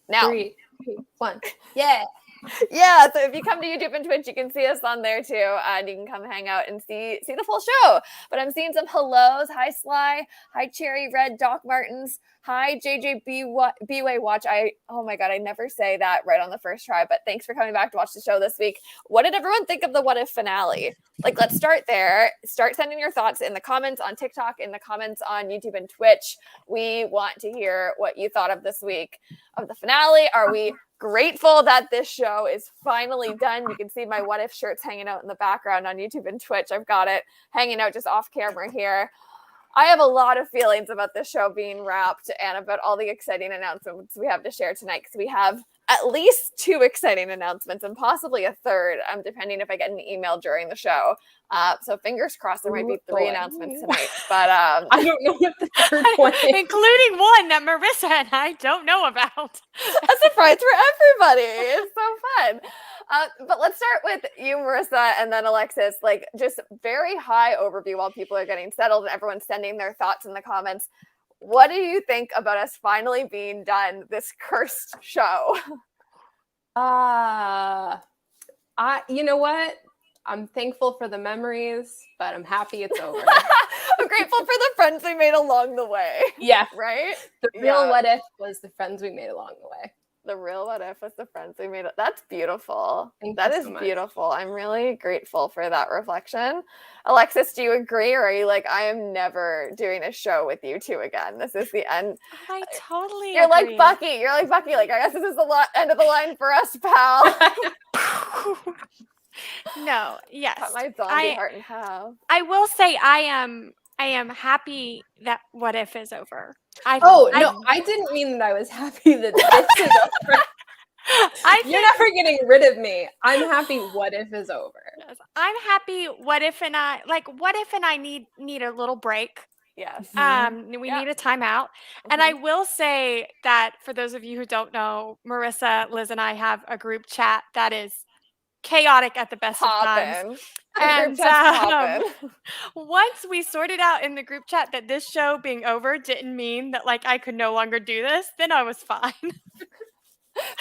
Now, 3, 2, 1. Yeah. Yeah, so if you come to YouTube and Twitch, you can see us on there too, and you can come hang out and see the full show. But I'm seeing some hellos. Hi, Sly. Hi, Cherry Red, Doc Martens. Hi, JJB Watch. Oh my God, I never say that right on the first try, but thanks for coming back to watch the show this week. What did everyone think of the What If finale? Like, let's start there. Start sending your thoughts in the comments on TikTok, in the comments on YouTube and Twitch. We want to hear what you thought of this week of the finale. Are we grateful that this show is finally done? You can see my What If shirts hanging out in the background on YouTube and Twitch. I've got it hanging out just off camera here. I have a lot of feelings about this show being wrapped and about all the exciting announcements we have to share tonight, because we have at least 2 exciting announcements and possibly a third, depending if I get an email during the show. So fingers crossed there might be 3 announcements tonight. But I don't know what the third one is. Including one that Marissa and I don't know about. A surprise for everybody. It's so fun. But let's start with you, Marissa, and then Alexis. Like, just very high overview while people are getting settled and everyone's sending their thoughts in the comments. What do you think about us finally being done this cursed show? You know what? I'm thankful for the memories, but I'm happy it's over. I'm grateful for the friends we made along the way. Yeah. Right? The real What If was the friends we made along the way. The real What If was the friends we made. That's beautiful. That is beautiful. I'm really grateful for that reflection. Alexis, do you agree, or are you like, I am never doing a show with you 2 again? This is the end. I totally You're agree. like Bucky. You're like Bucky. Like, I guess this is the end of the line for us, pal. No, yes. Cut my zombie heart in half. I will say I am happy that What If is over. I didn't mean that I was happy that this is over. You're never getting rid of me. I'm happy What If is over. I'm happy What If and I need a little break. Yes. We need a timeout. And I will say that for those of you who don't know, Marissa, Liz, and I have a group chat that is chaotic at the best of times. And once we sorted out in the group chat that this show being over didn't mean that like I could no longer do this, then I was fine.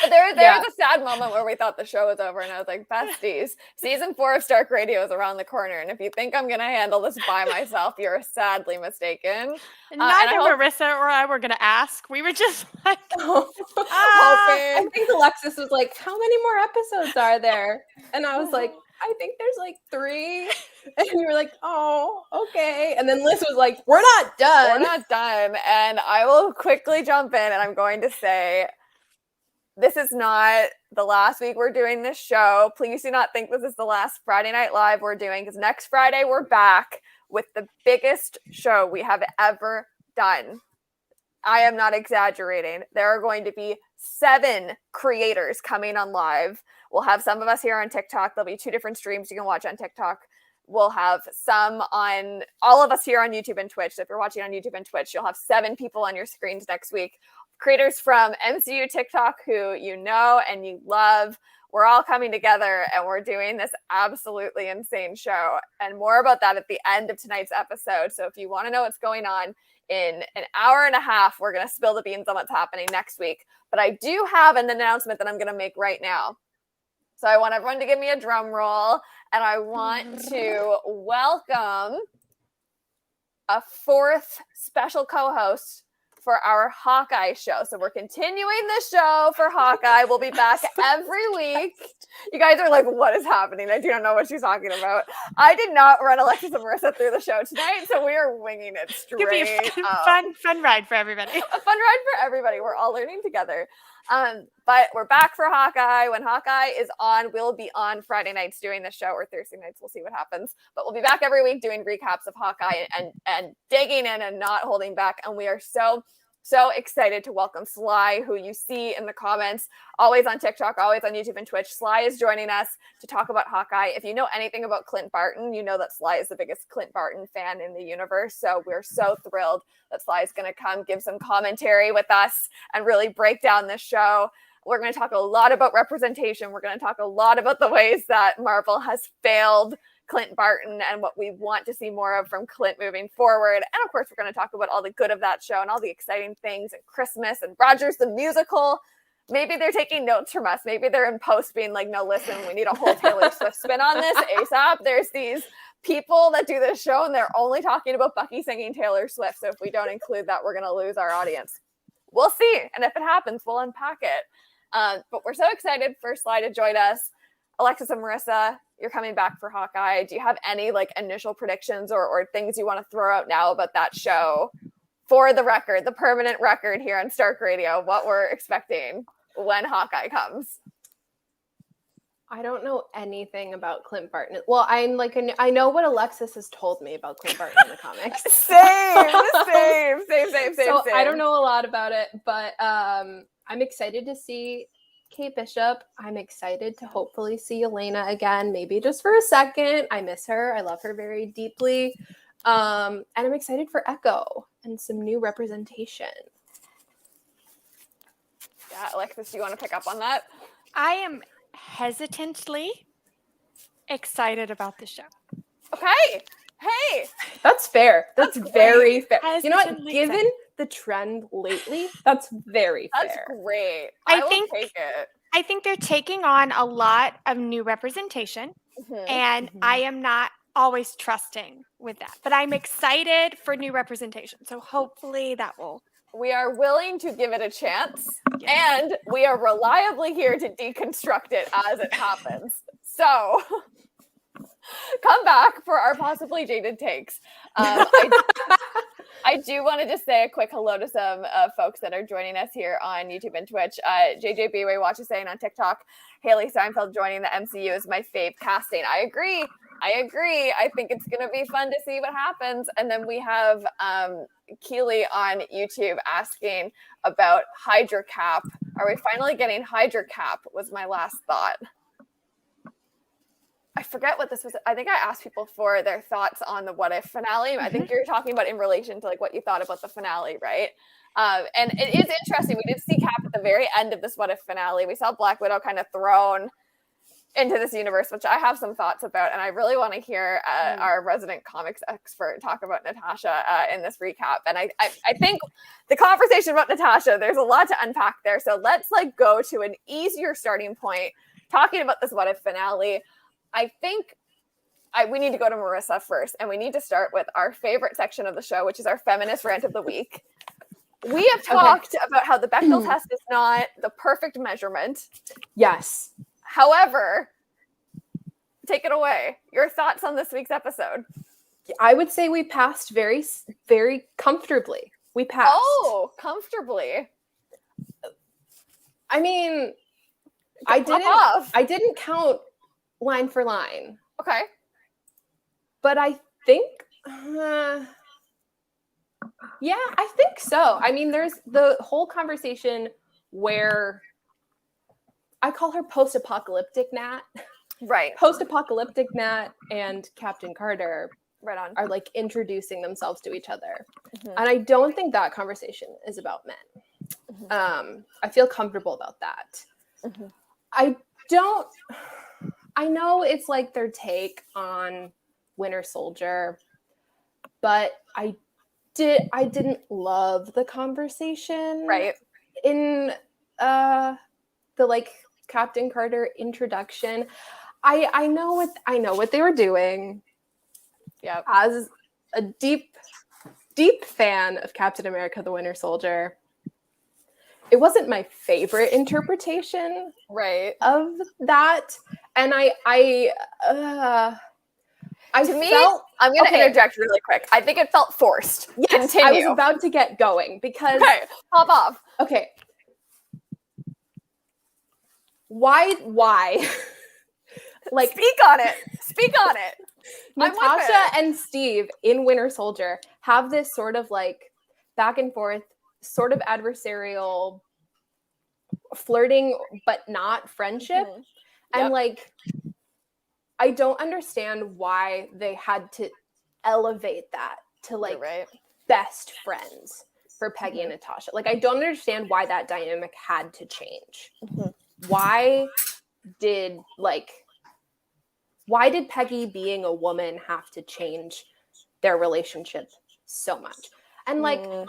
But there was a sad moment where we thought the show was over, and I was like, besties, season 4 of Stark Radio is around the corner, and if you think I'm going to handle this by myself, you're sadly mistaken. Neither Marissa or I were going to ask. We were just like, hoping. I think Alexis was like, how many more episodes are there? And I was like, I think there's like 3. And you were like, oh, okay. And then Liz was like, we're not done. We're not done. And I will quickly jump in, and I'm going to say, this is not the last week we're doing this show. Please do not think this is the last Friday Night Live we're doing, because next Friday we're back with the biggest show we have ever done. I am not exaggerating. There are going to be 7 creators coming on live. We'll have some of us here on TikTok. There'll be 2 different streams you can watch on TikTok. We'll have some on all of us here on YouTube and Twitch. So if you're watching on YouTube and Twitch, you'll have 7 people on your screens next week. Creators from MCU TikTok who you know and you love. We're all coming together and we're doing this absolutely insane show. And more about that at the end of tonight's episode. So if you want to know what's going on in an hour and a half, we're going to spill the beans on what's happening next week. But I do have an announcement that I'm going to make right now. So I want everyone to give me a drum roll, and I want to welcome a 4th special co-host for our Hawkeye show. So we're continuing the show for Hawkeye. We'll be back every week. You guys are like, what is happening? I do not know what she's talking about. I did not run Alexis and Marissa through the show tonight, so we are winging it straight up. It'll be a fun ride for everybody. A fun ride for everybody. We're all learning together. But we're back for Hawkeye. When Hawkeye is on, we'll be on Friday nights doing the show, or Thursday nights. We'll see what happens. But we'll be back every week doing recaps of Hawkeye and digging in and not holding back. And we are so excited to welcome Sly, who you see in the comments, always on TikTok, always on YouTube and Twitch. Sly is joining us to talk about Hawkeye. If you know anything about Clint Barton, you know that Sly is the biggest Clint Barton fan in the universe. So we're so thrilled that Sly is going to come give some commentary with us and really break down this show. We're going to talk a lot about representation. We're going to talk a lot about the ways that Marvel has failed Clint Barton and what we want to see more of from Clint moving forward. And of course, we're going to talk about all the good of that show and all the exciting things and Christmas and Rogers the Musical. maybe they're taking notes from us. Maybe they're in post being like, no, listen, we need a whole Taylor Swift spin on this ASAP. There's these people that do this show and they're only talking about Bucky singing Taylor Swift. So if we don't include that, we're going to lose our audience. We'll see. And if it happens, we'll unpack it. But we're so excited for Sly to join us. Alexis and Marissa, you're coming back for Hawkeye. Do you have any like initial predictions or things you want to throw out now about that show? For the record, the permanent record here on Stark Radio, what we're expecting when Hawkeye comes. I don't know anything about Clint Barton. Well, I know what Alexis has told me about Clint Barton in the comics. Same. So I don't know a lot about it, but I'm excited to see Kate Bishop. I'm excited to hopefully see Elena again, maybe just for a second. I miss her. I love her very deeply. And I'm excited for Echo and some new representation. Yeah, Alexis, do you want to pick up on that? I am hesitantly excited about the show. Okay. Hey. That's fair. That's very fair. You know what? Hesitantly Given excited. the trend lately, that's very That's fair. great. I will think- take it. I think they're taking on a lot of new representation, Mhm. and I am not always trusting with that. But I'm excited for new representation. So hopefully that will. We are willing to give it a chance, and we are reliably here to deconstruct it as it happens. So come back for our possibly jaded takes. I do want to just say a quick hello to some folks that are joining us here on YouTube and Twitch. JJ B-Way Watch is saying on TikTok, Haley Steinfeld joining the MCU is my fave casting. I agree. I think it's going to be fun to see what happens. And then we have Keely on YouTube asking about Hydra Cap. Are we finally getting Hydra Cap? Was my last thought. I forget what this was. I think I asked people for their thoughts on the What If finale. I think you're talking about in relation to like what you thought about the finale, right? And it is interesting. We did see Cap at the very end of this What If finale. We saw Black Widow kind of thrown into this universe, which I have some thoughts about, and I really want to hear our resident comics expert talk about Natasha in this recap. And I think the conversation about Natasha, there's a lot to unpack there. So let's like go to an easier starting point, talking about this What If finale. I think we need to go to Marissa first, and we need to start with our favorite section of the show, which is our feminist rant of the week. We have talked about how the Bechdel test is not the perfect measurement. Yes. However, take it away. Your thoughts on this week's episode? I would say we passed very, very comfortably. We passed. Oh, comfortably. I mean, Pop off. I didn't count line for line, Okay. but I think, yeah, I think so. I mean, there's the whole conversation where I call her post-apocalyptic Nat. Right. Post-apocalyptic Nat and Captain Carter Right on. are like introducing themselves to each other. Mhm. And I don't think that conversation is about men. I feel comfortable about that. Mhm. I know it's like their take on Winter Soldier, but I didn't love the conversation. Right. In the like Captain Carter introduction. I know what they were doing. Yeah. As a deep fan of Captain America the Winter Soldier, it wasn't my favorite interpretation Right. of that. And I To me, felt, I'm going to okay. interject really quick. I think it felt forced. yes, Continue. I was about to get going because Okay. Pop off. okay. Why like Speak on it. I'm with Natasha it. and Steve in Winter Soldier have this sort of like back and forth, sort of adversarial flirting, but not friendship. Mhm. And Yep. like, I don't understand why they had to elevate that to You're like right. best friends for Peggy Mm-hmm. and Natasha. Like, I don't understand why that dynamic had to change. Mhm. Why did Peggy being a woman have to change their relationship so much? And like, Mm.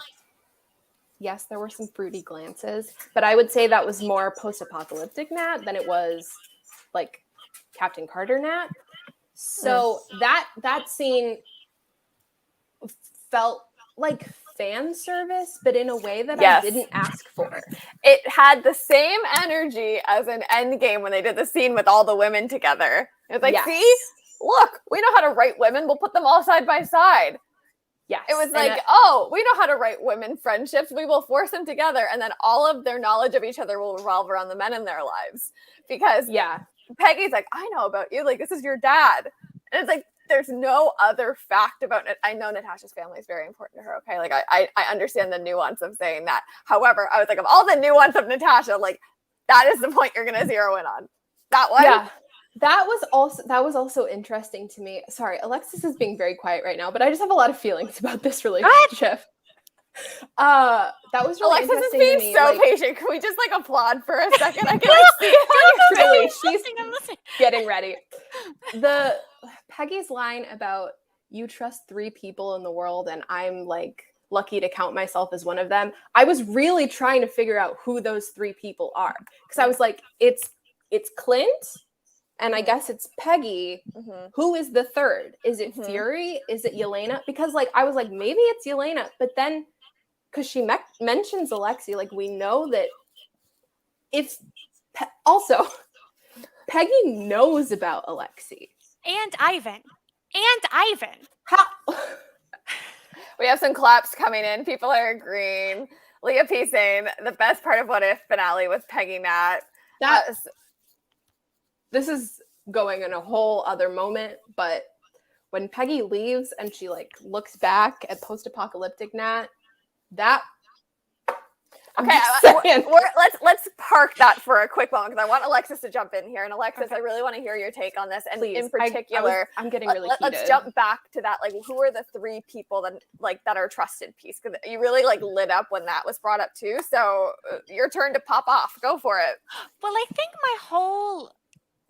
yes, there were some fruity glances, but I would say that was more post-apocalyptic Nat than it was like Captain Carter Nat. So that scene felt like fan service, but in a way that Yes. I didn't ask for. It had the same energy as an Endgame when they did the scene with all the women together. It was like, Yes. see, look, we know how to write women. We'll put them all side by side. Yes. It was And like, oh, we know how to write women friendships. We will force them together. And then all of their knowledge of each other will revolve around the men in their lives. Because Peggy's like, I know about you. Like, this is your dad. And it's like, there's no other fact about it. I know Natasha's family is very important to her. Okay. Like I understand the nuance of saying that. However, I was like, of all the nuance of Natasha, like that is the point you're going to zero in on. That one. Yeah. That was also interesting to me. Sorry, Alexis is being very quiet right now, but I just have a lot of feelings about this relationship. That was really Alexis is interesting being to me. so like, patient. Can we just like applaud for a second? I can like see it. Truly, she's I'm listening. getting ready. The Peggy's line about you trust 3 people in the world and I'm like lucky to count myself as one of them. I was really trying to figure out who those 3 people are because I was like, it's Clint and I guess it's Peggy. Who is the third? Is it Fury? Is it Yelena? Because like I was like, maybe it's Yelena, but then because she mentions Alexei, like we know that it's also Peggy knows about Alexei. And Ivan. How? We have some claps coming in. People are agreeing. Leah P saying the best part of What If finale was Peggy Nat. This is going in a whole other moment, but when Peggy leaves and she like looks back at post-apocalyptic Nat, that okay, let's park that for a quick moment because I want Alexis to jump in here. And Alexis, I really want to hear your take on this. And please, in particular, I'm getting really heated. Let's jump back to that. Like, who are the 3 people that are trusted piece? Because you really like lit up when that was brought up too. So your turn to pop off. Go for it. Well, I think my whole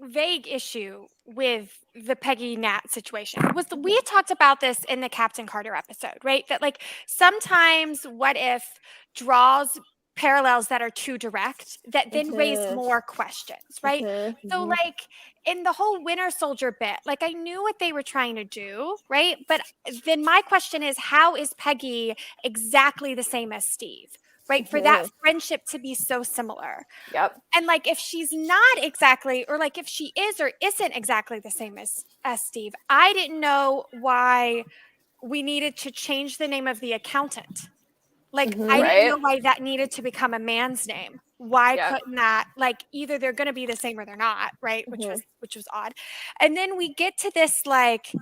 vague issue with the Peggy Nat situation was we had talked about this in the Captain Carter episode, right? That like sometimes What If draws parallels that are too direct that then raise more questions, right? So like in the whole Winter Soldier bit, like I knew what they were trying to do, right? But then my question is, how is Peggy exactly the same as Steve? Right? For that friendship to be so similar. Yep. And like if she's not exactly, or like if she is or isn't exactly the same as Steve, I didn't know why we needed to change the name of the accountant. Like I didn't know why that needed to become a man's name. Why couldn't that, like either they're gonna be the same or they're not, right? Which was odd. And then we get to this like,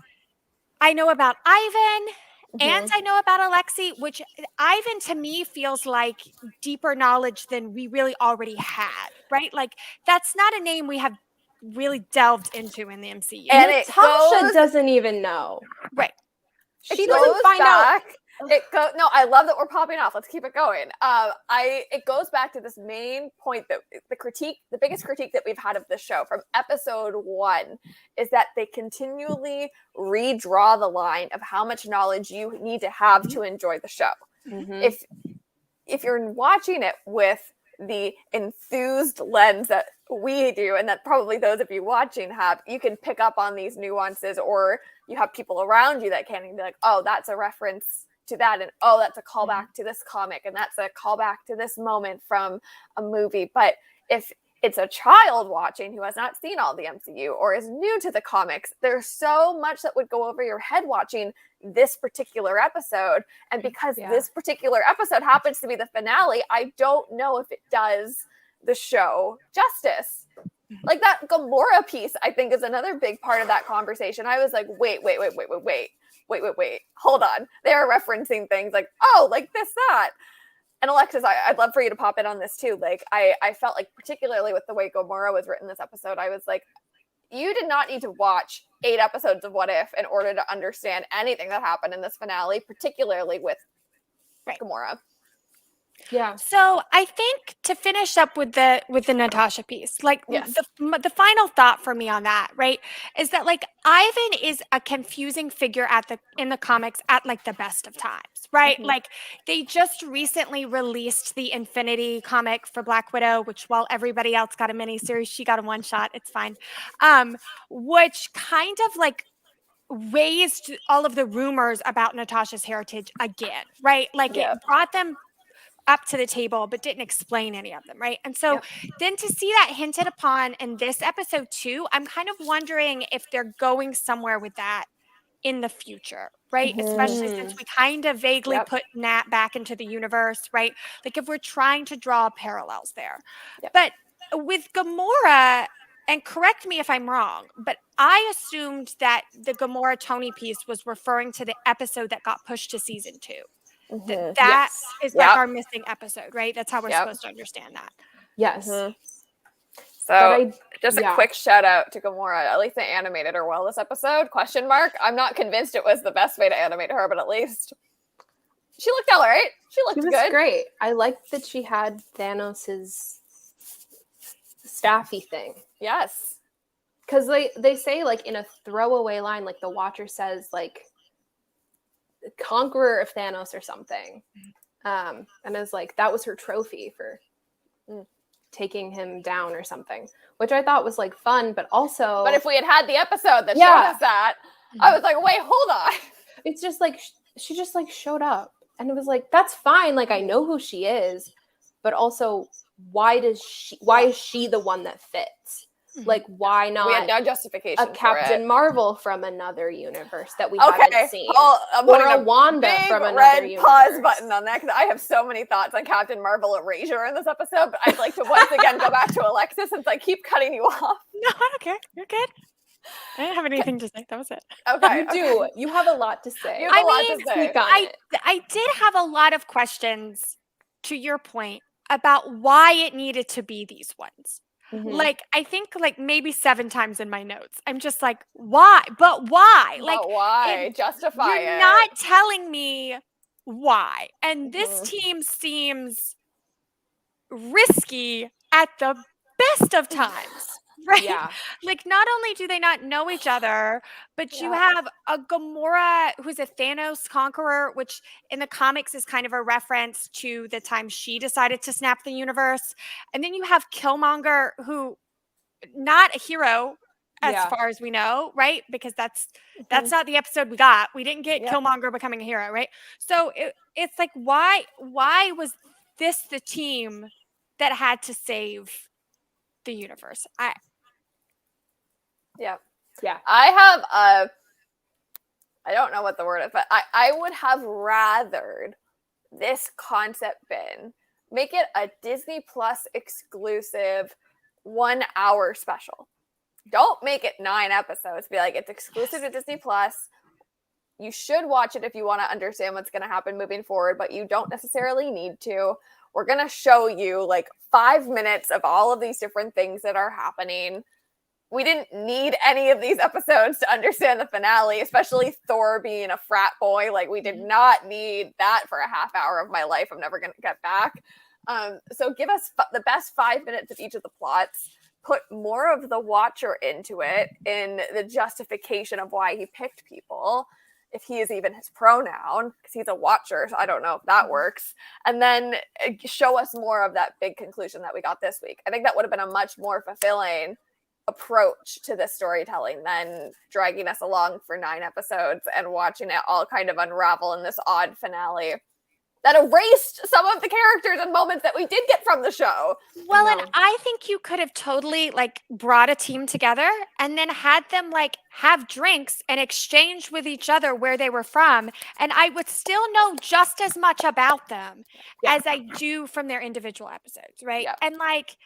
I know about Ivan. And I know about Alexei, which Ivan to me feels like deeper knowledge than we really already had, right? Like that's not a name we have really delved into in the MCU. And Natasha doesn't even know. Right. She doesn't find out. No, I love that we're popping off. Let's keep it going. It goes back to this main point that the biggest critique that we've had of this show from episode 1 is that they continually redraw the line of how much knowledge you need to have to enjoy the show. If you're watching it with the enthused lens that we do, and that probably those of you watching have, you can pick up on these nuances, or you have people around you that can be like, oh, that's a reference to that, and oh, that's a callback to this comic, and that's a callback to this moment from a movie. But if it's a child watching who has not seen all the MCU or is new to the comics, there's so much that would go over your head watching this particular episode. And because this particular episode happens to be the finale, I don't know if it does the show justice. Like that Gamora piece, I think, is another big part of that conversation. I was like, wait, hold on. They are referencing things like, oh, like this, that. And Alexis, I'd love for you to pop in on this too. Like, I felt like, particularly with the way Gamora was written this episode, I was like, you did not need to watch 8 episodes of What If in order to understand anything that happened in this finale, particularly with Gamora. Yeah. So I think to finish up with the Natasha piece, like Yes. the final thought for me on that, right, is that like Ivan is a confusing figure in the comics at like the best of times, right? Mhm. Like they just recently released the Infinity comic for Black Widow, which while everybody else got a miniseries, she got a one shot. It's fine. Which kind of like raised all of the rumors about Natasha's heritage again, right? Like Yep. it brought them up to the table, but didn't explain any of them, right? And so Yep. then to see that hinted upon in this episode too, I'm kind of wondering if they're going somewhere with that in the future, right? Especially since we kind of vaguely Yep. put Nat back into the universe, right? Like if we're trying to draw parallels there. Yep. But with Gamora, and correct me if I'm wrong, but I assumed that the Gamora Tony piece was referring to the episode that got pushed to season 2. Mhm. That Yes. is Yep. like our missing episode, right? That's how we're Yep. supposed to understand that. Yes. Mhm. But So just a yeah. quick shout out to Gamora. At least they animated her well this episode. Question mark. I'm not convinced it was the best way to animate her, but at least she looked all right. She looked She was good. great. I liked that she had Thanos's staffy thing. Yes. Because they say like in a throwaway line, like the Watcher says like conqueror of Thanos or something. And it's like that was her trophy for taking him down or something, which I thought was like fun, but also But if we had had the episode that showed Yeah. us that, I was like, wait, hold on. it's just like she just like showed up and it was like that's fine, like I know who she is, but also why is she the one that fits? Like why not We had no justification a for Captain it. Marvel from another universe that we Okay, haven't seen? I'm Or putting a Wanda big from another red universe. pause button on that because I have so many thoughts on Captain Marvel erasure in this episode. But I'd like to once again go back to Alexis since I keep cutting you off. No, okay, you're good. I didn't have anything to say. That was it. Okay, You do. You have a lot to say. You have a lot to mean, say. Speak on it. I did have a lot of questions, to your point, about why it needed to be these ones. Mhm. Like, I think like maybe 7 times in my notes. I'm just like, why? But why? Like, But why? Justify you're it. not telling me why. And this Mhm. team seems risky at the best of times. Right? Yeah. Like, not only do they not know each other, but you Yeah. have a Gamora who's a Thanos conqueror, which in the comics is kind of a reference to the time she decided to snap the universe. And then you have Killmonger, who not a hero as Yeah. far as we know, right? Because that's not the episode we got. We didn't get Yep. Killmonger becoming a hero, right? So it's like why was this the team that had to save the universe? Yeah. Yeah. I have I don't know what the word is, but I would have rathered this concept been make it a Disney Plus exclusive 1 hour special. Don't make it 9 episodes. Be like, it's exclusive to Disney Plus. You should watch it if you want to understand what's going to happen moving forward, but you don't necessarily need to. We're going to show you like 5 minutes of all of these different things that are happening. We didn't need any of these episodes to understand the finale, especially Thor being a frat boy. Like, we did not need that for a half hour of my life I'm never going to get back. So give us the best 5 minutes of each of the plots. Put more of the Watcher into it in the justification of why he picked people, if he is even his pronoun, because he's a Watcher. So I don't know if that works. And then show us more of that big conclusion that we got this week. I think that would have been a much more fulfilling approach to this storytelling than dragging us along for 9 episodes and watching it all kind of unravel in this odd finale that erased some of the characters and moments that we did get from the show. Well, No. and I think you could have totally like brought a team together and then had them like have drinks and exchange with each other where they were from. And I would still know just as much about them Yeah. as I do from their individual episodes. Right. Yeah. And like,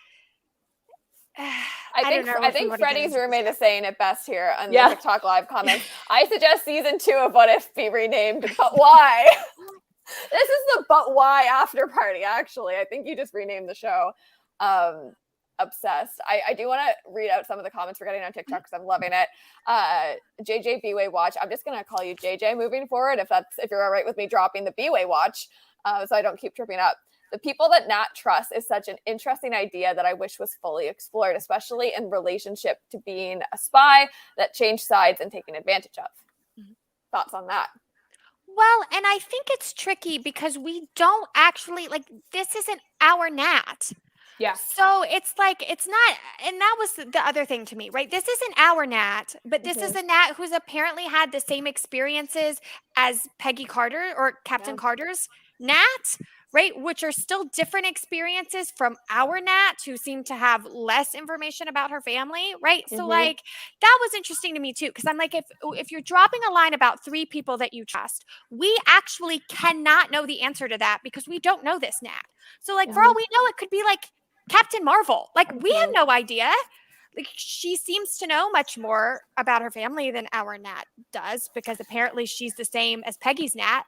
I don't know if we think wanna get Freddie's into roommate is saying it best here on Yeah. the TikTok live comments. I suggest season 2 of What If be renamed But Why? This is the But Why after party, actually. I think you just renamed the show. Obsessed. I do want to read out some of the comments we're getting on TikTok because I'm loving it. JJ B-Way Watch. I'm just gonna call you JJ moving forward if you're all right with me dropping the B-Way Watch, so I don't keep tripping up. The people that Nat trusts is such an interesting idea that I wish was fully explored, especially in relationship to being a spy that changed sides and taken advantage of. Thoughts on that? Well, and I think it's tricky because we don't actually, like, this isn't our Nat. Yeah. So it's like, it's not, and that was the other thing to me, right? This isn't our Nat, but this is a Nat who's apparently had the same experiences as Peggy Carter or Captain Carter's Nat, right? Which are still different experiences from our Nat, who seem to have less information about her family, right? So like, that was interesting to me too, because I'm like, if you're dropping a line about 3 people that you trust, we actually cannot know the answer to that because we don't know this Nat. So like, for all we know, it could be like Captain Marvel. Like, we have no idea. Like, she seems to know much more about her family than our Nat does, because apparently she's the same as Peggy's Nat.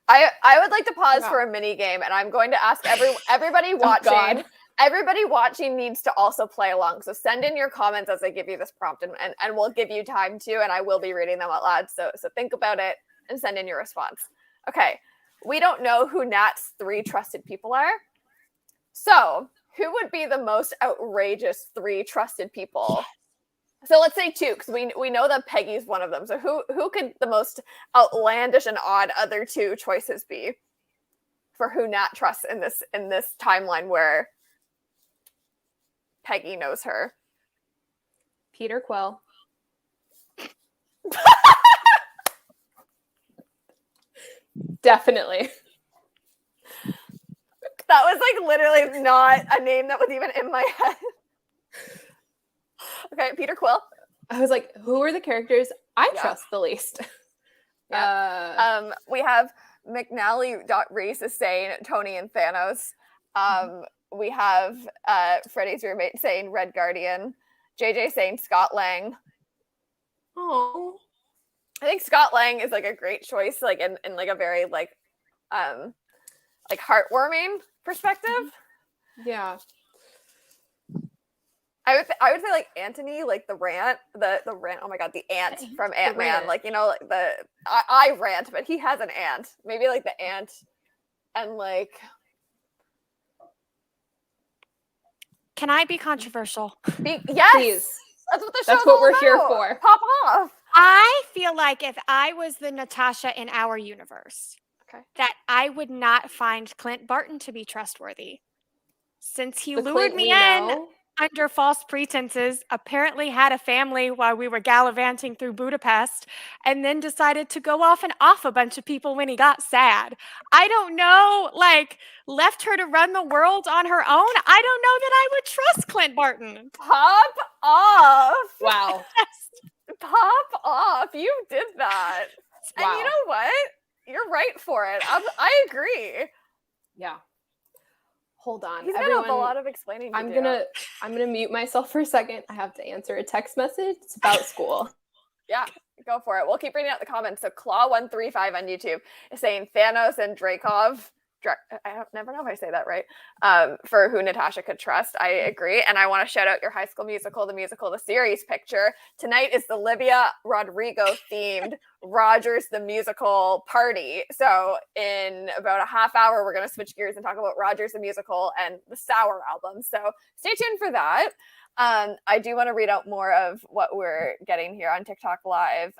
I would like to pause for a mini game, and I'm going to ask everybody watching. Everybody watching needs to also play along. So send in your comments as I give you this prompt, and we'll give you time to, and I will be reading them out loud. So think about it and send in your response. Okay. We don't know who Nat's 3 trusted people are. So who would be the most outrageous 3 trusted people? So let's say 2, because we know that Peggy's one of them. So who could the most outlandish and odd other 2 choices be for who Nat trusts in this timeline where Peggy knows her? Peter Quill. Definitely. That was like literally not a name that was even in my head. Okay, Peter Quill. I was like, who are the characters I trust the least? We have McNally.Reese is saying Tony and Thanos. We have Freddie's roommate saying Red Guardian. JJ saying Scott Lang. Oh. I think Scott Lang is like a great choice, like in like a very like heartwarming perspective. Yeah. I would say like Anthony, like the rant. Oh my god, the ant from Ant-Man. Like, you know, like I rant, but he has an ant. Maybe like the ant and like. Can I be controversial? Yes. Please. That's what we're here for. Pop off. I feel like if I was the Natasha in our universe, that I would not find Clint Barton to be trustworthy, since he lured me in under false pretenses, apparently had a family while we were gallivanting through Budapest, and then decided to go off and off a bunch of people when he got sad. I don't know, like, left her to run the world on her own. I don't know that I would trust Clint Barton. Pop off. Wow. Pop off. You did that. Wow. And you know what? You're right for it. I agree. Yeah. Hold on. He's gonna have a lot of explaining to do. I'm gonna mute myself for a second. I have to answer a text message. It's about school. Yeah, go for it. We'll keep reading out the comments. So Claw135 on YouTube is saying Thanos and Dreykov. I never know if I say that right. For who Natasha could trust. I agree. And I want to shout out your High School Musical, the series picture. Tonight is the Olivia Rodrigo themed Rogers the Musical party. So in about a half hour, we're going to switch gears and talk about Rogers the Musical and the Sour album. So stay tuned for that. I do want to read out more of what we're getting here on TikTok Live.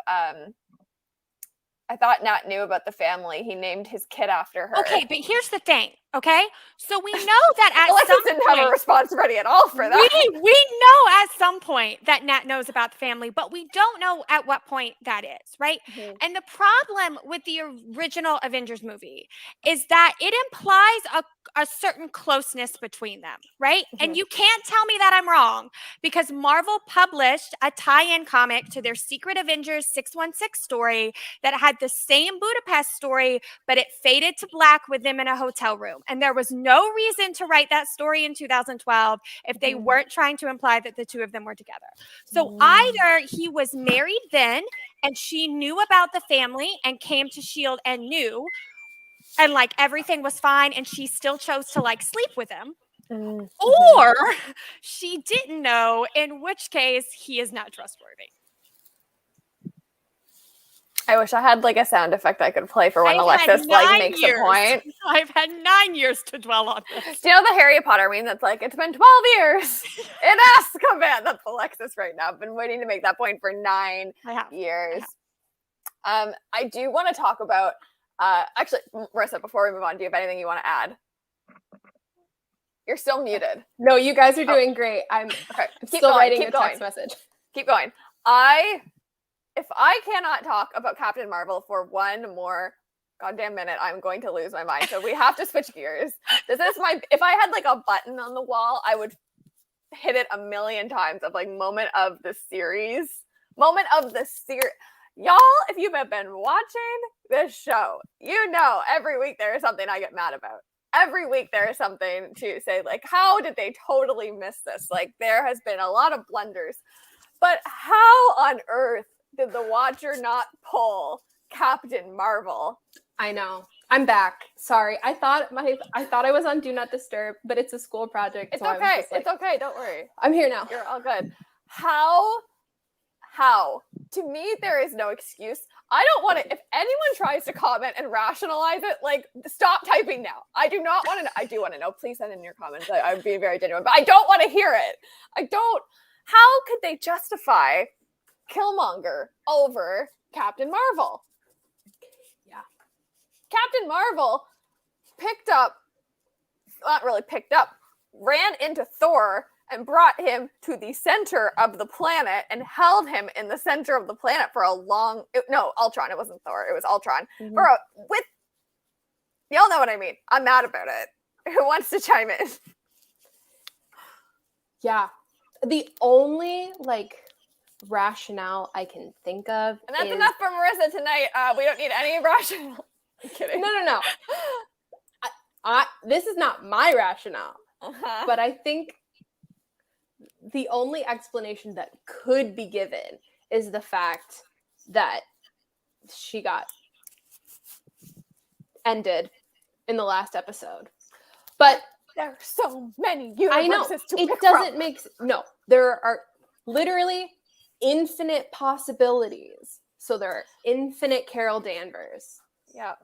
I thought Nat knew about the family. He named his kid after her. Okay, but here's the thing, okay? So we know that at Alexis some didn't point, have a response ready at all for that. We know at some point that Nat knows about the family, but we don't know at what point that is, right? Mm-hmm. And the problem with the original Avengers movie is that it implies a certain closeness between them, right? Mm-hmm. And you can't tell me that I'm wrong, because Marvel published a tie-in comic to their Secret Avengers 616 story that had the same Budapest story, but it faded to black with them in a hotel room. And there was no reason to write that story in 2012 if they weren't trying to imply that the two of them were together. So either he was married then and she knew about the family and came to S.H.I.E.L.D. and knew, and like everything was fine and she still chose to like sleep with him, or she didn't know, in which case he is not trustworthy. I wish I had like a sound effect I could play for when I've had Alexis like 9 makes years. a point. I've had 9 years to dwell on this. Do you know the Harry Potter meme that's like, it's been 12 years in Azkaban? That's Alexis right now. I've been waiting to make that point for 9 years. I do want to talk about, actually, Marissa, before we move on, do you have anything you want to add? You're still muted. No, you guys are doing great. I'm still writing a text message. Keep going. If I cannot talk about Captain Marvel for one more goddamn minute, I'm going to lose my mind. So we have to switch gears. This is if I had like a button on the wall, I would hit it a million times of like moment of the series. Y'all, if you've been watching this show, you know every week there is something I get mad about. Every week there is something to say, like, how did they totally miss this? Like, there has been a lot of blunders. But how on earth did the Watcher not pull Captain Marvel? I know. I'm back. Sorry. I thought I was on Do Not Disturb, but it's a school project. It's so okay. It's okay. Don't worry. I'm here now. You're all good. How? To me, there is no excuse. I don't want to, if anyone tries to comment and rationalize it, like, stop typing now. I do not want to know. I do want to know. Please send in your comments. I'm being very genuine, but I don't want to hear it. How could they justify Killmonger over Captain Marvel? Yeah. Captain Marvel ran into Thor and brought him to the center of the planet and held him in the center of the planet for Ultron. It wasn't Thor. It was Ultron. Mm-hmm. Y'all know what I mean. I'm mad about it. Who wants to chime in? Yeah. The only rationale I can think of, and that's enough for Marissa tonight. We don't need any rationale. I'm kidding. No. This is not my rationale, but I think the only explanation that could be given is the fact that she got ended in the last episode. But there are so many universes I know. It doesn't make sense. No, there are literally infinite possibilities. So there are infinite Carol Danvers. Yeah.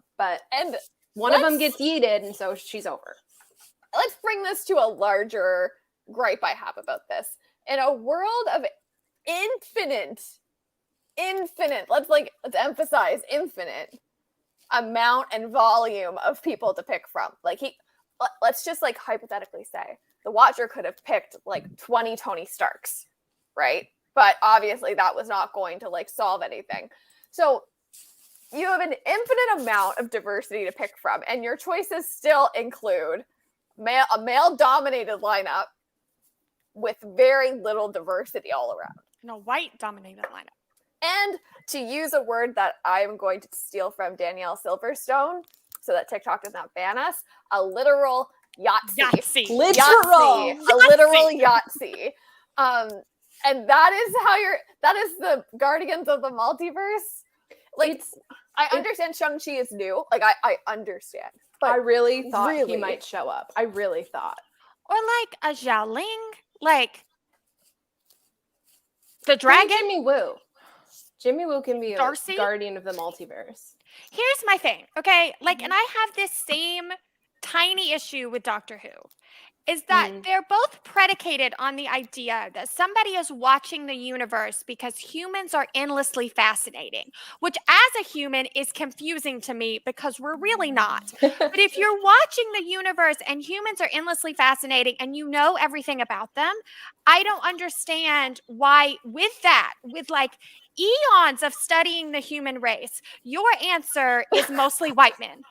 And one of them gets yeeted, and so she's over. Let's bring this to a larger gripe I have about this. In a world of infinite, let's emphasize infinite amount and volume of people to pick from. Let's just hypothetically say the Watcher could have picked 20 Tony Starks, right? But obviously that was not going to solve anything. So you have an infinite amount of diversity to pick from, and your choices still include a male-dominated lineup with very little diversity all around. And a white-dominated lineup. And to use a word that I'm going to steal from Danielle Silverstone, so that TikTok does not ban us, a literal Yahtzee. Literal Yahtzee. And that is the Guardians of the Multiverse. I understand Shang-Chi is new. I understand. But I really thought he might show up. I really thought. Or a Xiaoling. The dragon. Jimmy Woo can be Darcy? A Guardian of the Multiverse. Here's my thing, okay? And I have this same tiny issue with Doctor Who, is that they're both predicated on the idea that somebody is watching the universe because humans are endlessly fascinating, which as a human is confusing to me because we're really not. But if you're watching the universe and humans are endlessly fascinating and you know everything about them, I don't understand why with eons of studying the human race, your answer is mostly white men.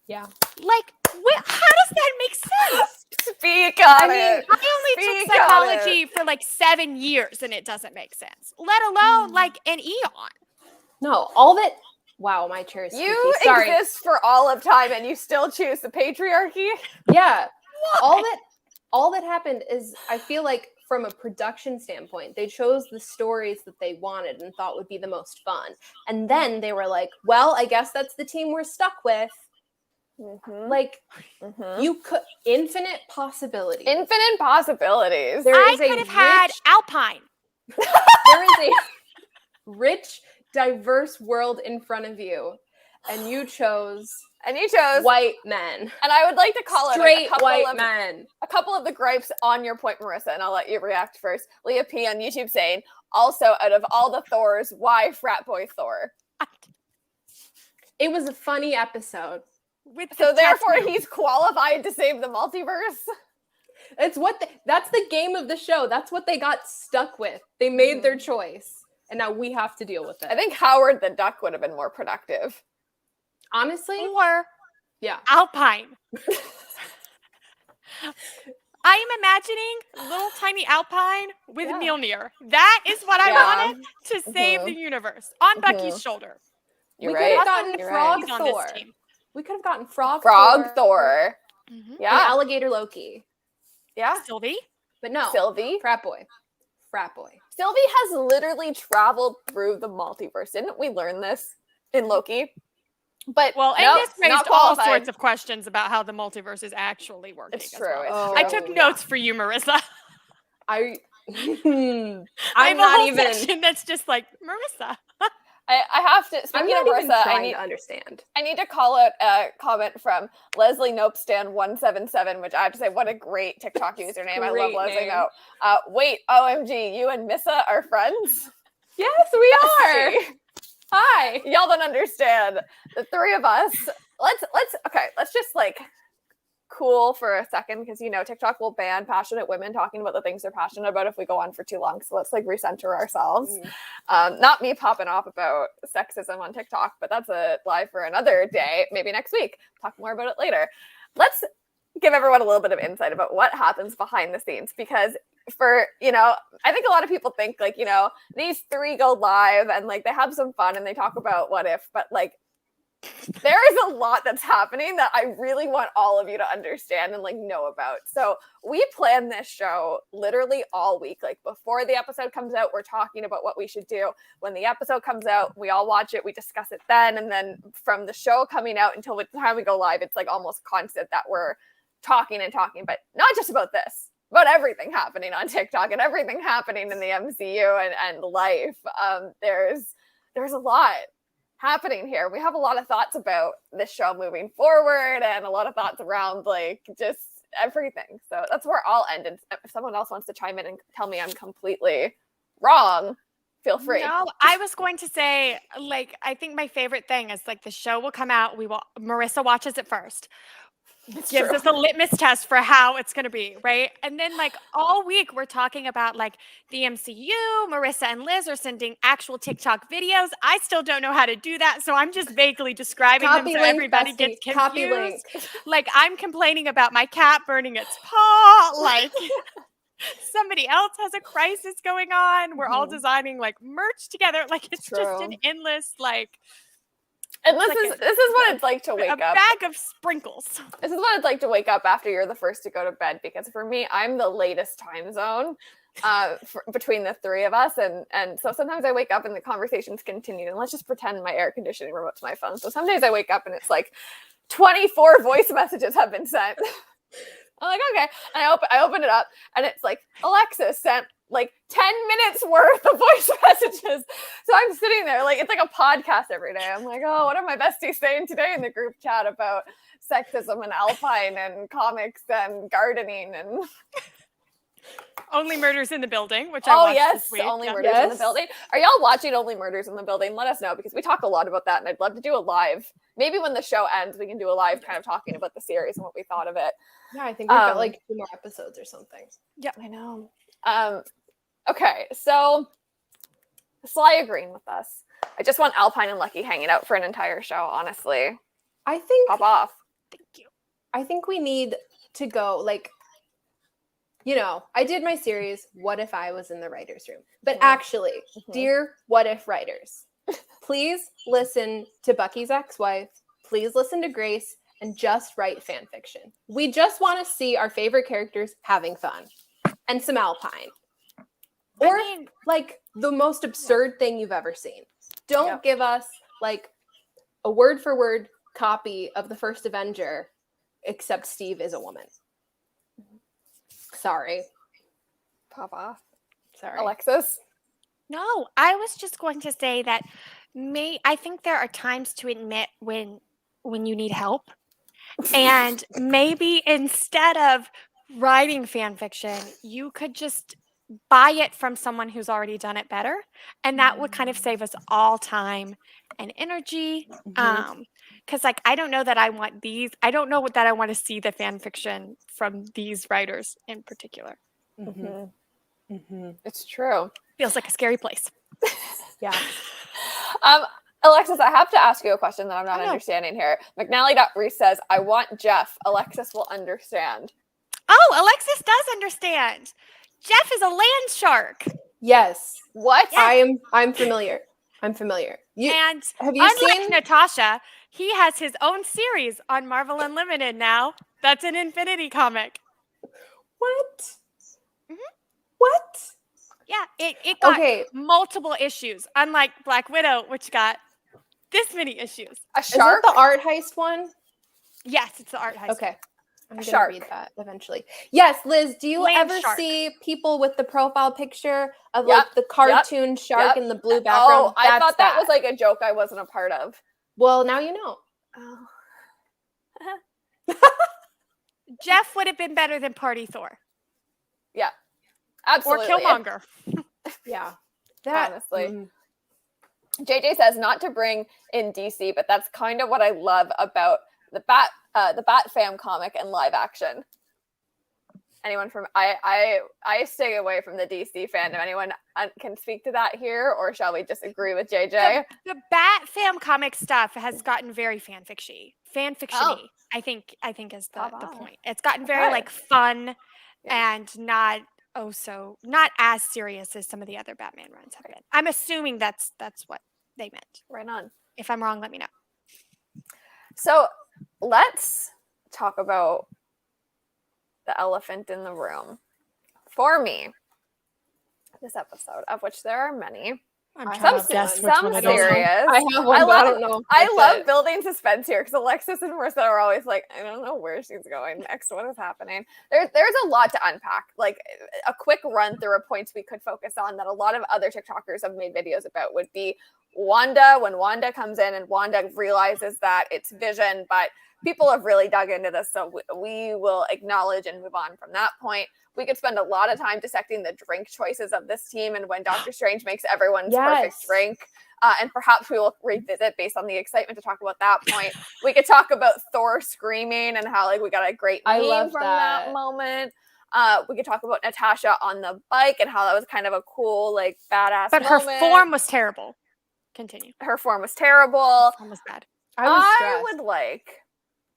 Yeah. How does that make sense? Speak on it. I only took psychology for 7 years and it doesn't make sense, let alone an eon. No, all that. Wow, my chair is squeaky. You exist for all of time and you still choose the patriarchy? Yeah. All that happened is, I feel like from a production standpoint, they chose the stories that they wanted and thought would be the most fun. And then they were like, well, I guess that's the team we're stuck with. You could infinite possibilities. There I could have had Alpine. There is a rich diverse world in front of you, and you chose white men. And I would like to call straight it a white men. A couple of the gripes on your point, Marissa, and I'll let you react first. Leah P on YouTube saying, also, out of all the Thors, why frat boy Thor? It was a funny episode. So therefore, he's qualified to save the multiverse. It's that's the game of the show. That's what they got stuck with. They made their choice, and now we have to deal with it. I think Howard the Duck would have been more productive. Honestly? Or Alpine. I am imagining little tiny Alpine with Mjolnir. That is what I wanted to save the universe on Bucky's shoulder. We could have gotten Frog Thor. We could have gotten Frog Thor. Yeah. And Alligator Loki. Yeah. Sylvie. But no. Sylvie. Frat boy. Sylvie has literally traveled through the multiverse. Didn't we learn this in Loki? But this raised all sorts of questions about how the multiverse is actually working. It's true. I took notes for you, Marissa. I'm have not a whole even. section that's just like Marissa. I have to. Speaking of Marissa, I need to understand. I need to call out a comment from Leslie Nopestan177, which I have to say, what a great TikTok username. I love Leslie Nope. Wait, OMG, you and Missa are friends? Yes, we are. Hi. Y'all don't understand. The three of us. Let's just like cool for a second, because TikTok will ban passionate women talking about the things they're passionate about if we go on for too long. So let's like recenter ourselves. Not me popping off about sexism on TikTok, but that's a live for another day, maybe next week. Talk more about it later. Let's give everyone a little bit of insight about what happens behind the scenes, because I think a lot of people think like, these three go live and like they have some fun and they talk about what if, but like there is a lot that's happening that I really want all of you to understand and like know about. So we plan this show literally all week. Like before the episode comes out, we're talking about what we should do. When the episode comes out, we all watch it, we discuss it then. And then from the show coming out until the time we go live, it's like almost constant that we're talking, but not just about this, about everything happening on TikTok and everything happening in the MCU and life. There's a lot happening here. We have a lot of thoughts about this show moving forward and a lot of thoughts around like just everything. So that's where I'll end. And if someone else wants to chime in and tell me I'm completely wrong, feel free. No, I was going to say, like, I think my favorite thing is like the show will come out. Marissa watches it first. Gives us a litmus test for how it's going to be, right? And then like all week we're talking about like the MCU. Marissa and Liz are sending actual TikTok videos. I still don't know how to do that, so I'm just vaguely describing them so everybody gets confused. Like I'm complaining about my cat burning its paw. Like somebody else has a crisis going on. We're all designing like merch together. Like it's just an endless like. And this is what it's like to wake up. A bag of sprinkles. This is what it's like to wake up after you're the first to go to bed, because for me, I'm the latest time zone between the three of us. And so sometimes I wake up and the conversations continue. And let's just pretend my air conditioning remote's my phone. So some days I wake up and it's like 24 voice messages have been sent. I'm like, okay. And I open it up and it's like, Alexa sent like 10 minutes worth of voice messages. So I'm sitting there like, it's like a podcast every day. I'm like, oh, what are my besties saying today in the group chat about sexism and Alpine and comics and gardening and Only Murders in the Building, which I watched this week. Only Murders in the Building. Are y'all watching Only Murders in the Building? Let us know, because we talk a lot about that and I'd love to do a live. Maybe when the show ends, we can do a live kind of talking about the series and what we thought of it. Yeah, I think we've got like 2 more episodes or something. Yeah, I know. Okay, so Sly agreeing with us. I just want Alpine and Lucky hanging out for an entire show, honestly. I think pop off. Thank you. I think we need to go like, I did my series, What If I Was in the Writer's Room? But actually, dear What If writers, please listen to Bucky's ex-wife. Please listen to Grace and just write fan fiction. We just want to see our favorite characters having fun and some Alpine. Or like the most absurd thing you've ever seen. Don't give us like a word for word copy of the first Avenger, except Steve is a woman. Sorry. Pop off. Sorry. Alexis? No, I was just going to say that I think there are times to admit when you need help. And maybe instead of writing fan fiction, you could just buy it from someone who's already done it better. And that would kind of save us all time and energy. Because like I don't know that I want these. I don't know that I want to see the fan fiction from these writers in particular. It's true. Feels like a scary place. Yeah. Alexis, I have to ask you a question that I'm not Oh, no. understanding here. McNally.Reese says, I want Jeff. Alexis will understand. Oh, Alexis does understand. Jeff is a land shark. Yes. What? I'm familiar. I'm familiar. And Have you unlike seen Natasha, he has his own series on Marvel Unlimited now. That's an Infinity comic. what? Mhm. What? Yeah, it got Okay. multiple issues, unlike Black Widow, which got this many issues. A Is shark? that the art heist one? Yes, it's the art heist. Okay. I'm going to Shark. read that eventually. Yes, Liz, do you Land ever shark. see people with the profile picture of Yep, like the cartoon shark yep. in the blue background? Oh, I That's thought that was like a joke I wasn't a part of. Well, now you know. Oh. Jeff would have been better than Party Thor Absolutely. or Killmonger. Yeah. That Honestly. mm, JJ says not to bring in DC, but that's kind of what I love about the Bat Fam comic and live action. Anyone from I stay away from the DC fandom. Anyone can speak to that here, or shall we just agree with JJ? The Bat Fam comic stuff has gotten very fanfiction-y. Oh. I think is the Pop on. point. It's gotten very Okay. like fun Yeah. and not not as serious as some of the other Batman runs have been. I'm assuming that's what they meant. Right on. If I'm wrong, let me know. So let's talk about the elephant in the room. For me, this episode, of which there are many, I'm I trying have to guess some- which some one it is. serious. I have one, I but I love- don't know. I what's love it. building suspense here because Alexis and Marissa are always like, I don't know where she's going next. What is happening? There's a lot to unpack. Like a quick run through of points we could focus on that a lot of other TikTokers have made videos about would be Wanda, when Wanda comes in and Wanda realizes that it's Vision, but people have really dug into this, so we will acknowledge and move on from that point. We could spend a lot of time dissecting the drink choices of this team and when Doctor Strange makes everyone's perfect Yes. drink. And perhaps we will revisit based on the excitement to talk about that point. We could talk about Thor screaming and how like we got a great I meme love from that that. moment. We could talk about Natasha on the bike and how that was kind of a cool, like badass But her moment. form was terrible. Continue. Her form was terrible. Form was bad. I was I stressed. would like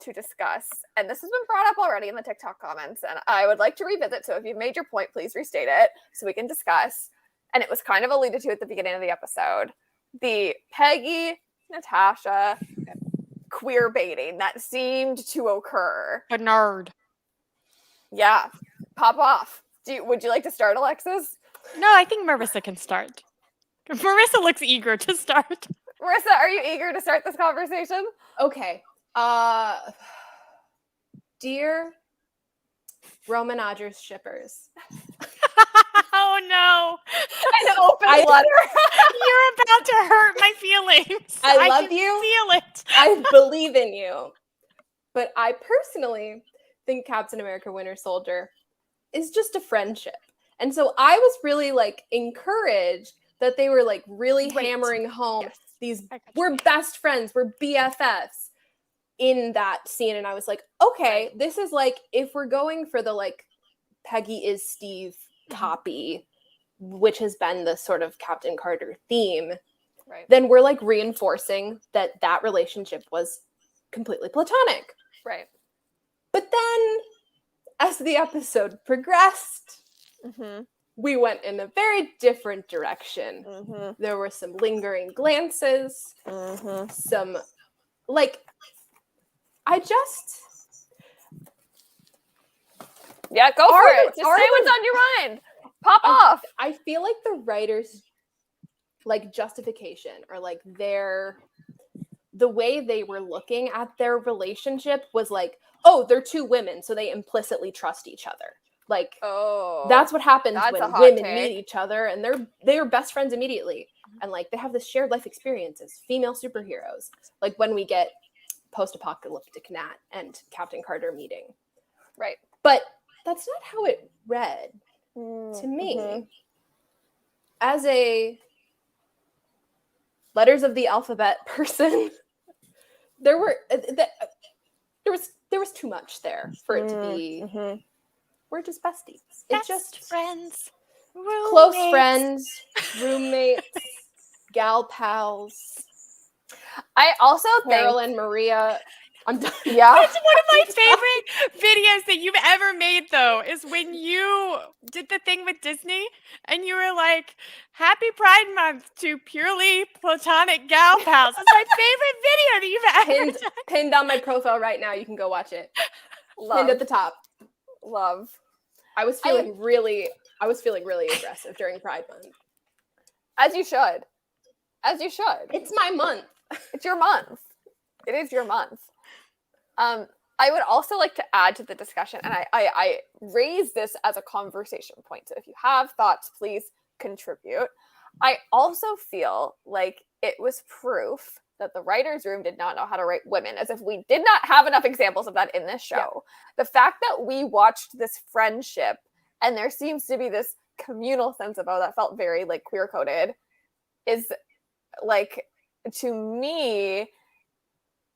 to discuss, and this has been brought up already in the TikTok comments, and I would like to revisit. So if you've made your point, please restate it so we can discuss. And it was kind of alluded to at the beginning of the episode. The Peggy, Natasha queer baiting that seemed to occur. A nerd. Yeah. Pop off. Would you like to start, Alexis? No, I think Marissa can start. Marissa looks eager to start. Marissa, are you eager to start this conversation? Okay. Dear Roman Odgers shippers, Oh no. An open I- letter. You're about to hurt my feelings. I love can you. Feel it. I believe in you. But I personally think Captain America Winter Soldier is just a friendship. And so I was really like encouraged that they were like really Right. hammering home Yes. these I got you. we're best friends, we're BFFs in that scene. And I was like, okay, this is like if we're going for the like Peggy is Steve copy, which has been the sort of Captain Carter theme, Right. then we're like reinforcing that that relationship was completely platonic. Right. But then as the episode progressed, Mm-hmm. we went in a very different direction. Mm-hmm. There were some lingering glances, Mm-hmm. some like I just Yeah, go for Are it. the- Just are say what's the- on your mind. Pop off. I feel like the writers like justification or like the way they were looking at their relationship was like, oh, they're two women, so they implicitly trust each other. Like, Oh, that's what happens that's a when hot women take. meet each other, and they're best friends immediately, and like they have this shared life experience as female superheroes. Like when we get post-apocalyptic Nat and Captain Carter meeting, right. but that's not how it read to me. Mhm. As a letters of the alphabet person, there was too much there for it to be. Mhm. We're just besties. It's Best just friends, close roommates. friends, roommates, gal pals. I also Carol think, and Maria. I'm done. yeah, It's one of my favorite videos that you've ever made, though, is when you did the thing with Disney and you were like, Happy Pride Month to purely platonic gal pals. It's my favorite video that you've ever done. Pinned on my profile right now. You can go watch it. Pinned love, at the top. love. I was feeling really aggressive during Pride Month. As you should. As you should. It's my month. It's your month. It is your month. I would also like to add to the discussion, and I raise this as a conversation point. So if you have thoughts, please contribute. I also feel like it was proof that the writer's room did not know how to write women, as if we did not have enough examples of that in this show. Yeah. The fact that we watched this friendship and there seems to be this communal sense of, oh, that felt very like queer coded, is like, to me,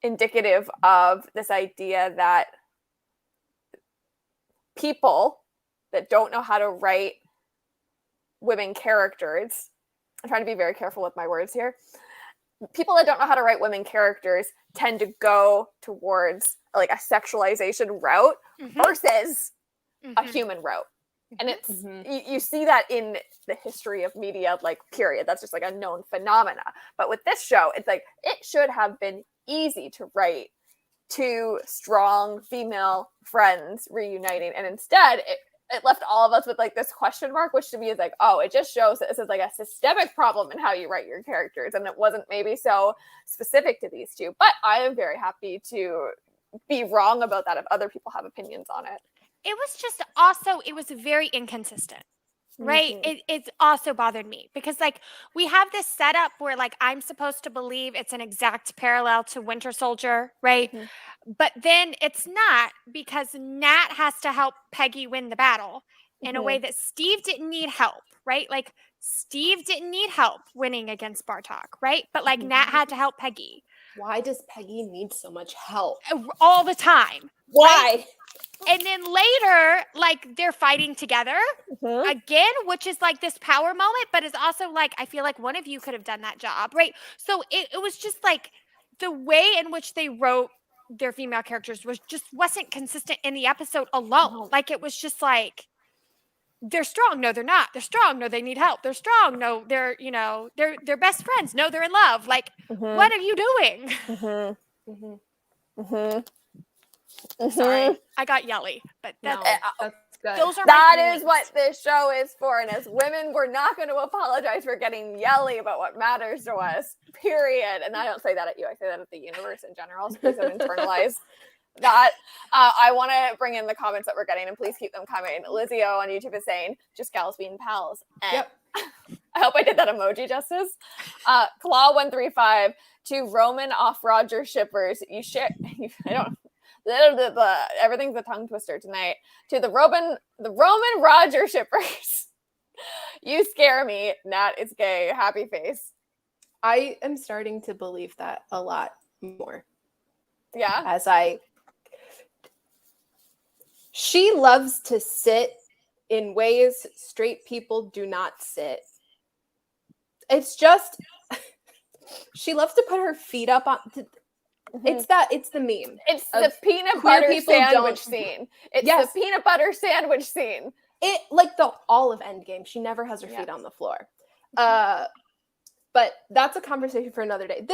indicative of this idea that people that don't know how to write women characters, I'm trying to be very careful with my words here, people that don't know how to write women characters tend to go towards like a sexualization route versus a human route. And it's you see that in the history of media, like, period. That's just like a known phenomena. But with this show, it's like it should have been easy to write two strong female friends reuniting, and instead it left all of us with like this question mark, which to me is like, oh, it just shows that this is like a systemic problem in how you write your characters, and it wasn't maybe so specific to these two. But I am very happy to be wrong about that if other people have opinions on it. It was just also, it was very inconsistent, right? It also bothered me because like we have this setup where like I'm supposed to believe it's an exact parallel to Winter Soldier, right? But then it's not, because Nat has to help Peggy win the battle in a way that Steve didn't need help, right? Like Steve didn't need help winning against Bartok, right? But like Nat had to help Peggy. Why does Peggy need so much help? All the time. Why? Right? And then later, like, they're fighting together again, which is like this power moment, but it's also like, I feel like one of you could have done that job, right? So it was just like the way in which they wrote their female characters wasn't consistent in the episode alone. Like, it was just like, they're strong. No, they're not. They're strong. No, they need help. They're strong. No, they're, they're best friends. No, they're in love. Like, what are you doing? Sorry, I got yelly, but that's good. Those are that is what this show is for. And as women, we're not going to apologize for getting yelly about what matters to us, period. And I don't say that at you. I say that at the universe in general. So please don't internalize that. I want to bring in the comments that we're getting, and please keep them coming. Lizzie O on YouTube is saying, just gals being pals. And I hope I did that emoji justice. Claw135, to Roman off Roger shippers, you share, I don't everything's a tongue twister tonight. To the Roman Roger shippers, you scare me. Nat is gay. Happy face. I am starting to believe that a lot more. Yeah. She loves to sit in ways straight people do not sit. It's just, she loves to put her feet up on. It's the meme. It's the peanut butter sandwich scene. It's the peanut butter sandwich scene. It like all of Endgame. She never has her feet on the floor. But that's a conversation for another day.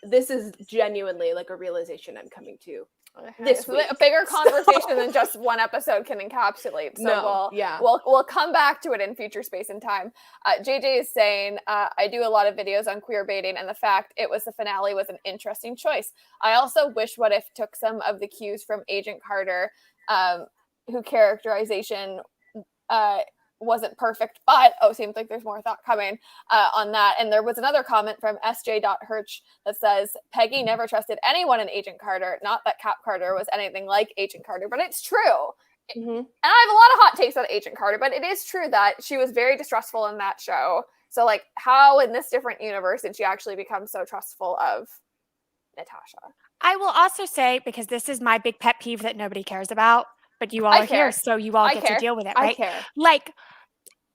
This is genuinely like a realization I'm coming to this week. A bigger conversation than just one episode can encapsulate. So we'll come back to it in future space and time. JJ is saying, I do a lot of videos on queer baiting, and the fact it was the finale was an interesting choice. I also wish What If took some of the cues from Agent Carter, who characterization wasn't perfect, but seems like there's more thought coming on that. And there was another comment from SJ.Hirsch that says Peggy never trusted anyone in Agent Carter. Not that Cap Carter was anything like Agent Carter, but it's true. Mm-hmm. And I have a lot of hot takes on Agent Carter, but it is true that she was very distrustful in that show. So, like, how in this different universe did she actually become so trustful of Natasha? I will also say, because this is my big pet peeve that nobody cares about, but you all are here, so you all get to deal with it, right? I care. Like,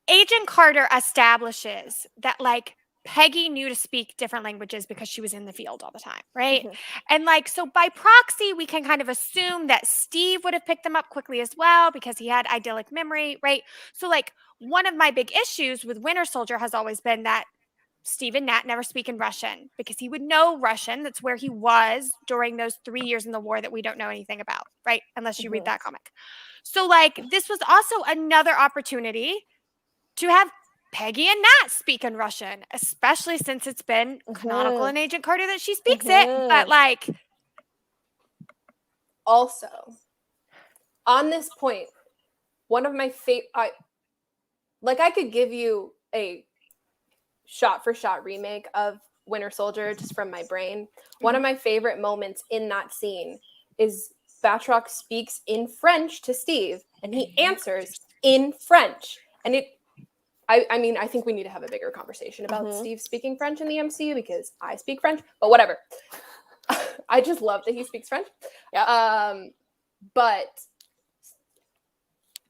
Agent Carter establishes that, like, Peggy knew to speak different languages because she was in the field all the time, right? Mhm. And, like, so by proxy, we can kind of assume that Steve would have picked them up quickly as well because he had idyllic memory, right? So, like, one of my big issues with Winter Soldier has always been that Steve and Nat never speak in Russian because he would know Russian. That's where he was during those 3 years in the war that we don't know anything about, right? Unless you read that comic. So, like, this was also another opportunity to have Peggy and Nat speak in Russian, especially since it's been canonical in Agent Carter that she speaks it. But, like, also, on this point, one of my favorite, I could give you a shot-for-shot remake of Winter Soldier just from my brain. One of my favorite moments in that scene is Batroc speaks in French to Steve, and he answers in French. And I mean, I think we need to have a bigger conversation about Steve speaking French in the MCU because I speak French, but whatever. I just love that he speaks French. Yeah. But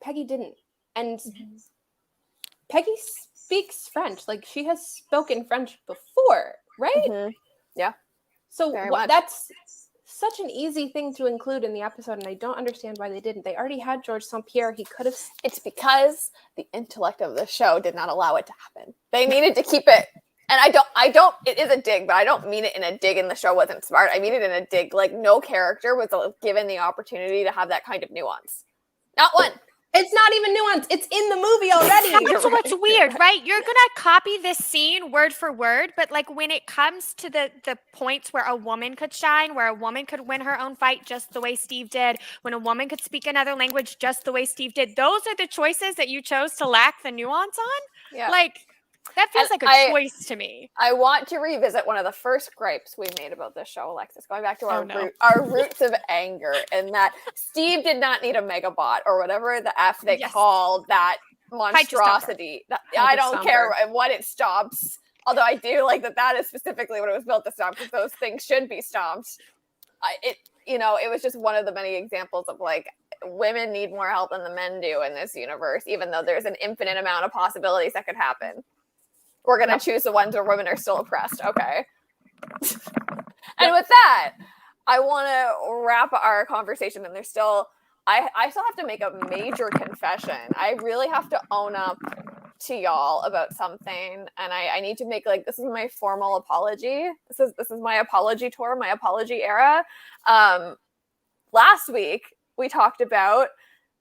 Peggy didn't. And Peggy speaks French. Like, she has spoken French before, right? Yeah. So that's such an easy thing to include in the episode, and I don't understand why they didn't. They already had George St. Pierre. He could have... It's because the intellect of the show did not allow it to happen. They needed to keep it... And I don't, it is a dig, but I don't mean it in a dig and the show wasn't smart. I mean it in a dig, like, no character was given the opportunity to have that kind of nuance. Not one. It's not even nuance. It's in the movie already. That's what's weird, right? You're going to copy this scene word for word, but, like, when it comes to the points where a woman could shine, where a woman could win her own fight just the way Steve did, when a woman could speak another language just the way Steve did, those are the choices that you chose to lack the nuance on? Yeah. Like, that feels like a choice to me. I want to revisit one of the first gripes we made about this show, Alexis, going back to our roots of anger, and that Steve did not need a Megabot or whatever the F they called that monstrosity. I don't care what it stomps. Although I do like that is specifically what it was built to stomp, because those things should be stomped. It was just one of the many examples of, like, women need more help than the men do in this universe, even though there's an infinite amount of possibilities that could happen. We're going to choose the ones where women are still oppressed. Okay. And with that, I want to wrap our conversation. And there's still, I still have to make a major confession. I really have to own up to y'all about something. And I need to make, like, this is my formal apology. This is my apology tour, my apology era. Last week, we talked about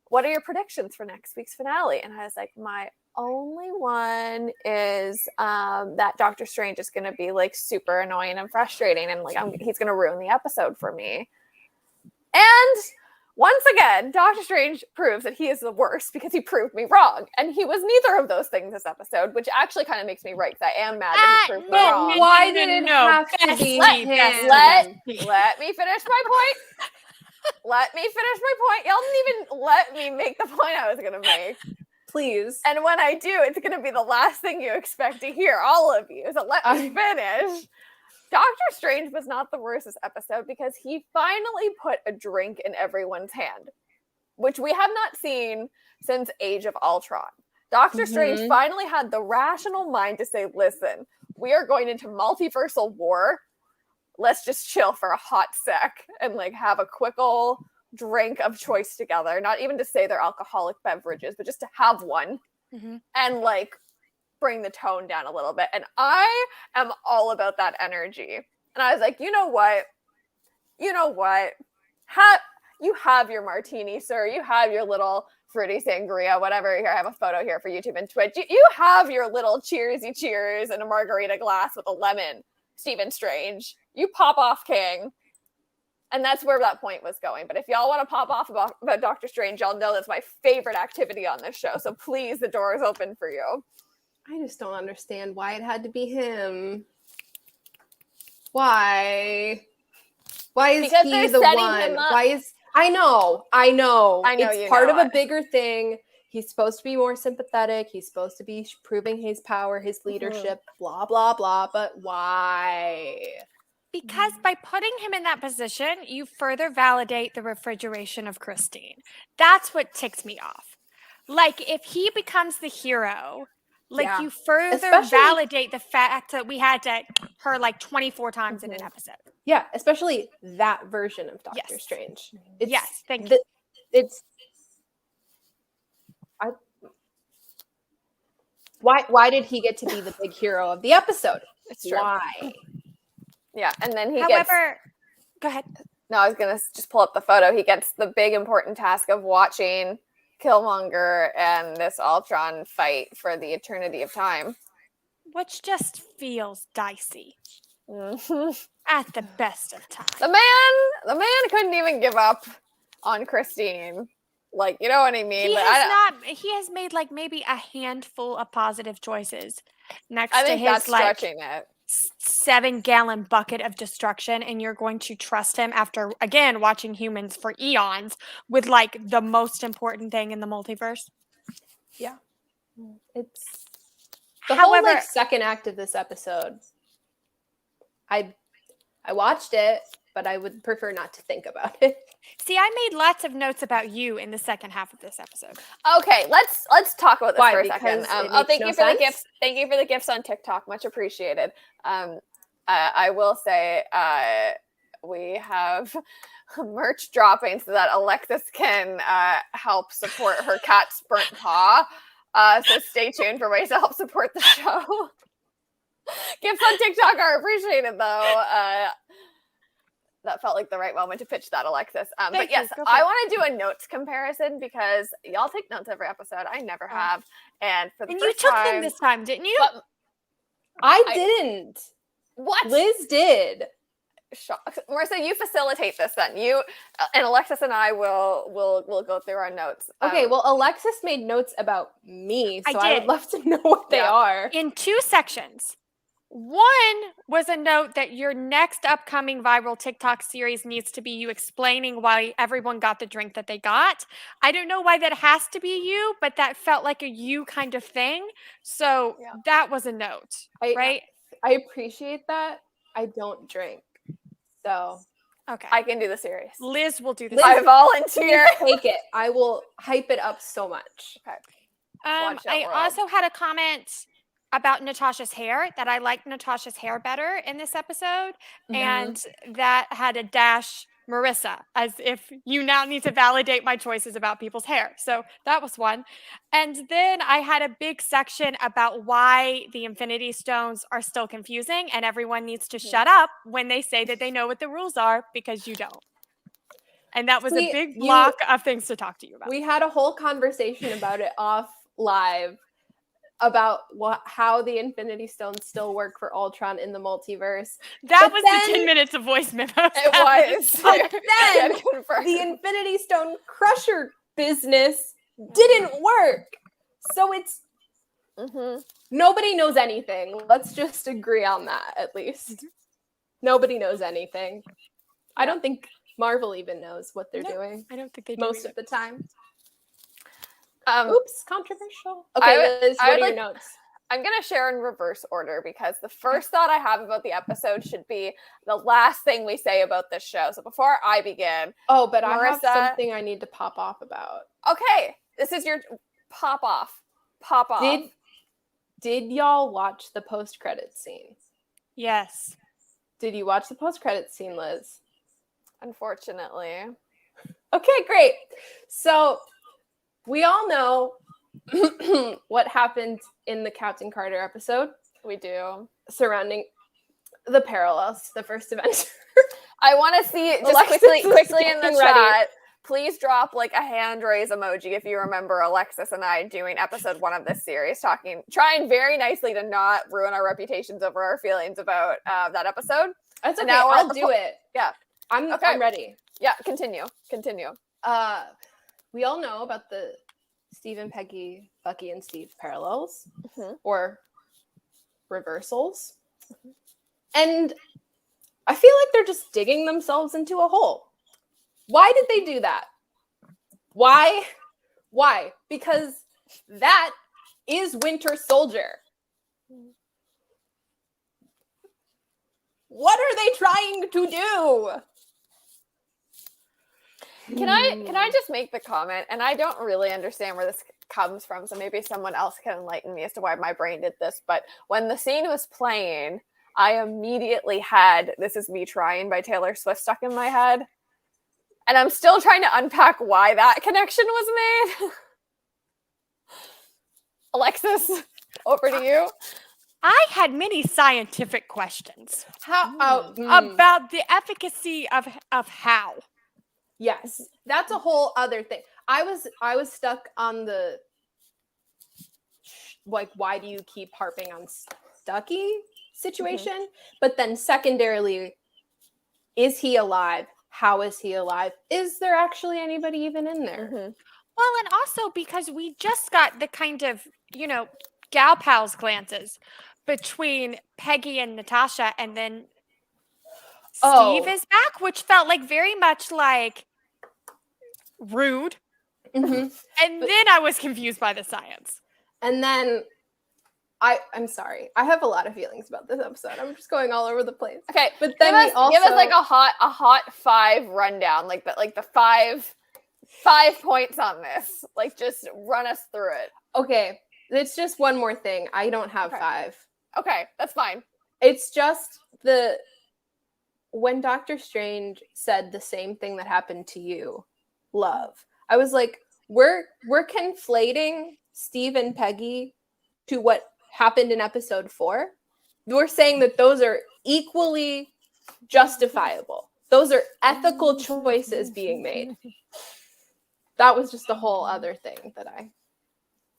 what are your predictions for next week's finale? And I was like, my only one is that Doctor Strange is going to be, like, super annoying and frustrating, and, like, he's going to ruin the episode for me. And once again, Doctor Strange proves that he is the worst because he proved me wrong, and he was neither of those things this episode, which actually kind of makes me right, because I am mad that he proved me wrong. Why did it have to be him? Let me finish my point. Let me finish my point. Y'all didn't even let me make the point I was going to make. Please. And when I do, it's going to be the last thing you expect to hear, all of you. So let me finish. Doctor Strange was not the worst this episode because he finally put a drink in everyone's hand, which we have not seen since Age of Ultron. Doctor Strange finally had the rational mind to say, listen, we are going into multiversal war. Let's just chill for a hot sec and, like, have a quick old drink of choice together. Not even to say they're alcoholic beverages, but just to have one and, like, bring the tone down a little bit. And I am all about that energy. And I was like, you know what? You have your martini, sir. You have your little fruity sangria, whatever. Here, I have a photo here for YouTube and Twitch. You have your little cheersy cheers in a margarita glass with a lemon, Stephen Strange. You pop off, king. And that's where that point was going. But if y'all want to pop off about Doctor Strange, y'all know that's my favorite activity on this show. So please, the door is open for you. I just don't understand why it had to be him. Why? Why is Because he they're the setting one? him up. Why is I know. you It's part know of a it. bigger thing. He's supposed to be more sympathetic. He's supposed to be proving his power, his leadership, blah, blah, blah. But why? Because by putting him in that position, you further validate the refrigeration of Christine. That's what ticks me off. Like, if he becomes the hero, like, Yeah. you further Especially- validate the fact that we had her like 24 times in an episode. Yeah, especially that version of Doctor Yes. Strange. Yes, thank you. Why did he get to be the big hero of the episode? It's true. Why? Yeah, and then he However, go ahead. No, I was going to just pull up the photo. He gets the big important task of watching Killmonger and this Ultron fight for the eternity of time. Which just feels dicey Mhm. at the best of times. The man couldn't even give up on Christine. Like, you know what I mean? He But he has made like maybe a handful of positive choices next I to think his that's like stretching it. 7-gallon bucket of destruction, and you're going to trust him after again watching Humans for eons with like the most important thing in the multiverse. It's the whole However, like second act of this episode. I watched it, but I would prefer not to think about it. see, I made lots of notes about you in the second half of this episode. Okay, let's talk about this Why? for a Because second. it Oh, makes thank no you for the sense? gifts. Thank you for the gifts on TikTok. Much appreciated. I will say we have merch dropping so that Alexis can help support her cat's burnt paw. So stay tuned for ways to help support the show. Gifts on TikTok are appreciated, though. That felt like the right moment to pitch that, Alexis. But Thank you. yes, Go for I it. want to do a notes comparison because y'all take notes every episode. I never have. And for the And you first took time, them this time, didn't you? but I I- didn't. what? Liz did. Marissa, you facilitate this then. You and Alexis and I will go through our notes. Okay, well, Alexis made notes about me, I so I would did. love to know what they Yeah. are. In 2 sections. One was a note that your next upcoming viral TikTok series needs to be you explaining why everyone got the drink that they got. I don't know why that has to be you, but that felt like a you kind of thing. So Yeah. that was a note, right? I appreciate that. I don't drink, so Okay. I can do the series. Liz will do this. Liz- I volunteer. take it. I will hype it up so much. Watch out, I world. also had a comment about Natasha's hair, that I liked Natasha's hair better in this episode, and that had a dash Marissa, as if you now need to validate my choices about people's hair. So that was one. And then I had a big section about why the Infinity Stones are still confusing, and everyone needs to shut up when they say that they know what the rules are, because you don't. And that was See, a big you- block of things to talk to you about. We had a whole conversation about it off live about how the Infinity Stones still work for Ultron in the multiverse. That but was then- the 10 minutes of voice memos. It was. But Yeah, then confirmed. the Infinity Stone Crusher business didn't work. So it's Mhm. nobody knows anything. Let's just agree on that at least. Nobody knows anything. I don't think Marvel even knows what they're No. doing I don't think they do most either. of the time. Um, Oops, controversial. I Okay, would- Liz, I what would are your notes? I'm going to share in reverse order because the first thought I have about the episode should be the last thing we say about this show. So before I begin, Oh, but I have Marissa- something I need to pop off about. okay, this is your pop off. Pop off. Did y'all watch the post-credit scene? Yes. Did you watch the post-credit scene, Liz? Unfortunately. Okay, great. So we all know what happened in the Captain Carter episode We do. surrounding the parallels, the first event. I want to see just Alexis quickly is in the getting ready. chat. Please drop like a hand raise emoji if you remember Alexis and I doing episode 1 of this series, trying very nicely to not ruin our reputations over our feelings about that episode. That's And okay. now we're at I'll the do it. I'm ready. Yeah, continue. We all know about the Steve and Peggy, Bucky and Steve parallels or reversals. And I feel like they're just digging themselves into a hole. Why did they do that? Why? Because that is Winter Soldier. What are they trying to do? Can I just make the comment? And I don't really understand where this comes from, so maybe someone else can enlighten me as to why my brain did this. But when the scene was playing, I immediately had "This Is Me Trying" by Taylor Swift stuck in my head. And I'm still trying to unpack why that connection was made. Alexis, over to you. I had many scientific questions How about the efficacy of how. Yes, that's a whole other thing. I was stuck on the like, why do you keep harping on Stucky situation? But then secondarily, is he alive? How is he alive? Is there actually anybody even in there? Well, and also because we just got the kind of, gal pals glances between Peggy and Natasha, and then Steve is back, which felt like very much like rude. And then I was confused by the science. And then I'm sorry. I have a lot of feelings about this episode. I'm just going all over the place. Okay, but then give us like a hot 5 rundown, like the five points on this. Like, just run us through it. Okay, it's just one more thing. I don't have 5. Okay, that's fine. It's just when Doctor Strange said the same thing that happened to you, love. I was like, we're conflating Steve and Peggy to what happened in episode 4. We're saying that those are equally justifiable. Those are ethical choices being made. That was just a whole other thing that I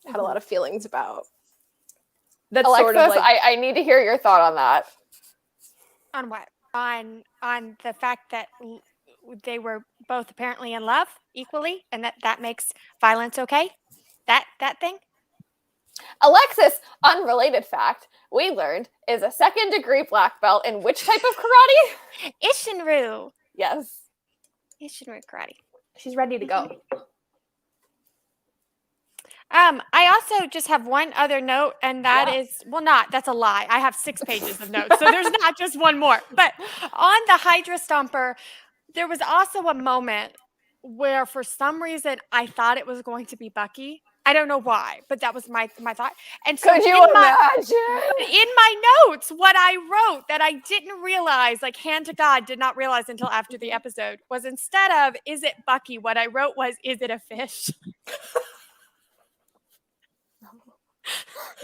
had a lot of feelings about. That's Alexis, sort of like, I need to hear your thought on that. On what? On the fact that they were both apparently in love equally, and that makes violence okay? That thing? Alexis, unrelated fact, we learned is a 2nd degree black belt in which type of karate? Isshinryu. Yes. Isshinryu karate. she's ready to go. I also just have one other note, and that is, that's a lie. I have 6 pages of notes, so there's not just one more. But on the Hydra Stomper, there was also a moment where for some reason I thought it was going to be Bucky. I don't know why, but that was my thought. And so could you imagine? In my notes, what I wrote that I didn't realize, like hand to God, did not realize until after the episode, was instead of, is it Bucky, what I wrote was, is it a fish?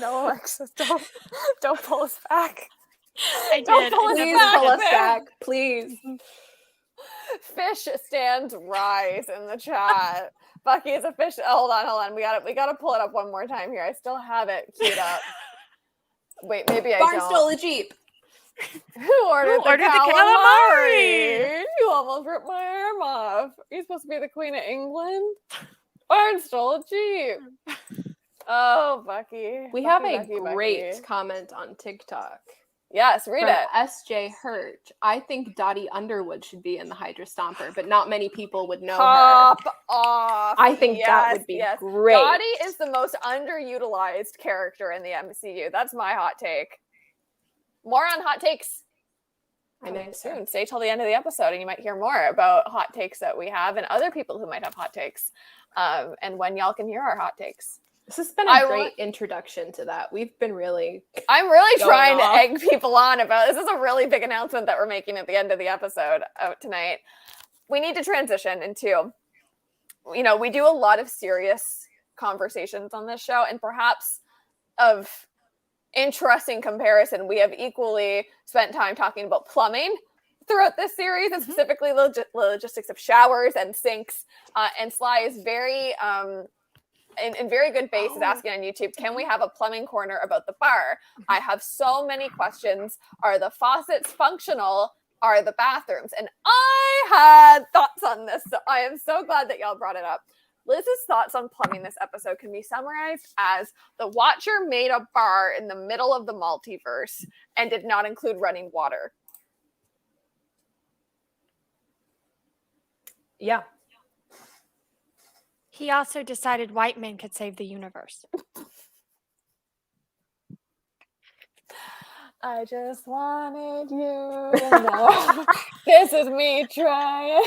No, Alexis, don't pull us back. I Don't did. pull us Please back, pull us man. back. Please. Fish stands rise in the chat. Bucky is a fish. Hold on. We gotta pull it up one more time here. I still have it queued up. Wait, maybe I Barn don't. stole a Jeep. Who ordered the calamari? You almost ripped my arm off. You're supposed to be the Queen of England. Barn stole a Jeep. Oh, Bucky. We have a great comment on TikTok. Yes, read it. SJ Hurt. I think Dottie Underwood should be in the Hydra Stomper, but not many people would know her. Pop off. I think that would be great. Dottie is the most underutilized character in the MCU. That's my hot take. More on hot takes. I know soon. Stay till the end of the episode and you might hear more about hot takes that we have and other people who might have hot takes. And when y'all can hear our hot takes. This has been a great introduction to that. We've been I'm really trying to egg people on about this. Is a really big announcement that we're making at the end of the episode out tonight. We need to transition into, we do a lot of serious conversations on this show, and perhaps of interesting comparison, we have equally spent time talking about plumbing throughout this series, and specifically logistics of showers and sinks. And Sly is very in very good faith is asking on YouTube, can we have a plumbing corner about the bar? I have so many questions. Are the faucets functional? are the bathrooms. And I had thoughts on this, so I am so glad that y'all brought it up. Liz's thoughts on plumbing this episode can be summarized as the Watcher made a bar in the middle of the multiverse and did not include running water. Yeah. He also decided white men could save the universe. I just wanted you to know this is me trying.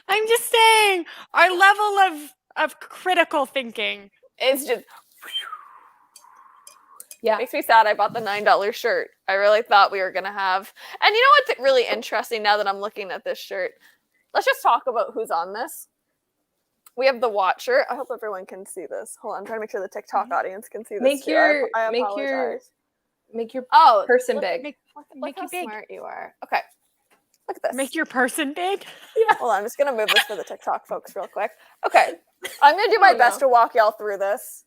I'm just saying, our level of critical thinking. It's just Yeah. makes me sad I bought the $9 shirt. I really thought we were going to have. And you know what's really interesting now that I'm looking at this shirt? Let's just talk about who's on this. We have the Watcher. I hope everyone can see this. Hold on, I'm trying to make sure the TikTok audience can see this. Make too. your I make apologize. your Oh, person look, big. Look Make how you big. smart you are. Okay, look at this. Make your person big. Hold on, I'm just gonna move this for the TikTok folks real quick. Okay, I'm gonna do my best to walk y'all through this.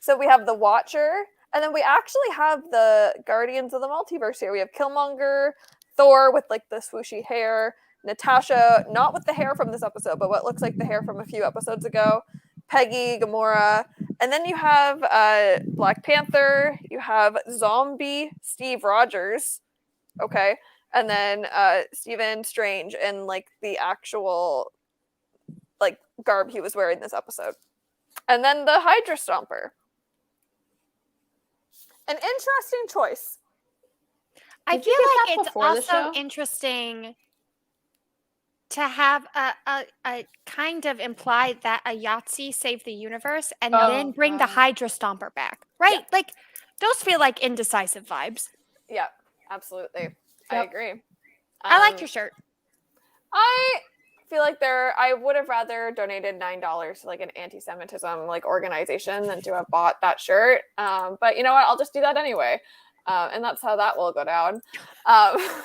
So we have the Watcher, and then we actually have the Guardians of the Multiverse here. We have Killmonger, Thor with like the swooshy hair, Natasha, not with the hair from this episode, but what looks like the hair from a few episodes ago, Peggy, Gamora, and then you have Black Panther, you have Zombie Steve Rogers, okay, and then Stephen Strange in like the actual like garb he was wearing this episode, and then the Hydra Stomper. An interesting choice. I Did you feel get like that it's before the also show? interesting to have a kind of implied that a Yahtzee saved the universe and then bring the Hydra Stomper back, right? Yeah. Like those feel like indecisive vibes. Yeah, absolutely. I Yep. agree. I like your shirt. I feel like I would have rather donated $9 to like an anti-Semitism like organization than to have bought that shirt. But you know what? I'll just do that anyway. And that's how that will go down. I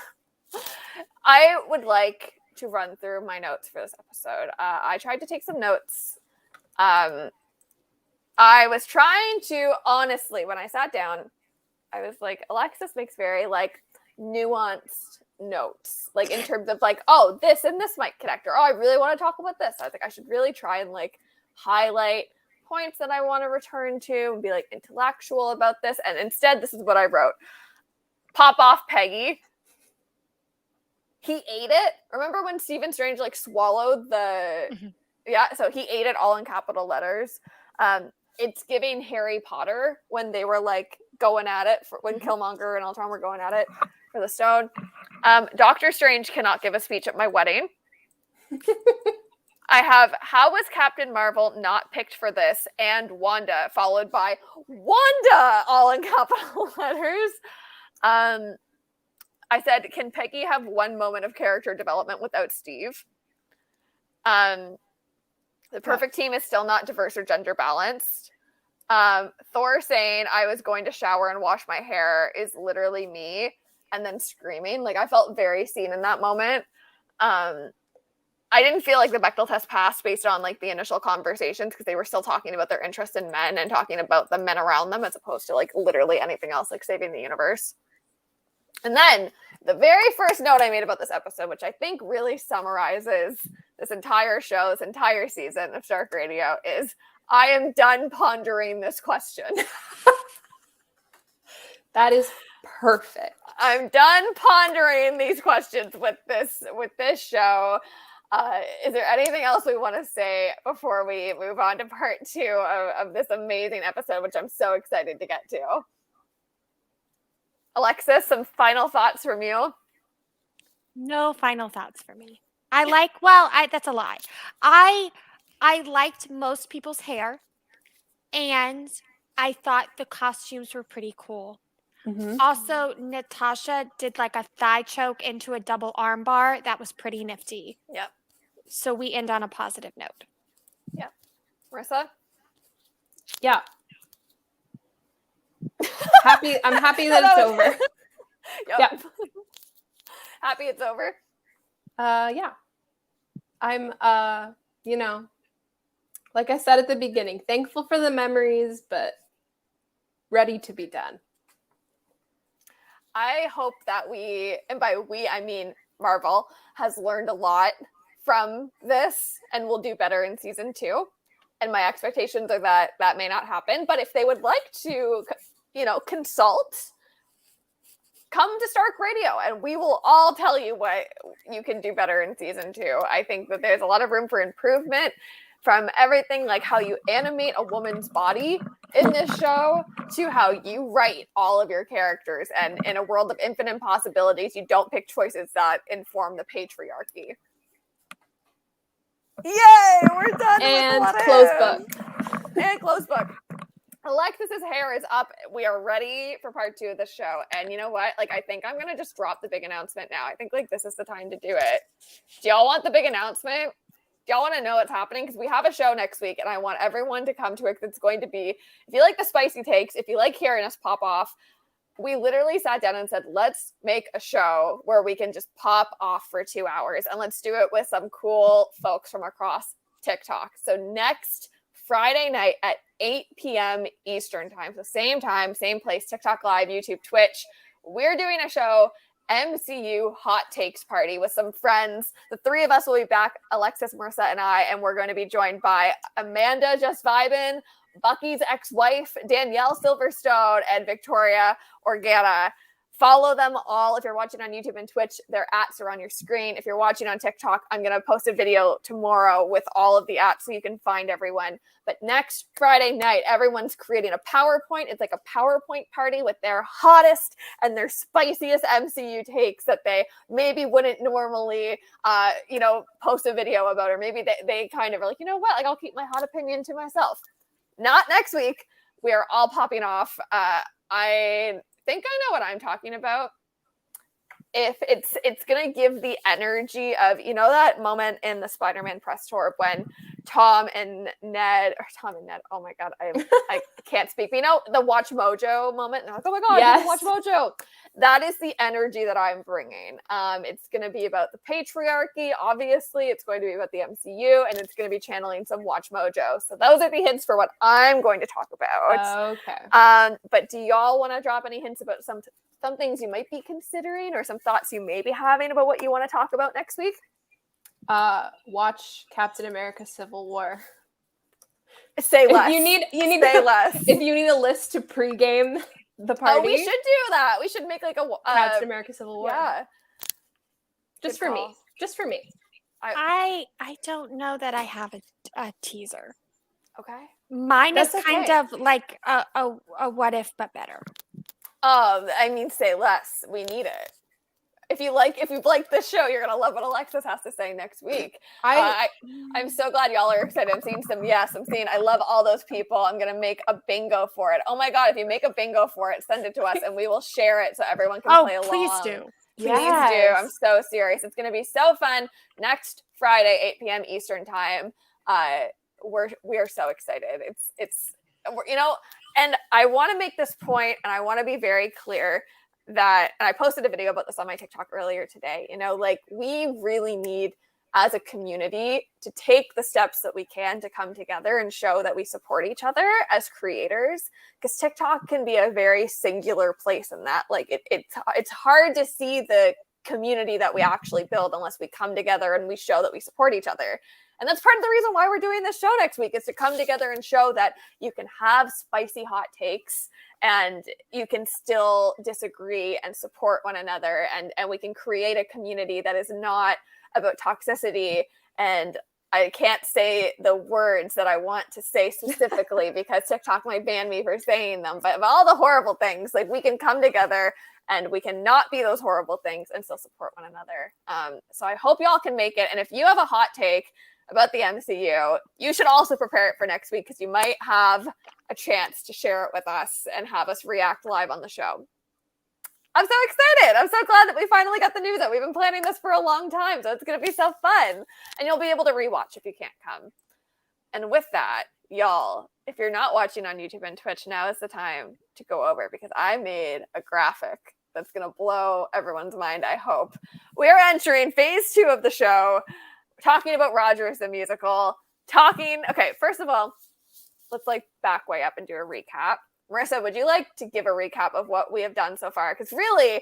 would like to run through my notes for this episode. I tried to take some notes. I was trying to, honestly, when I sat down, I was like, Alexis makes very like nuanced notes, like in terms of like, oh, this and this might connect, or oh, I really want to talk about this. I think I should really try and like highlight points that I want to return to and be like intellectual about this. And instead, this is what I wrote. Pop off Peggy. He ate it. Remember when Stephen Strange like swallowed the yeah, so he ate it all in capital letters. It's giving Harry Potter when they were like going at it when Killmonger and Ultron were going at it for the stone. Doctor Strange cannot give a speech at my wedding. I have, how was Captain Marvel not picked for this? And Wanda, followed by Wanda, all in capital letters. I said, can Peggy have one moment of character development without Steve? The perfect team is still not diverse or gender balanced. Thor saying I was going to shower and wash my hair is literally me, and then screaming. Like, I felt very seen in that moment. I didn't feel like the Bechdel test passed based on like the initial conversations because they were still talking about their interest in men and talking about the men around them as opposed to like literally anything else like saving the universe. And then the very first note I made about this episode, which I think really summarizes this entire show, this entire season of Shark Radio, is I am done pondering this question. That is perfect. I'm done pondering these questions with this show. Is there anything else we want to say before we move on to part 2 of this amazing episode, which I'm so excited to get to? Alexis, some final thoughts from you? No final thoughts for me. That's a lie. I liked most people's hair, and I thought the costumes were pretty cool. Also, Natasha did like a thigh choke into a double arm bar. That was pretty nifty. Yep. So we end on a positive note. Yep. Marissa? Yeah. I'm happy that it's over. Yep. Yeah. Happy it's over. Yeah. I'm like I said at the beginning, thankful for the memories, but ready to be done. I hope that we, and by we, I mean Marvel, has learned a lot from this and will do better in season 2. And my expectations are that that may not happen. But if they would like to, consult, come to Stark Radio and we will all tell you what you can do better in season 2. I think that there's a lot of room for improvement, from everything like how you animate a woman's body in this show to how you write all of your characters. And in a world of infinite possibilities, you don't pick choices that inform the patriarchy. Yay, we're done. And close book. And close book. Alexis's hair is up. We are ready for part 2 of the show. And you know what? Like, I think I'm going to just drop the big announcement now. I think like this is the time to do it. Do y'all want the big announcement? Do y'all want to know what's happening? Because we have a show next week and I want everyone to come to it. It's going to be, if you like the spicy takes, if you like hearing us pop off, we literally sat down and said, let's make a show where we can just pop off for 2 hours. And let's do it with some cool folks from across TikTok. So next Friday night at 8 p.m. Eastern time. So same time, same place, TikTok Live, YouTube, Twitch. We're doing a show, MCU Hot Takes Party, with some friends. The 3 of us will be back, Alexis, Marissa, and I, and we're going to be joined by Amanda Just Vibin, Bucky's ex-wife, Danielle Silverstone, and Victoria Organa. Follow them all. If you're watching on YouTube and Twitch, their ats are on your screen. If you're watching on TikTok, I'm going to post a video tomorrow with all of the apps so you can find everyone. But next Friday night, everyone's creating a PowerPoint. It's like a PowerPoint party with their hottest and their spiciest MCU takes that they maybe wouldn't normally, post a video about, or maybe they kind of are like, you know what, like I'll keep my hot opinion to myself. Not next week. We are all popping off. I think I know what I'm talking about. If it's gonna give the energy of, that moment in the Spider-Man press tour when Tom and Ned, oh my god, I can't speak. But the Watch Mojo moment, and I'm like, oh my god, yes. Watch Mojo. That is the energy that I'm bringing. It's gonna be about the patriarchy, obviously. It's going to be about the MCU, and it's gonna be channeling some Watch Mojo. So those are the hints for what I'm going to talk about. Okay. But do y'all want to drop any hints about some things you might be considering, or some thoughts you may be having about what you want to talk about next week? Watch Captain America: Civil War. Say less. If you need say less. If you need a list to pregame the party, we should do that. We should make like a Captain America: Civil War. Yeah, just for me. Just for me. I don't know that I have a teaser. Okay. Mine is kind of like a what if, but better. Say less. We need it. If you've liked this show, you're gonna love what Alexis has to say next week. I'm so glad y'all are excited. I'm seeing some yes. I love all those people. I'm gonna make a bingo for it. Oh my god! If you make a bingo for it, send it to us and we will share it so everyone can play along. Please do. Please do. I'm so serious. It's gonna be so fun. Next Friday, 8 p.m. Eastern time. We are so excited. It's and I want to make this point, and I want to be very clear that, and I posted a video about this on my TikTok earlier today, we really need, as a community, to take the steps that we can to come together and show that we support each other as creators, because TikTok can be a very singular place in that. It's hard to see the community that we actually build unless we come together and we show that we support each other. And that's part of the reason why we're doing this show next week, is to come together and show that you can have spicy hot takes and you can still disagree and support one another. And we can create a community that is not about toxicity. And I can't say the words that I want to say specifically because TikTok might ban me for saying them, but of all the horrible things, we can come together and we can not be those horrible things and still support one another. So I hope y'all can make it. And if you have a hot take about the MCU, you should also prepare it for next week, because you might have a chance to share it with us and have us react live on the show. I'm so excited. I'm so glad that we finally got the news out. We've been planning this for a long time, so it's going to be so fun. And you'll be able to rewatch if you can't come. And with that, y'all, if you're not watching on YouTube and Twitch, now is the time to go over, because I made a graphic that's going to blow everyone's mind, I hope. We are entering phase 2 of the show. Talking about Rogers the musical. Okay, first of all, let's back way up and do a recap. Marissa, would you like to give a recap of what we have done so far? Because really,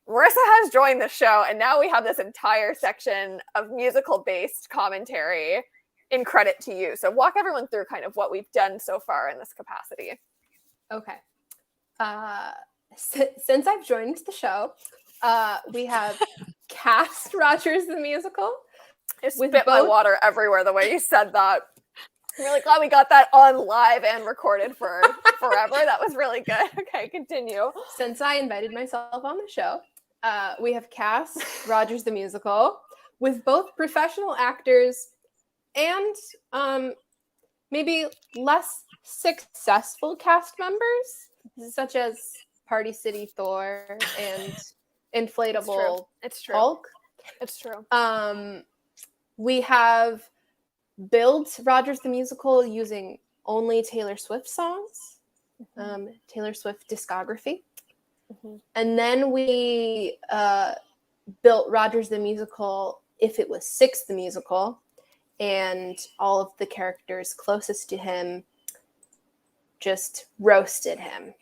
Marissa has joined the show, and now we have this entire section of musical-based commentary in credit to you. So walk everyone through kind of what we've done so far in this capacity. Okay. Since I've joined the show, we have cast Rogers the Musical. I spit my water everywhere the way you said that. I'm really glad we got that on live and recorded for forever. That was really good. Okay, continue. Since I invited myself on the show, we have cast Rogers the Musical with both professional actors and maybe less successful cast members, such as Party City Thor and Inflatable Hulk. It's true. We have built Rogers the Musical using only Taylor Swift songs, Taylor Swift discography. Mm-hmm. And then we built Rogers the Musical if it was Six the Musical, and all of the characters closest to him just roasted him.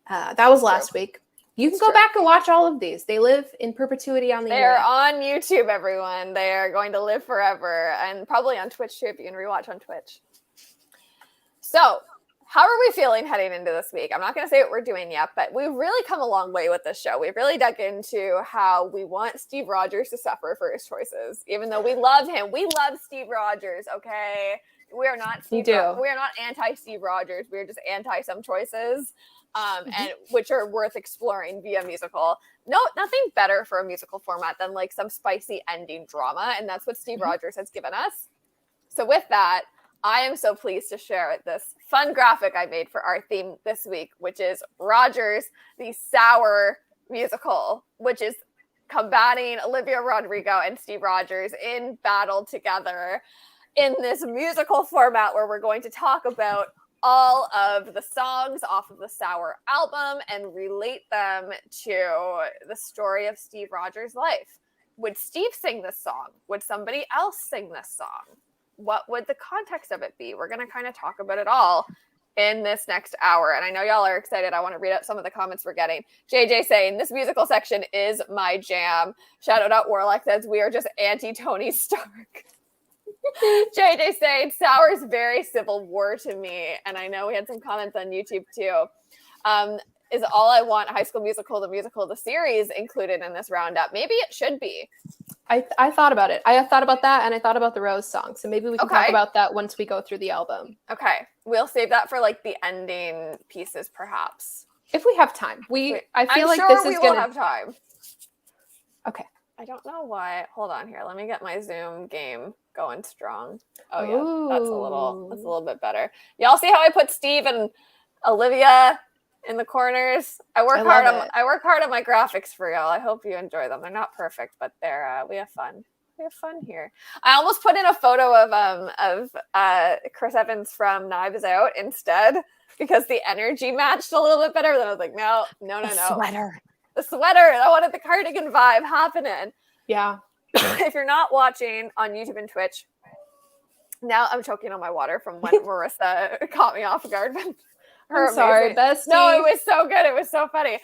That was last week. You can go back and watch all of these. They live in perpetuity on the internet. They're on YouTube, everyone. They are going to live forever, and probably on Twitch too if you can rewatch on Twitch. So, how are we feeling heading into this week? I'm not going to say what we're doing yet, but we've really come a long way with this show. We've really dug into how we want Steve Rogers to suffer for his choices, even though we love him. We love Steve Rogers, okay? We are not we are not anti-Steve Rogers. We are just anti some choices. And which are worth exploring via musical. No, nothing better for a musical format than like some spicy ending drama, and that's what Steve Rogers has given us. So with that, I am so pleased to share this fun graphic I made for our theme this week, which is Rogers, the Sour musical, which is combating Olivia Rodrigo and Steve Rogers in battle together in this musical format where we're going to talk about all of the songs off of the Sour album and relate them to the story of Steve Rogers' life. Would Steve sing this song? Would somebody else sing this song? What would the context of it be? We're going to kind of talk about it all in this next hour. And I know y'all are excited. I want to read out some of the comments we're getting. JJ saying, this musical section is my jam. Shout out Warlock says, we are just anti-Tony Stark. JJ saying Sour's very Civil War to me, and I know we had some comments on YouTube too. Is All I Want High School Musical, the musical, the series included in this roundup? Maybe it should be. I thought about it. I thought about that, and I thought about the Rose song. So maybe we can talk about that once we go through the album. Okay, we'll save that for like the ending pieces, perhaps, if we have time. I feel like sure this is we gonna will have time. Okay. I don't know why. Hold on here. Let me get my Zoom game going strong. Oh yeah, that's a little bit better. Y'all see how I put Steve and Olivia in the corners? I work hard on my graphics for y'all. I hope you enjoy them. They're not perfect, but they're we have fun. We have fun here. I almost put in a photo of Chris Evans from Knives Out instead because the energy matched a little bit better. Then I was like, no. The sweater. I wanted the cardigan vibe happening. Yeah. If you're not watching on YouTube and Twitch, now I'm choking on my water from when Marissa caught me off guard. I'm sorry, bestie. No, it was so good. It was so funny.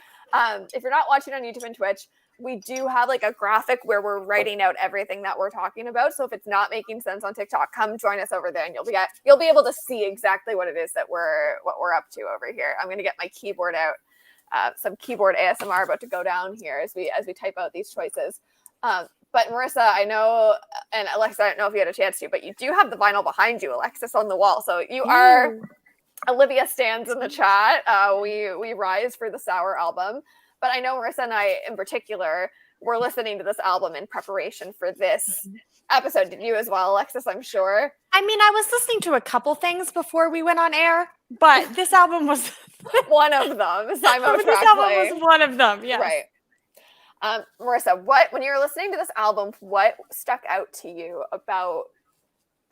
If you're not watching on YouTube and Twitch, we do have like a graphic where we're writing out everything that we're talking about. So if it's not making sense on TikTok, come join us over there, and you'll be able to see exactly what it is that we're up to over here. I'm gonna get my keyboard out. Some keyboard ASMR about to go down here as we type out these choices. But Marissa, I know, and Alexa, I don't know if you had a chance to, but you do have the vinyl behind you, Alexis, on the wall. So you are, Olivia stands in the chat. We rise for the Sour album. But I know Marissa and I, in particular, were listening to this album in preparation for this episode. Did you as well, Alexis, I'm sure? I mean, I was listening to a couple things before we went on air, but this album was one of them. This album was one of them, yes. Right. Marissa, when you were listening to this album, what stuck out to you about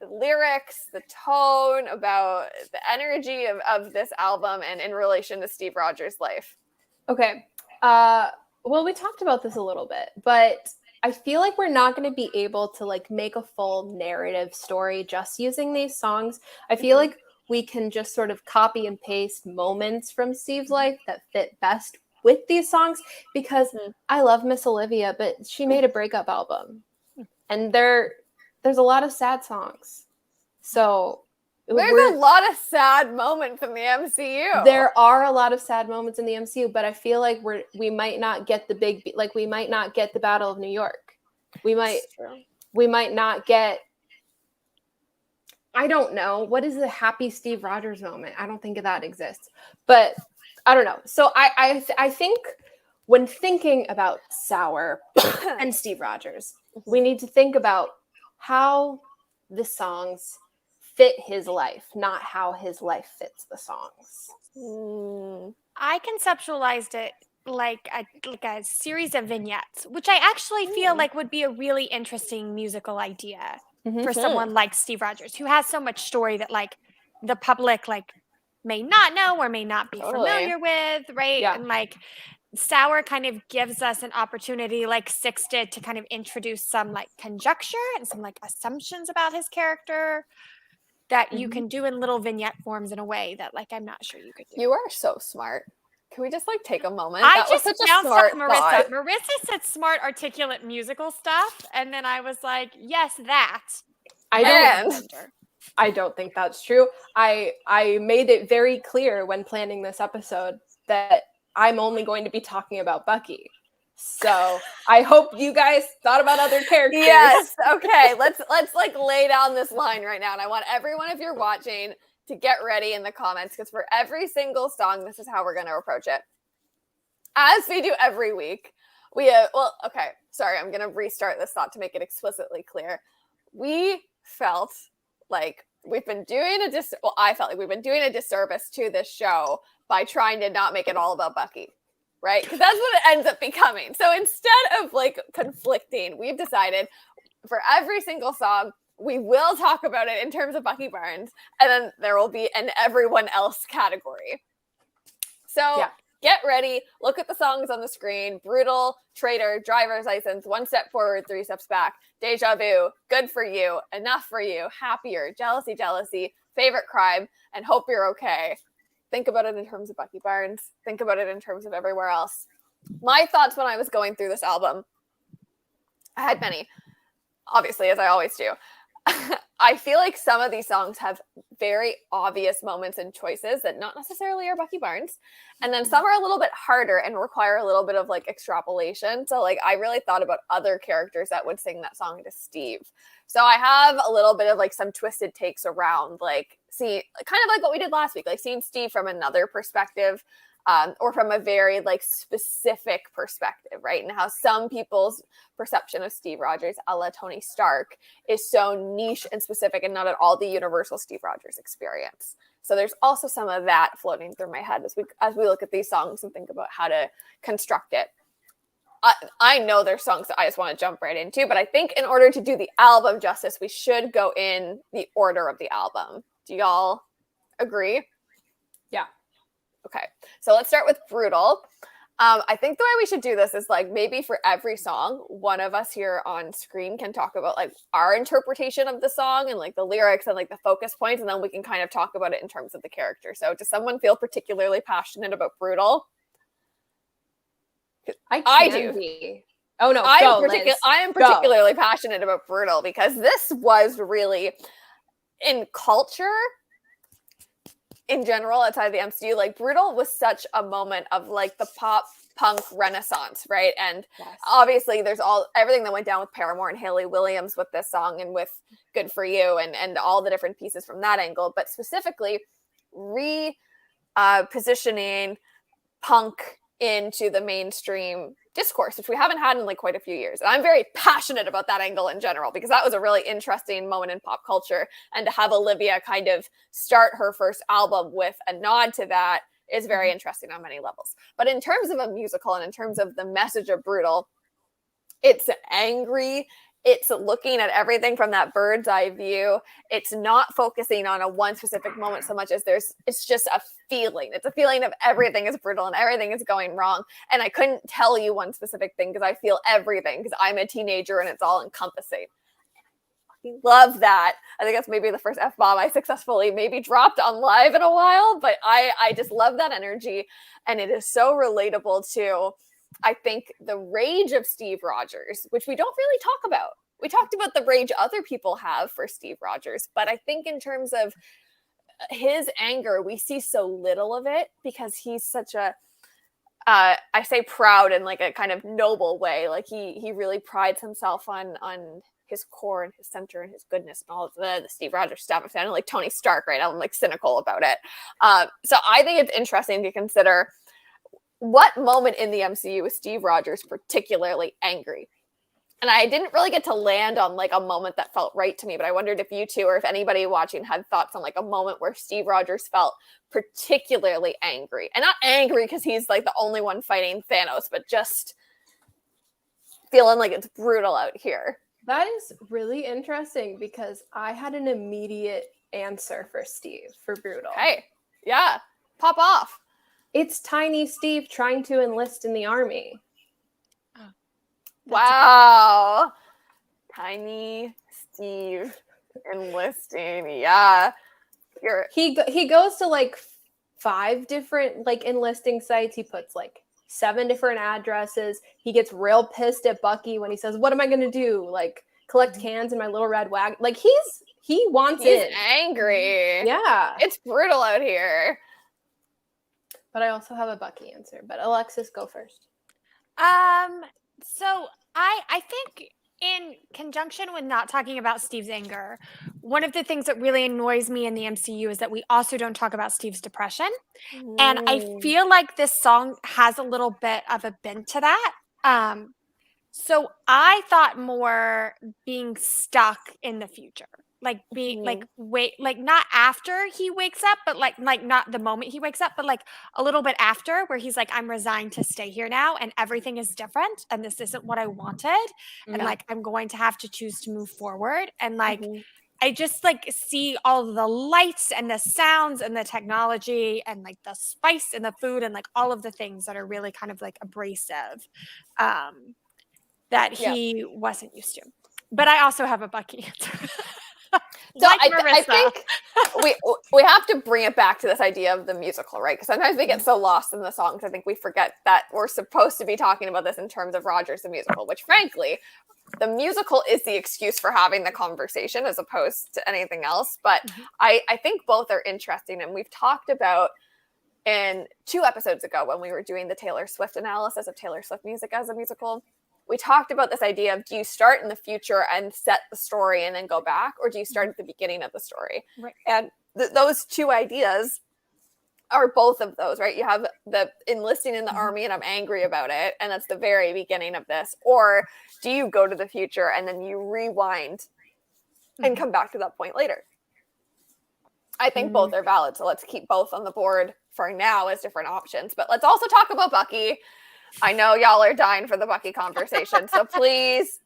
the lyrics, the tone, about the energy of this album and in relation to Steve Rogers' life? Okay. Well, we talked about this a little bit, but I feel like we're not going to be able to like make a full narrative story just using these songs. I feel like we can just sort of copy and paste moments from Steve's life that fit best with these songs, because I love Miss Olivia, but she made a breakup album, and there's a lot of sad songs. So there's a lot of sad moments in the MCU. There are a lot of sad moments in the MCU, but I feel like we might not get we might not get the Battle of New York. We might not get, I don't know, what is the happy Steve Rogers moment? I don't think that exists, but I don't know. So I think when thinking about Sour and Steve Rogers, we need to think about how the songs fit his life, not how his life fits the songs. I conceptualized it like a series of vignettes, which I actually feel like would be a really interesting musical idea for someone like Steve Rogers, who has so much story that like the public like may not know or may not be familiar with, right? Yeah. And like Sour kind of gives us an opportunity, like Six did, to kind of introduce some like conjecture and some like assumptions about his character that you can do in little vignette forms in a way that like I'm not sure you could do. You are so smart. Can we just like take a moment? I That was just such a bounced smart off Marissa. thought. Marissa said smart, articulate musical stuff, and then I was like, yes, that. I don't think that's true. I made it very clear when planning this episode that I'm only going to be talking about Bucky. So I hope you guys thought about other characters. Yes. Okay. Let's like lay down this line right now. And I want everyone, if you're watching, to get ready in the comments, because for every single song, this is how we're going to approach it. As we do every week, I'm going to restart this thought to make it explicitly clear. We felt like we've been doing I felt like we've been doing a disservice to this show by trying to not make it all about Bucky. Right? Because that's what it ends up becoming. So instead of like conflicting, we've decided for every single song, we will talk about it in terms of Bucky Barnes, and then there will be an everyone else category. So get ready. Look at the songs on the screen. Brutal, Traitor, Driver's License, One Step Forward, Three Steps Back, Deja Vu, Good for You, Enough for You, Happier, Jealousy, Favorite Crime, and Hope You're Okay. Think about it in terms of Bucky Barnes. Think about it in terms of everywhere else. My thoughts when I was going through this album, I had many, obviously, as I always do. I feel like some of these songs have very obvious moments and choices that not necessarily are Bucky Barnes. And then some are a little bit harder and require a little bit of like extrapolation. So like I really thought about other characters that would sing that song to Steve. So I have a little bit of like some twisted takes around like kind of like what we did last week, like seeing Steve from another perspective. Or from a very like specific perspective, right? And how some people's perception of Steve Rogers, a la Tony Stark, is so niche and specific and not at all the universal Steve Rogers experience. So there's also some of that floating through my head as we look at these songs and think about how to construct it. I know there's songs that I just want to jump right into, but I think in order to do the album justice, we should go in the order of the album. Do y'all agree? Yeah. Okay, so let's start with Brutal. I think the way we should do this is like maybe for every song, one of us here on screen can talk about like our interpretation of the song and like the lyrics and like the focus points, and then we can kind of talk about it in terms of the character. So does someone feel particularly passionate about Brutal? I do. Oh no, I am particularly passionate about Brutal because this was really in culture in general outside the MCU, like Brutal was such a moment of like the pop punk renaissance, right? And obviously there's everything that went down with Paramore and Hayley Williams with this song and with Good for You and all the different pieces from that angle, but specifically positioning punk into the mainstream discourse, which we haven't had in like quite a few years. And I'm very passionate about that angle in general, because that was a really interesting moment in pop culture. And to have Olivia kind of start her first album with a nod to that is very interesting on many levels. But in terms of a musical and in terms of the message of Brutal, it's angry. It's looking at everything from that bird's eye view. It's not focusing on a one specific moment so much as it's just a feeling. It's a feeling of everything is brutal and everything is going wrong. And I couldn't tell you one specific thing because I feel everything because I'm a teenager and it's all encompassing. fucking love that. I think that's maybe the first F-bomb I successfully maybe dropped on live in a while, but I just love that energy. And it is so relatable to, I think, the rage of Steve Rogers, which we don't really talk about. We talked about the rage other people have for Steve Rogers, but I think in terms of his anger, we see so little of it because he's such a, I say proud in like a kind of noble way. Like he really prides himself on his core and his center and his goodness and all of the Steve Rogers stuff. I'm sounding like Tony Stark right now. I'm like cynical about it. So I think it's interesting to consider what moment in the MCU is Steve Rogers particularly angry. And I didn't really get to land on like a moment that felt right to me, but I wondered if you two or if anybody watching had thoughts on like a moment where Steve Rogers felt particularly angry. And not angry because he's like the only one fighting Thanos, but just feeling like it's brutal out here. That is really interesting because I had an immediate answer for Steve, for brutal. Hey, yeah, pop off. It's tiny Steve trying to enlist in the army. Wow. Tiny Steve enlisting. Yeah. He goes to like 5 different like enlisting sites. He puts like 7 different addresses. He gets real pissed at Bucky when he says, "What am I going to do? Like collect cans in my little red wagon?" Like he wants He's it. angry. Yeah. It's brutal out here. But I also have a Bucky answer. But Alexis, go first. So I think in conjunction with not talking about Steve's anger, one of the things that really annoys me in the MCU is that we also don't talk about Steve's depression. And I feel like this song has a little bit of a bent to that. So I thought more being stuck in the future, like being like not after he wakes up, but like not the moment he wakes up, but like a little bit after, where he's like, I'm resigned to stay here now and everything is different and this isn't what I wanted. And like I'm going to have to choose to move forward. And like I just like see all of the lights and the sounds and the technology and like the spice and the food and like all of the things that are really kind of like abrasive that he wasn't used to. But I also have a Bucky answer. So I think we have to bring it back to this idea of the musical, right? Because sometimes we get so lost in the songs. I think we forget that we're supposed to be talking about this in terms of Rogers the musical, which frankly, the musical is the excuse for having the conversation as opposed to anything else. But I think both are interesting. And we've talked about in 2 episodes ago when we were doing the Taylor Swift analysis of Taylor Swift music as a musical, we talked about this idea of, do you start in the future and set the story and then go back, or do you start at the beginning of the story? Right. And those 2 ideas are both of those, right? You have the enlisting in the army and I'm angry about it, and that's the very beginning of this. Or do you go to the future and then you rewind and come back to that point later? I think both are valid, so let's keep both on the board for now as different options. But let's also talk about Bucky. I know y'all are dying for the Bucky conversation, so please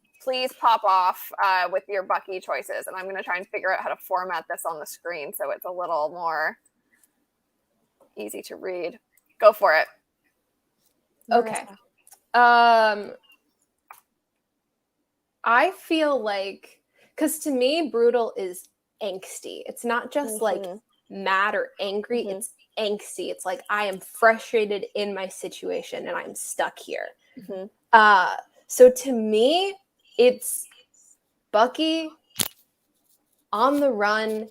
pop off with your Bucky choices, and I'm going to try and figure out how to format this on the screen so it's a little more easy to read. Go for it. Okay. I feel like, because to me, brutal is angsty. It's not just like mad or angry. It's angsty. It's like, I am frustrated in my situation and I'm stuck here. So to me, it's Bucky on the run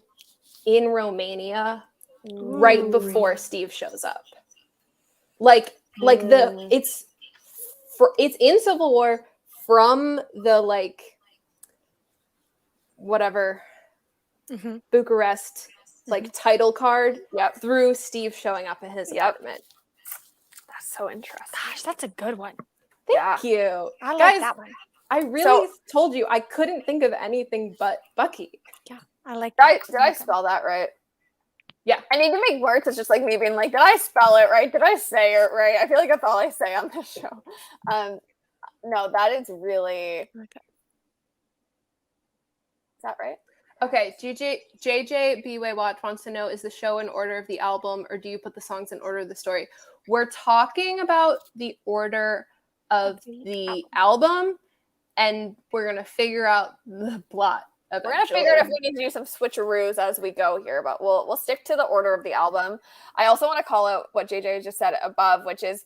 in Romania right before Steve shows up. It's in Civil War from the like whatever Bucharest like title card through Steve showing up in his apartment. That's so interesting. Gosh, that's a good one. Thank you. I like Guys, that one. I really told you I couldn't think of anything but Bucky. Yeah, I like that. Did I spell that right? Yeah. I need to make words. It's just like me being like, did I spell it right? Did I say it right? I feel like that's all I say on this show. No, that is really... Is that right? Okay, JJ B-Way Watch wants to know, is the show in order of the album, or do you put the songs in order of the story? We're talking about the order of the album, and we're going to figure out the plot We're gonna figure out if we need to do some switcheroos as we go here, but we'll stick to the order of the album. I also want to call out what JJ just said above, which is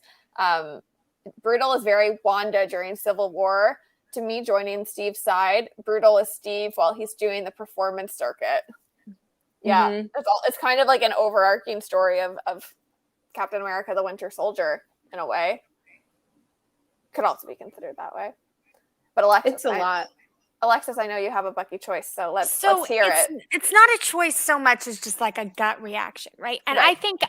Brutal is very Wanda during Civil War. To me, joining Steve's side, Brutal is Steve while he's doing the performance circuit. Yeah, it's kind of like an overarching story of Captain America: The Winter Soldier in a way. Could also be considered that way. But Alexis, it's a lot. Alexis, I know you have a Bucky choice, so let's hear it. It's not a choice so much as just like a gut reaction, right? And I think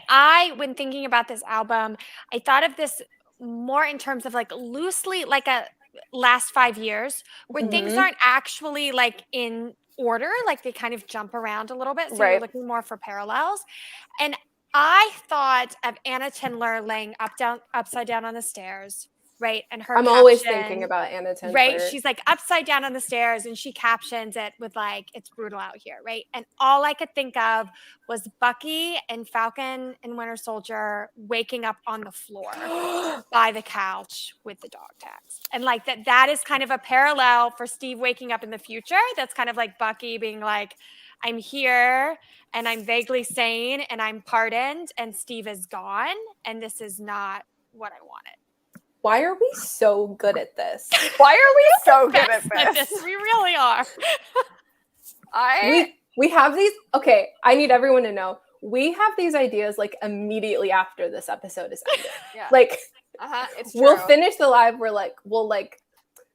when thinking about this album, I thought of this more in terms of like loosely like a last 5 years where things aren't actually like in order, like they kind of jump around a little bit. So you're looking more for parallels. And I thought of Anna Tindler laying upside down on the stairs. Right. And her always thinking about Anna Tindler. Right. She's like upside down on the stairs and she captions it with like, it's brutal out here. Right. And all I could think of was Bucky and Falcon and Winter Soldier waking up on the floor by the couch with the dog tags. And like that is kind of a parallel for Steve waking up in the future. That's kind of like Bucky being like, I'm here and I'm vaguely sane and I'm pardoned and Steve is gone. And this is not what I wanted. Why are we so good at this? Why are we so good at this? We really are. We have these. Okay, I need everyone to know we have these ideas like immediately after this episode is ended. Like, it's true. We'll finish the live. We'll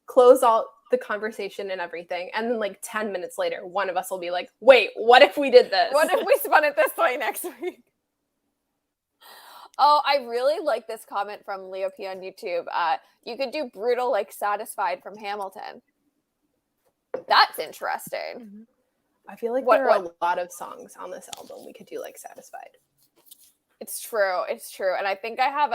close all the conversation and everything, and then like 10 minutes later, one of us will be like, "Wait, what if we did this? What if we spun it this way next week?" Oh, I really like this comment from Leo P on YouTube. You could do Brutal like Satisfied from Hamilton. That's interesting. I feel like there are a lot of songs on this album we could do like Satisfied. It's true. And I think I have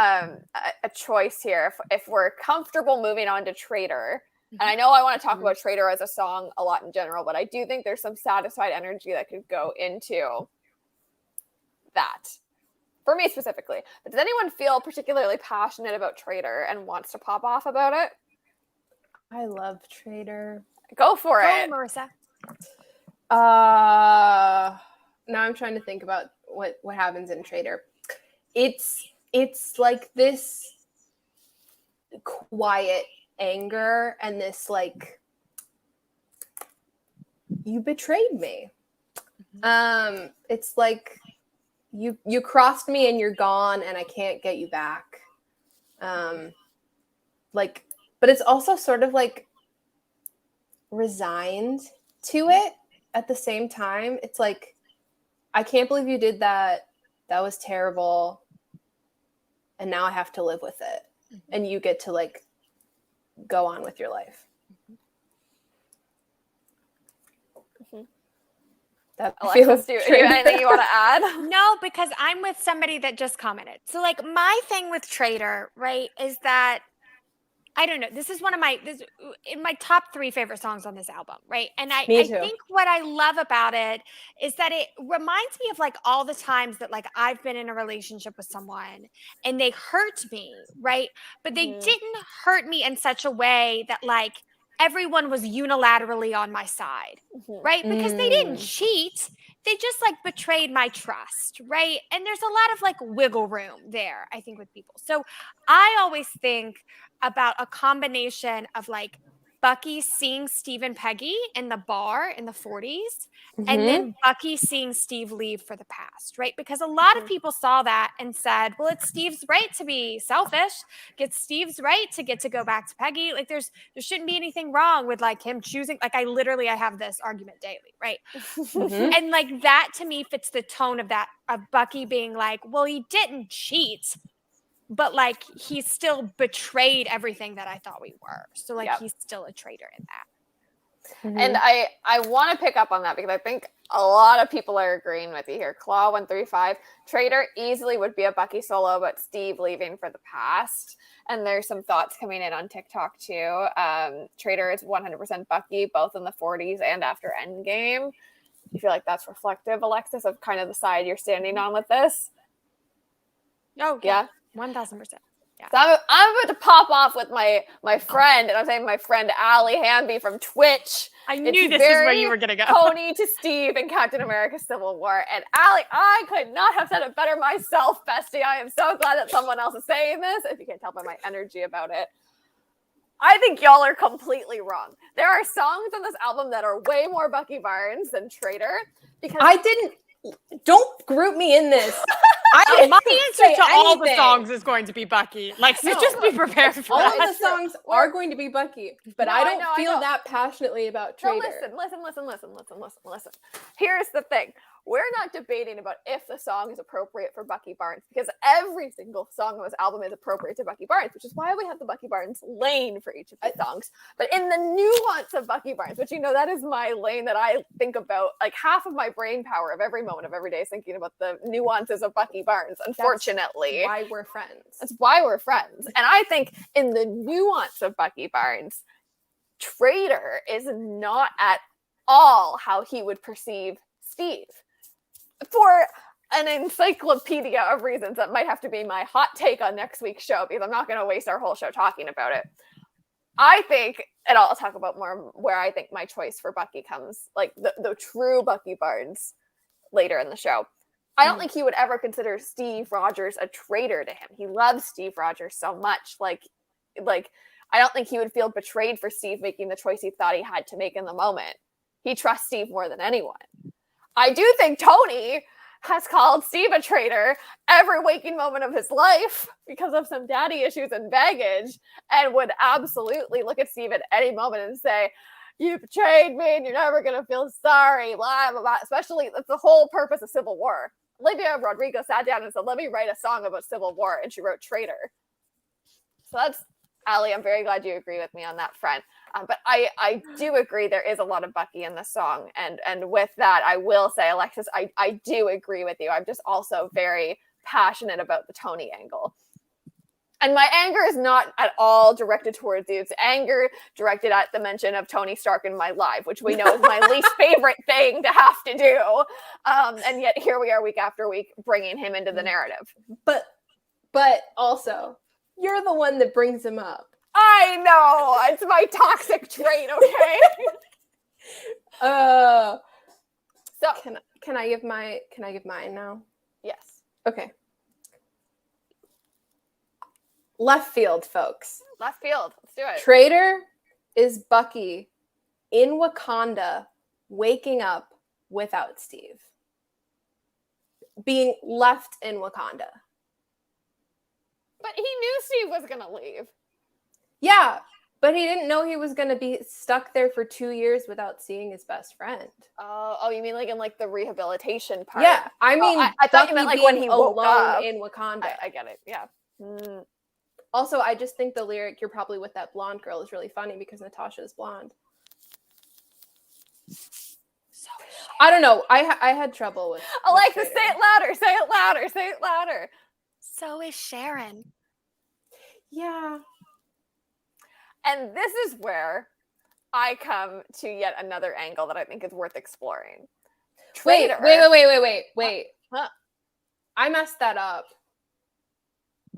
a choice here. If we're comfortable moving on to Traitor, and I know I want to talk about Traitor as a song a lot in general, but I do think there's some Satisfied energy that could go into that. For me specifically. But does anyone feel particularly passionate about Traitor and wants to pop off about it? I love Traitor. Go for it. Marissa. Now I'm trying to think about what happens in Traitor. It's like this quiet anger and this like, you betrayed me. It's like you crossed me and you're gone and I can't get you back. But it's also sort of like resigned to it at the same time. It's like, I can't believe you did that. That was terrible. And now I have to live with it. And you get to like go on with your life. Alexis, do you have anything you want to add? No, because I'm with somebody that just commented. So like my thing with Traitor, right, is that I don't know. This is one of in my top 3 favorite songs on this album, right? And I think what I love about it is that it reminds me of like all the times that like I've been in a relationship with someone and they hurt me, right? But they didn't hurt me in such a way that like everyone was unilaterally on my side, right? Because they didn't cheat. They just like betrayed my trust, right? And there's a lot of like wiggle room there, I think, with people. So I always think about a combination of like Bucky seeing Steve and Peggy in the bar in the 40s and then Bucky seeing Steve leave for the past, right? Because a lot of people saw that and said, well, it's Steve's right to be selfish. It's Steve's right to get to go back to Peggy. Like there shouldn't be anything wrong with like him choosing. Like I have this argument daily, right? And like that to me fits the tone of that, of Bucky being like, well, he didn't cheat, but like he still betrayed everything that I thought we were. So like he's still a traitor in that. And I want to pick up on that because I think a lot of people are agreeing with you here. Claw135, Traitor easily would be a Bucky solo, but Steve leaving for the past. And there's some thoughts coming in on TikTok too. Traitor is 100% Bucky, both in the 40s and after Endgame. You feel like that's reflective, Alexis, of kind of the side you're standing on with this? Oh, yeah. 1,000%. Yeah. So I'm about to pop off with my friend, and I'm saying my friend Allie Hamby from Twitch. I knew It's this is where very you were gonna go. Tony to Steve in Captain America Civil War. And Allie, I could not have said it better myself, bestie. I am so glad that someone else is saying this, if you can't tell by my energy about it. I think y'all are completely wrong. There are songs on this album that are way more Bucky Barnes than Traitor. Because don't group me in this. My answer to all the anything. songs is going to be Bucky. Like, so just be prepared for All that. of the songs are going to be Bucky, but No, I I don't know, I feel know. that passionately about No, Traitor. listen. Here's the thing. We're not debating about if the song is appropriate for Bucky Barnes, because every single song on this album is appropriate to Bucky Barnes, which is why we have the Bucky Barnes lane for each of the songs. But in the nuance of Bucky Barnes, which, you know, that is my lane that I think about, like half of my brain power of every moment of every day is thinking about the nuances of Bucky Barnes, unfortunately. Why we're friends. That's why we're friends. And I think in the nuance of Bucky Barnes, Traitor is not at all how he would perceive Steve. For an encyclopedia of reasons that might have to be my hot take on next week's show, because I'm not going to waste our whole show talking about it. I think, and I'll talk about more where I think my choice for Bucky comes, like the true Bucky Barnes later in the show. I don't think he would ever consider Steve Rogers a traitor to him. He loves Steve Rogers so much. Like I don't think he would feel betrayed for Steve making the choice he thought he had to make in the moment. He trusts Steve more than anyone. I do think Tony has called Steve a traitor every waking moment of his life because of some daddy issues and baggage, and would absolutely look at Steve at any moment and say, you betrayed me and you're never going to feel sorry, blah, blah, blah. Especially, that's the whole purpose of Civil War. Olivia Rodrigo sat down and said, let me write a song about Civil War, and she wrote Traitor. So that's, Allie, I'm very glad you agree with me on that front. But I do agree there is a lot of Bucky in the song. And with that, I will say, Alexis, I do agree with you. I'm just also very passionate about the Tony angle. And my anger is not at all directed towards you. It's anger directed at the mention of Tony Stark in my live, which we know is my least favorite thing to have to do. And yet here we are week after week bringing him into the narrative. But also, you're the one that brings him up. I know. It's my toxic trait, okay? So Can I give mine now? yes. Okay. Left field, folks. Left field. Let's do it. Traitor is Bucky in Wakanda waking up without Steve. Being left in Wakanda. But he knew Steve was going to leave. Yeah, but he didn't know he was going to be stuck there for 2 years without seeing his best friend. Oh, you mean like in like the rehabilitation part? Yeah, I mean, I thought you meant like when he woke alone up. in Wakanda. I get it. Yeah. Mm. Also, I just think the lyric, "You're probably with that blonde girl," is really funny because Natasha is blonde. So I don't know. I had trouble with Alexis, Traitor. say it louder. Say it louder. Say it louder. So is Sharon. Yeah. And this is where I come to yet another angle that I think is worth exploring. Traitor. Wait. Huh? I messed that up.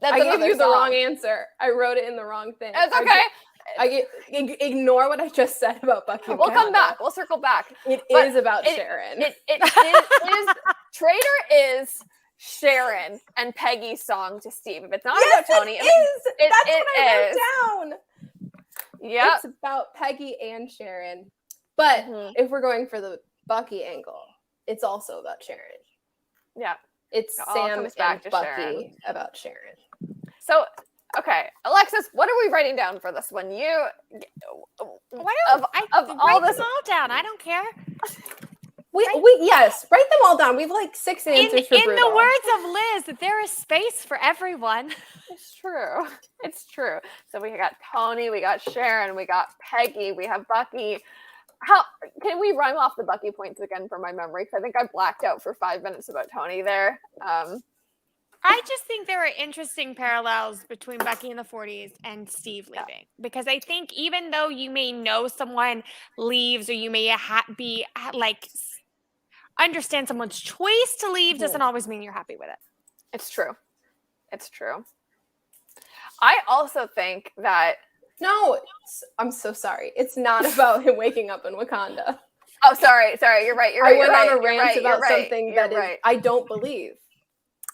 That's I gave another you the song. wrong answer. I wrote it in the wrong thing. It's okay. Ignore what I just said about Bucky. We'll come back. We'll circle back. It But is about Sharon. It is Traitor is Sharon and Peggy's song to Steve. If it's not about Tony, it is. That's what I is. wrote down. Yep. It's about Peggy and Sharon. But Mhm. if we're going for the Bucky angle, it's also about Sharon. Yeah. It's It all Sam comes back and to Bucky Sharon. about Sharon. So, okay, Alexis, what are we writing down for this one? Why of don't I all write this, them all down? I don't care. We yes, write them all down. We have like 6 answers for In Brutal. the words of Liz, there is space for everyone. it's true. It's true. So we got Tony, we got Sharon, we got Peggy, we have Bucky. How can we run off the Bucky points again from my memory? Because I think I blacked out for 5 minutes about Tony there. I just think there are interesting parallels between Bucky in the 40s and Steve leaving. Because I think even though you may know someone leaves or you may understand someone's choice to leave doesn't always mean you're happy with it. It's true. It's true. I also think that. No, I'm so sorry. It's not about him waking up in Wakanda. Oh, sorry. You're right. I went on a rant about something that I don't believe.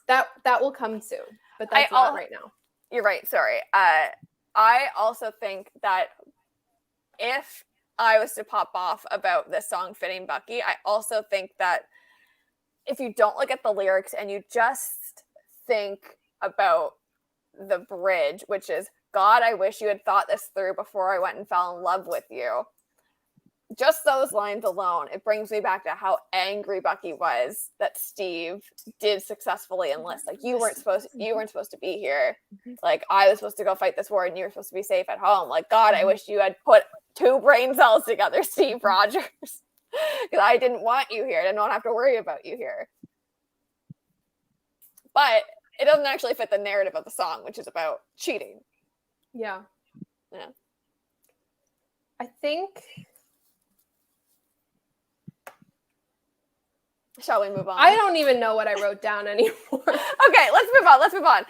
That will come soon, but that's not right now. You're right. Sorry. I also think that if I was to pop off about this song fitting Bucky, I also think that if you don't look at the lyrics and you just think about the bridge, which is, God, I wish you had thought this through before I went and fell in love with you. Just those lines alone, it brings me back to how angry Bucky was that Steve did successfully enlist. Like, you weren't supposed to be here. Like, I was supposed to go fight this war and you were supposed to be safe at home. Like, God, I wish you had put 2 brain cells together, Steve Rogers. Because I didn't want you here. I didn't want to have to worry about you here. But it doesn't actually fit the narrative of the song, which is about cheating. Yeah. Yeah. I think. Shall we move on? I don't even know what I wrote down anymore. Okay, let's move on.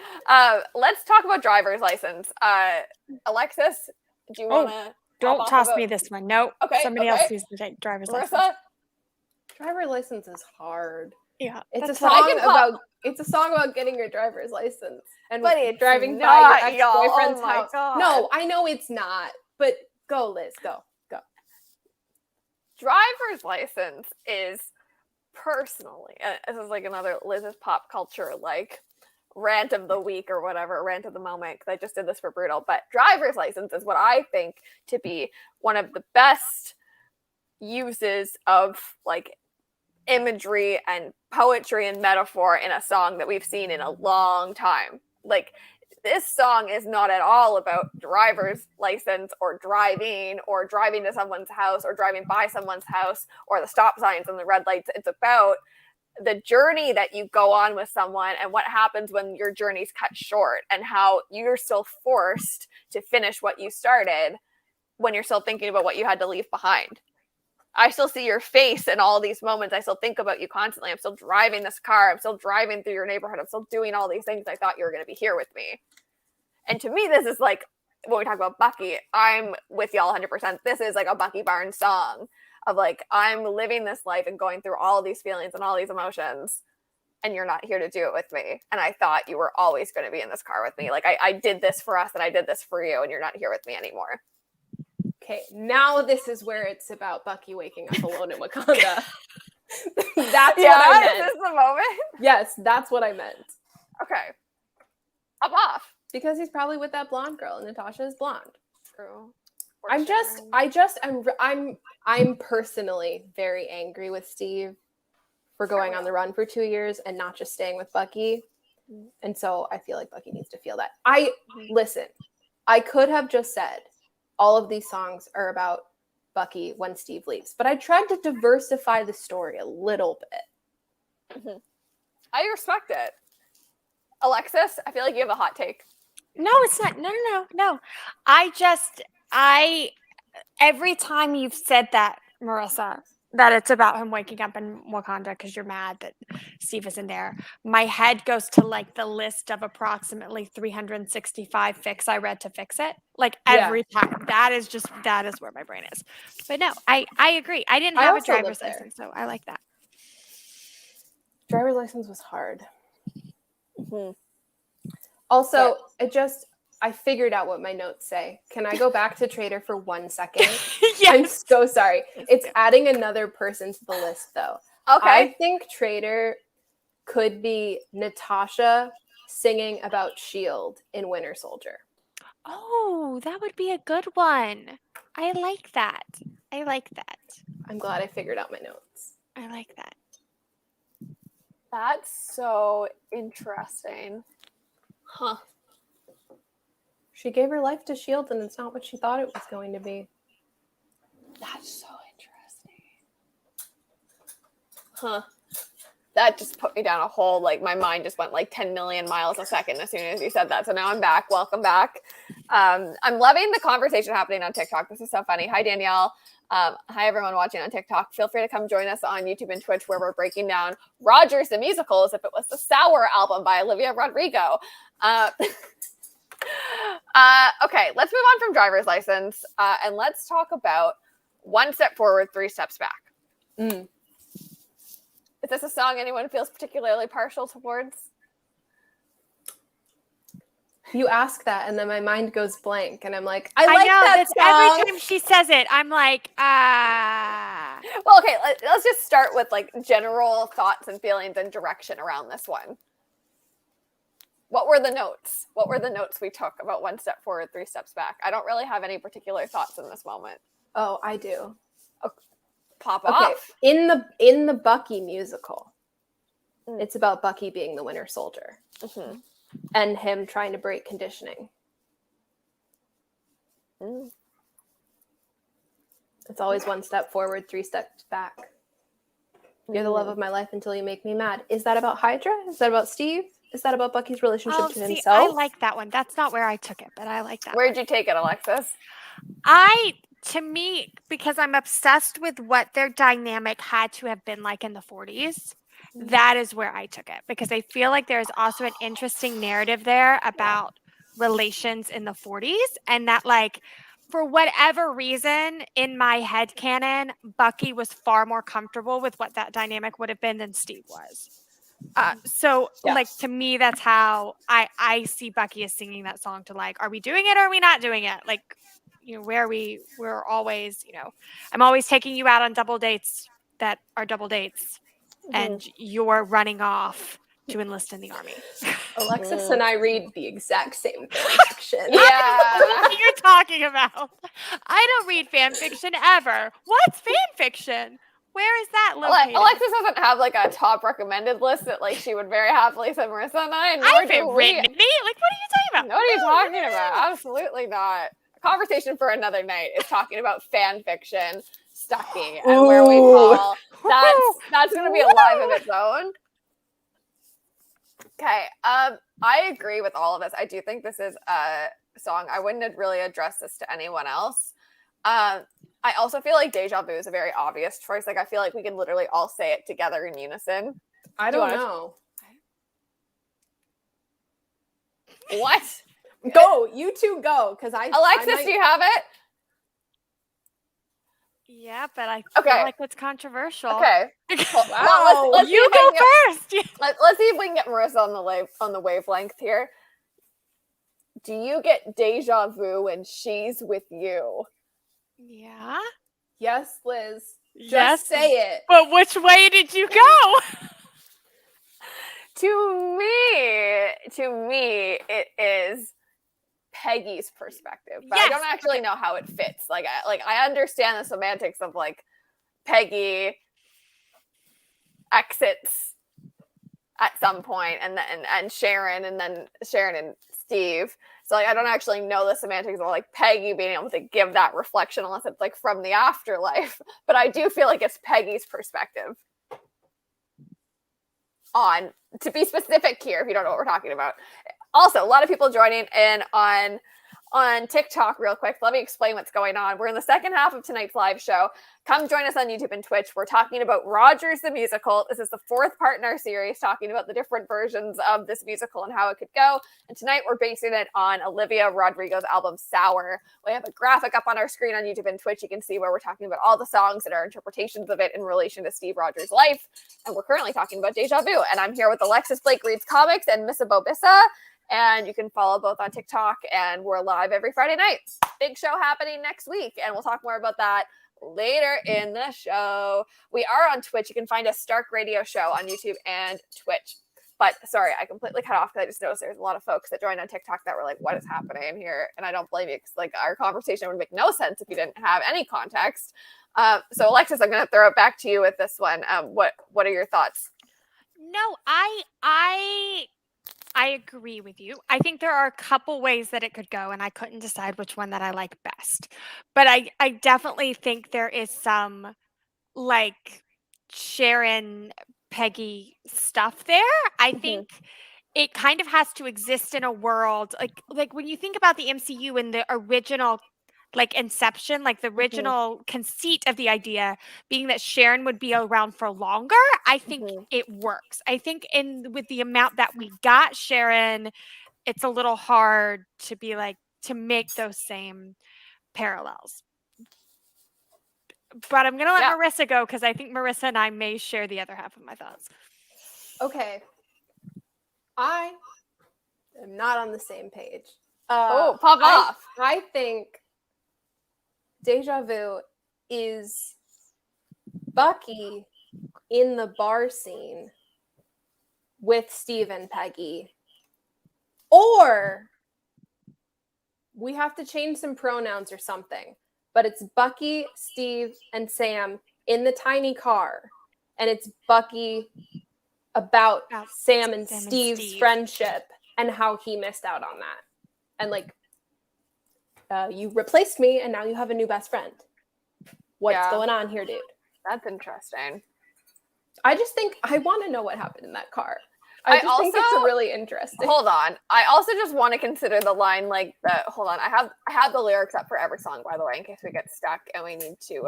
Let's talk about driver's license. Alexis, do you want to? Don't toss me this one. Nope. Okay. Somebody else needs to take driver's license. Marissa? Driver's license is hard. Yeah. It's a song about getting your driver's license and but it's driving not, by your ex-boyfriend's house. God. No, I know it's not. But go, Liz. Go. Driver's license is personally, this is like another Liz's pop culture like rant of the week or whatever, rant of the moment, because I just did this for Brutal. But driver's license is what I think to be one of the best uses of like imagery and poetry and metaphor in a song that we've seen in a long time. Like, this song is not at all about driver's license or driving to someone's house or driving by someone's house or the stop signs and the red lights. It's about the journey that you go on with someone and what happens when your journey's cut short and how you're still forced to finish what you started when you're still thinking about what you had to leave behind. I still see your face in all these moments. I still think about you constantly. I'm still driving this car. I'm still driving through your neighborhood. I'm still doing all these things. I thought you were going to be here with me. And to me, this is like, when we talk about Bucky, I'm with y'all 100%. This is like a Bucky Barnes song of like, I'm living this life and going through all these feelings and all these emotions, and you're not here to do it with me. And I thought you were always going to be in this car with me. Like, I did this for us and I did this for you, and you're not here with me anymore. Okay, now this is where it's about Bucky waking up alone in Wakanda. That's what I meant. Is this the moment? Yes, that's what I meant. Okay. Up off. Because he's probably with that blonde girl, and Natasha is blonde. True. I'm personally very angry with Steve for going on the run for 2 years and not just staying with Bucky. And so I feel like Bucky needs to feel that. Listen, I could have just said all of these songs are about Bucky when Steve leaves, but I tried to diversify the story a little bit. Mm-hmm. I respect it. Alexis, I feel like you have a hot take. No, it's not. No. Every time you've said that, Marissa, that it's about him waking up in Wakanda because you're mad that Steve isn't there, my head goes to like the list of approximately 365 fics I read to fix it. Like every time. That is where my brain is. But no, I agree. I didn't have a driver's license, so I like that. Driver's license was hard. Mm-hmm. Also, I figured out what my notes say. Can I go back to Traitor for 1 second? Yes. I'm so sorry. It's adding another person to the list, though. Okay. I think Traitor could be Natasha singing about S.H.I.E.L.D. in Winter Soldier. Oh, that would be a good one. I like that. I'm glad I figured out my notes. I like that. That's so interesting. Huh. She gave her life to S.H.I.E.L.D. and it's not what she thought it was going to be. That's so interesting. Huh. That just put me down a hole. Like, my mind just went like 10 million miles a second as soon as you said that. So now I'm back. Welcome back. I'm loving the conversation happening on TikTok. This is so funny. Hi, Danielle. Hi, everyone watching on TikTok. Feel free to come join us on YouTube and Twitch, where we're breaking down Rogers the Musical as if it was the Sour album by Olivia Rodrigo. Okay, let's move on from driver's license and let's talk about One Step Forward, Three Steps Back. Mm. Is this a song anyone feels particularly partial towards? You ask that, and then my mind goes blank, and I'm like, I like know that that's song. every time she says it, I'm like, ah. Well, okay, let's just start with like general thoughts and feelings and direction around this one. What were the notes? What were the notes we took about One Step Forward, Three Steps Back? I don't really have any particular thoughts in this moment. Oh, I do. Pop Okay, off. in the Bucky musical, Mm. it's about Bucky being the Winter Soldier Mhm. and him trying to break conditioning. Mm. It's always one step forward, three steps back. You're the love of my life until you make me mad. Is that about Hydra? Is that about Steve? Is that about Bucky's relationship Oh, to see, himself? I like that one. That's not where I took it, but I like that. Where'd you take it, Alexis? To me, because I'm obsessed with what their dynamic had to have been like in the 40s, that is where I took it. Because I feel like there's also an interesting narrative there about relations in the 40s, and that, like, for whatever reason, in my headcanon, Bucky was far more comfortable with what that dynamic would have been than Steve was. So, like, to me, that's how I see Bucky as singing that song to, like, are we doing it or are we not doing it? Like, you know, we're always, you know, I'm always taking you out on double dates that are double dates, and you're running off to enlist in the army. Alexis and I read the exact same fan fiction. Yeah. What you're talking about? I don't read fan fiction ever. What's fan fiction? Where is that located? Alexis doesn't have like a top recommended list that like she would very happily send Marissa and I. I Nor haven't do written we. any. Like, what are you talking about? What are you talking about? Absolutely not. A conversation for another night is talking about fan fiction, Stucky, and where we fall. That's going to be a live of its own. Okay. I agree with all of this. I do think this is a song. I wouldn't really address this to anyone else. I also feel like Deja Vu is a very obvious choice. Like, I feel like we can literally all say it together in unison. I don't know. What? Go, you two go, because Alexis, do you have it? Yeah, but I Okay. feel like it's controversial. Okay. Wow. Let's You go first. Let's see if we can get Marissa on the wavelength here. Do you get deja vu when she's with you? Yeah. Yes, Liz. Yes. Just say it. But which way did you go? To me, it is Peggy's perspective, but I Yes. don't actually know how it fits. Like I understand the semantics of like Peggy exits at some point, and Sharon, and then Sharon and Steve. So like I don't actually know the semantics of like Peggy being able to give that reflection unless it's like from the afterlife. But I do feel like it's Peggy's perspective. On, to be specific here, if you don't know what we're talking about. Also, a lot of people joining in on TikTok real quick. Let me explain what's going on. We're in the second half of tonight's live show. Come join us on YouTube and Twitch. We're talking about Rogers the Musical. This is the fourth part in our series, talking about the different versions of this musical and how it could go. And tonight we're basing it on Olivia Rodrigo's album Sour. We have a graphic up on our screen on YouTube and Twitch. You can see where we're talking about all the songs and our interpretations of it in relation to Steve Rogers' life. And we're currently talking about Deja Vu. And I'm here with Alexis Blake Reads Comics and Missa Bobissa. And you can follow both on TikTok, and we're live every Friday night. Big show happening next week, and we'll talk more about that later in the show. We are on Twitch. You can find us Stark Radio Show on YouTube and Twitch. But sorry, I completely cut off because I just noticed there's a lot of folks that joined on TikTok that were like, what is happening here? And I don't blame you, because like our conversation would make no sense if you didn't have any context. So Alexis, I'm going to throw it back to you with this one. What are your thoughts? No, I agree with you. I think there are a couple ways that it could go, and I couldn't decide which one that I like best. But I definitely think there is some like Sharon Peggy stuff there. I think it kind of has to exist in a world like when you think about the MCU and the original like inception, like the original conceit of the idea being that Sharon would be around for longer, I think it works. I think with the amount that we got Sharon, it's a little hard to be like to make those same parallels. But I'm going to let Marissa go because I think Marissa and I may share the other half of my thoughts. Okay. I am not on the same page. Pop off. I think Deja Vu is Bucky in the bar scene with Steve and Peggy. Or we have to change some pronouns or something. But it's Bucky, Steve, and Sam in the tiny car. And it's Bucky about Sam and Steve's friendship and how he missed out on that. And like, you replaced me and now you have a new best friend. What's going on here, dude? That's interesting. I just think I want to know what happened in that car. I think it's really interesting. Hold on. I also just want to consider the line hold on. I have the lyrics up for every song, by the way, in case we get stuck and we need to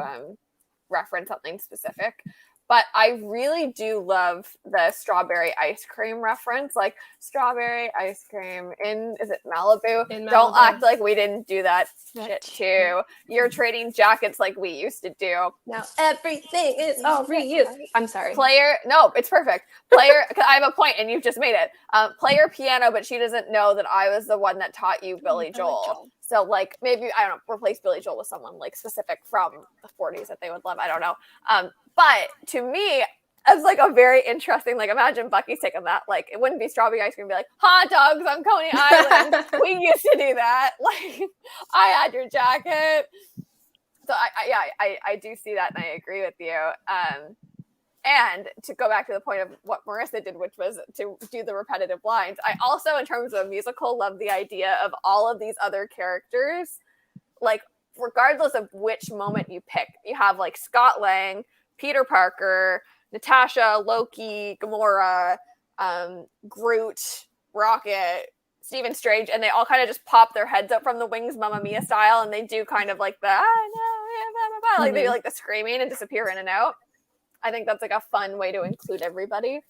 reference something specific. But I really do love the strawberry ice cream reference, like strawberry ice cream is it Malibu? Don't act like we didn't do that shit too. You're trading jackets like we used to do. Now everything is all reused. I'm sorry. No, it's perfect. Cause I have a point and you've just made it. Player piano, but she doesn't know that I was the one that taught you Billy Joel. So like maybe, I don't know, replace Billy Joel with someone like specific from the 40s that they would love. I don't know. But to me, it's like a very interesting, like imagine Bucky's taking that, like it wouldn't be strawberry ice cream, it'd be like hot dogs on Coney Island. We used to do that. Like I had your jacket. So I do see that and I agree with you. And to go back to the point of what Marissa did, which was to do the repetitive lines, I also, in terms of a musical, love the idea of all of these other characters, like regardless of which moment you pick, you have like Scott Lang, Peter Parker, Natasha, Loki, Gamora, Groot, Rocket, Stephen Strange, and they all kind of just pop their heads up from the wings, Mamma Mia style, and they do kind of like the like they do like the screaming and disappear in and out. I think that's like a fun way to include everybody.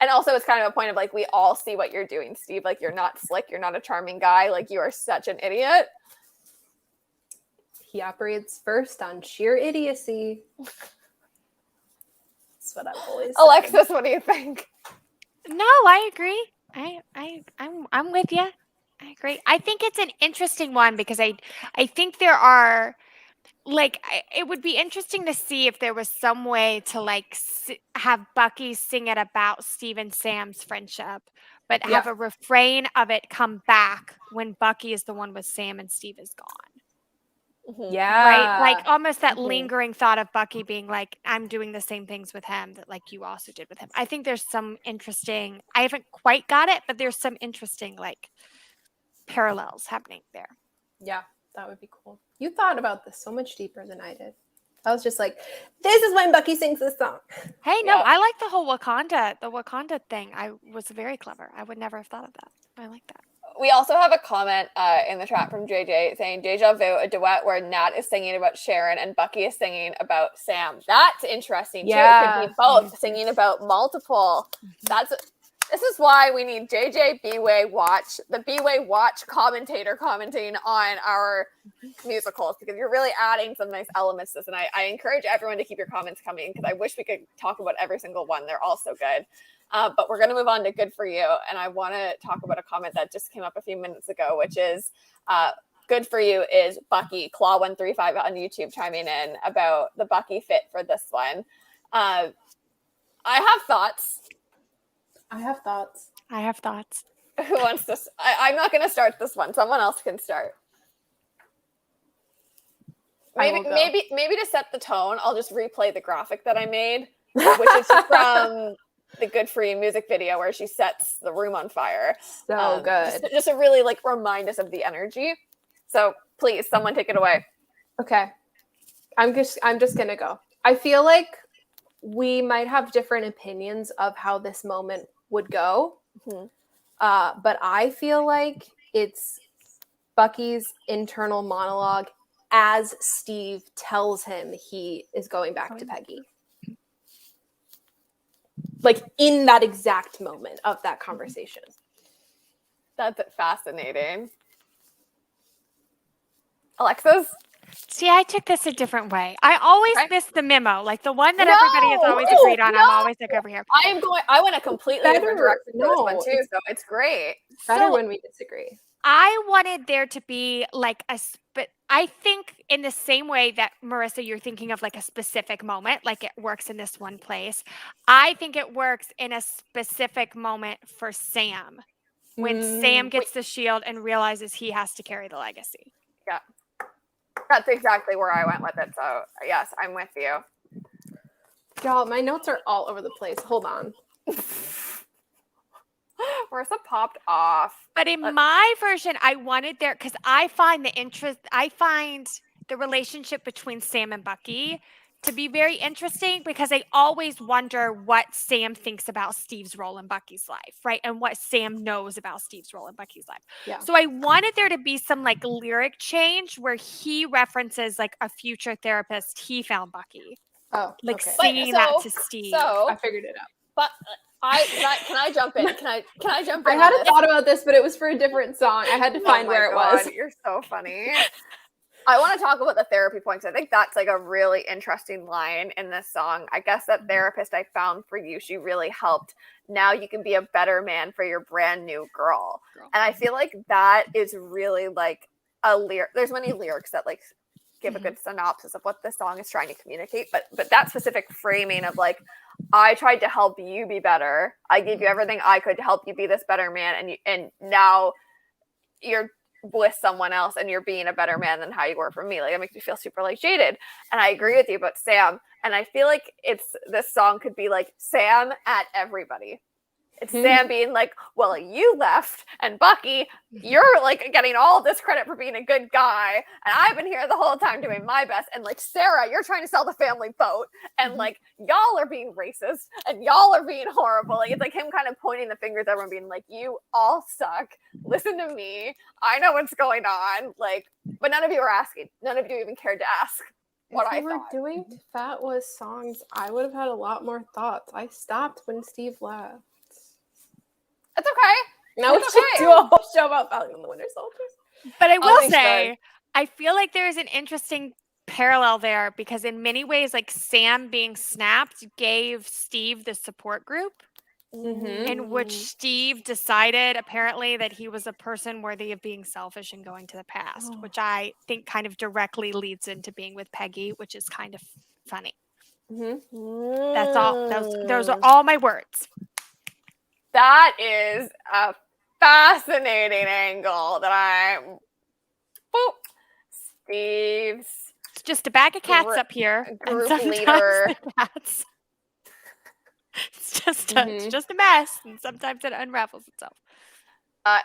And also it's kind of a point of like, we all see what you're doing, Steve. Like, you're not slick. You're not a charming guy. Like, you are such an idiot. He operates first on sheer idiocy. That's what I've always said. Alexis, what do you think? No, I agree. I'm with you. I agree. I think it's an interesting one because I think there are it would be interesting to see if there was some way to have Bucky sing it about Steve and Sam's friendship, but have a refrain of it come back when Bucky is the one with Sam and Steve is gone. Mm-hmm. Yeah. Right? Like almost that lingering thought of Bucky being like, I'm doing the same things with him that like you also did with him. I think there's some interesting, I haven't quite got it, but there's some interesting like parallels happening there. Yeah, that would be cool. You thought about this so much deeper than I did. I was just like, this is when Bucky sings this song. Hey, no, I like the whole Wakanda thing. I was very clever. I would never have thought of that. I like that. We also have a comment in the chat from JJ saying Deja Vu, a duet where Nat is singing about Sharon and Bucky is singing about Sam. That's interesting too. It could be both singing about multiple. This is why we need JJ B-Way Watch, the B-Way Watch commentator commenting on our musicals, because you're really adding some nice elements to this. And I encourage everyone to keep your comments coming because I wish we could talk about every single one. They're all so good. But we're going to move on to Good For You. And I want to talk about a comment that just came up a few minutes ago, which is Good For You is Bucky, Claw135 on YouTube chiming in about the Bucky fit for this one. I have thoughts. Who wants to? I'm not going to start this one. Someone else can start. Maybe to set the tone, I'll just replay the graphic that I made, which is from the Good For You music video where she sets the room on fire. So good. Just to really remind us of the energy. So please, someone take it away. Okay. I'm just going to go. I feel like we might have different opinions of how this moment would go. Mm-hmm. But I feel like it's Bucky's internal monologue as Steve tells him he is going back to Peggy. Like in that exact moment of that conversation. That's fascinating. Alexis? See, I took this a different way. I always Okay. miss the memo, like the one that everybody has always agreed on. I'm always like over here. I went a completely different Better- direction for this one no, too, so it's great. Better So when we disagree. I wanted there to be like but I think in the same way that Marissa, you're thinking of like a specific moment, like it works in this one place. I think it works in a specific moment for Sam when Sam gets the shield and realizes he has to carry the legacy. Yeah. That's exactly where I went with it. So yes, I'm with you. Y'all, my notes are all over the place. Hold on. Marissa popped off. But in my version, I wanted there because I find the relationship between Sam and Bucky to be very interesting because I always wonder what Sam thinks about Steve's role in Bucky's life, right? And what Sam knows about Steve's role in Bucky's life. Yeah. So I wanted there to be some like lyric change where he references like a future therapist he found Bucky. Oh, like okay. singing that to Steve. So I figured it out. But can I jump in? Can I jump in? I hadn't thought about this, but it was for a different song. I had to find where it was. You're so funny. I want to talk about the therapy points. I think that's like a really interesting line in this song. I guess that therapist I found for you, she really helped. Now you can be a better man for your brand new girl. And I feel like that is really like a lyric. There's many lyrics that like give a good synopsis of what the song is trying to communicate. But that specific framing of like, I tried to help you be better. I gave you everything I could to help you be this better man. And now you're with someone else and you're being a better man than how you were for me. Like it makes me feel super like jaded. And I agree with you about Sam. And I feel like this song could be like Sam at everybody. It's Sam being like, well, you left, and Bucky, you're like getting all this credit for being a good guy, and I've been here the whole time doing my best, and like Sarah, you're trying to sell the family boat, and like y'all are being racist, and y'all are being horrible. Like it's like him kind of pointing the fingers at everyone, being like, you all suck. Listen to me. I know what's going on. Like, but none of you are asking. None of you even cared to ask what I thought. If we were doing Fat Was songs, I would have had a lot more thoughts. I stopped when Steve left. It's okay. Now we should do a whole show about Falcon and the Winter Soldier. But I will say, I feel like there's an interesting parallel there because in many ways, like Sam being snapped gave Steve the support group in which Steve decided apparently that he was a person worthy of being selfish and going to the past, which I think kind of directly leads into being with Peggy, which is kind of funny. That's all. Those are all my words. That is a fascinating angle that Steve's. It's just a bag of cats up here. Group and leader. The cats. It's just a mess, and sometimes it unravels itself. I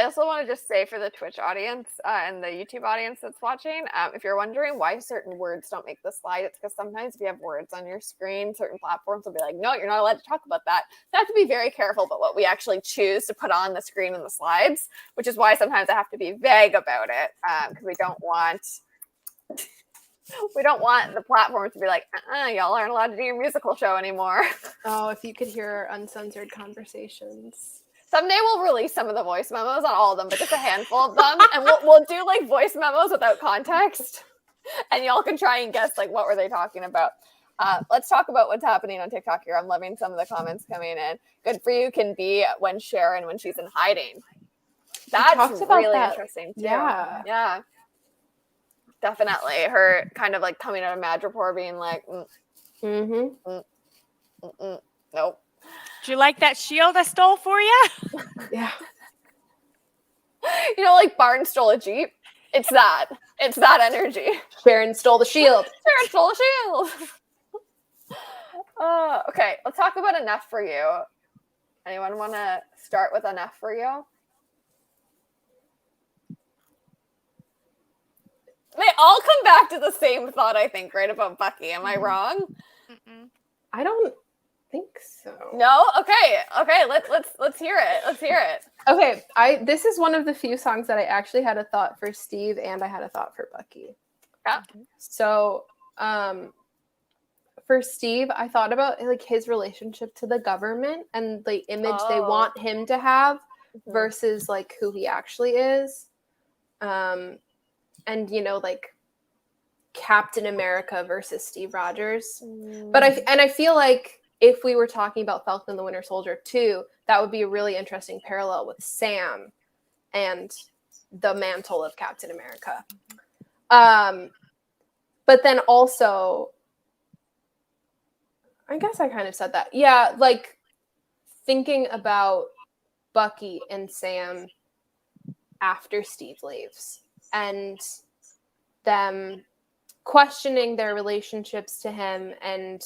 also want to just say for the Twitch audience and the YouTube audience that's watching, if you're wondering why certain words don't make the slide, it's because sometimes if you have words on your screen, certain platforms will be like, no, you're not allowed to talk about that. So I have to be very careful about what we actually choose to put on the screen in the slides, which is why sometimes I have to be vague about it because we don't want the platform to be like, y'all aren't allowed to do your musical show anymore. Oh, if you could hear our uncensored conversations. Someday we'll release some of the voice memos, not all of them, but just a handful of them, and we'll do like voice memos without context, and y'all can try and guess like what were they talking about. Let's talk about what's happening on TikTok here. I'm loving some of the comments coming in. Good for you can be when she's in hiding. That's really interesting too. Yeah, definitely. Her kind of like coming out of Madripoor being like, nope. Do you like that shield I stole for you? Yeah. You know, like Barnes stole a Jeep. It's that energy. Sharon stole the shield. Sharon stole the shield. Okay, let's talk about Enough for You. Anyone want to start with Enough for You? They all come back to the same thought, I think, right, about Bucky. Am I wrong? I don't think so. No? Okay. Let's hear it. Okay, this is one of the few songs that I actually had a thought for Steve and I had a thought for Bucky. Yeah. So, for Steve, I thought about like his relationship to the government and the image they want him to have versus like who he actually is. And like Captain America versus Steve Rogers. But I feel like if we were talking about Falcon and the Winter Soldier too, that would be a really interesting parallel with Sam and the mantle of Captain America. But then also, I guess I kind of said that. Yeah, like thinking about Bucky and Sam after Steve leaves and them questioning their relationships to him and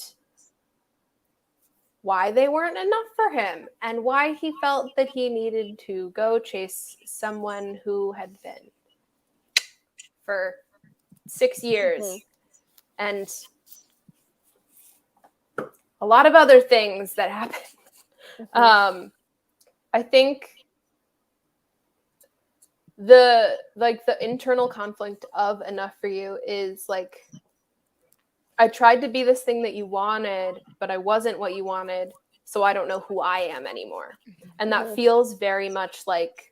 why they weren't enough for him and why he felt that he needed to go chase someone who had been for 6 years and a lot of other things that happened. I think the internal conflict of Enough for You is like, I tried to be this thing that you wanted, but I wasn't what you wanted, so I don't know who I am anymore. And that feels very much like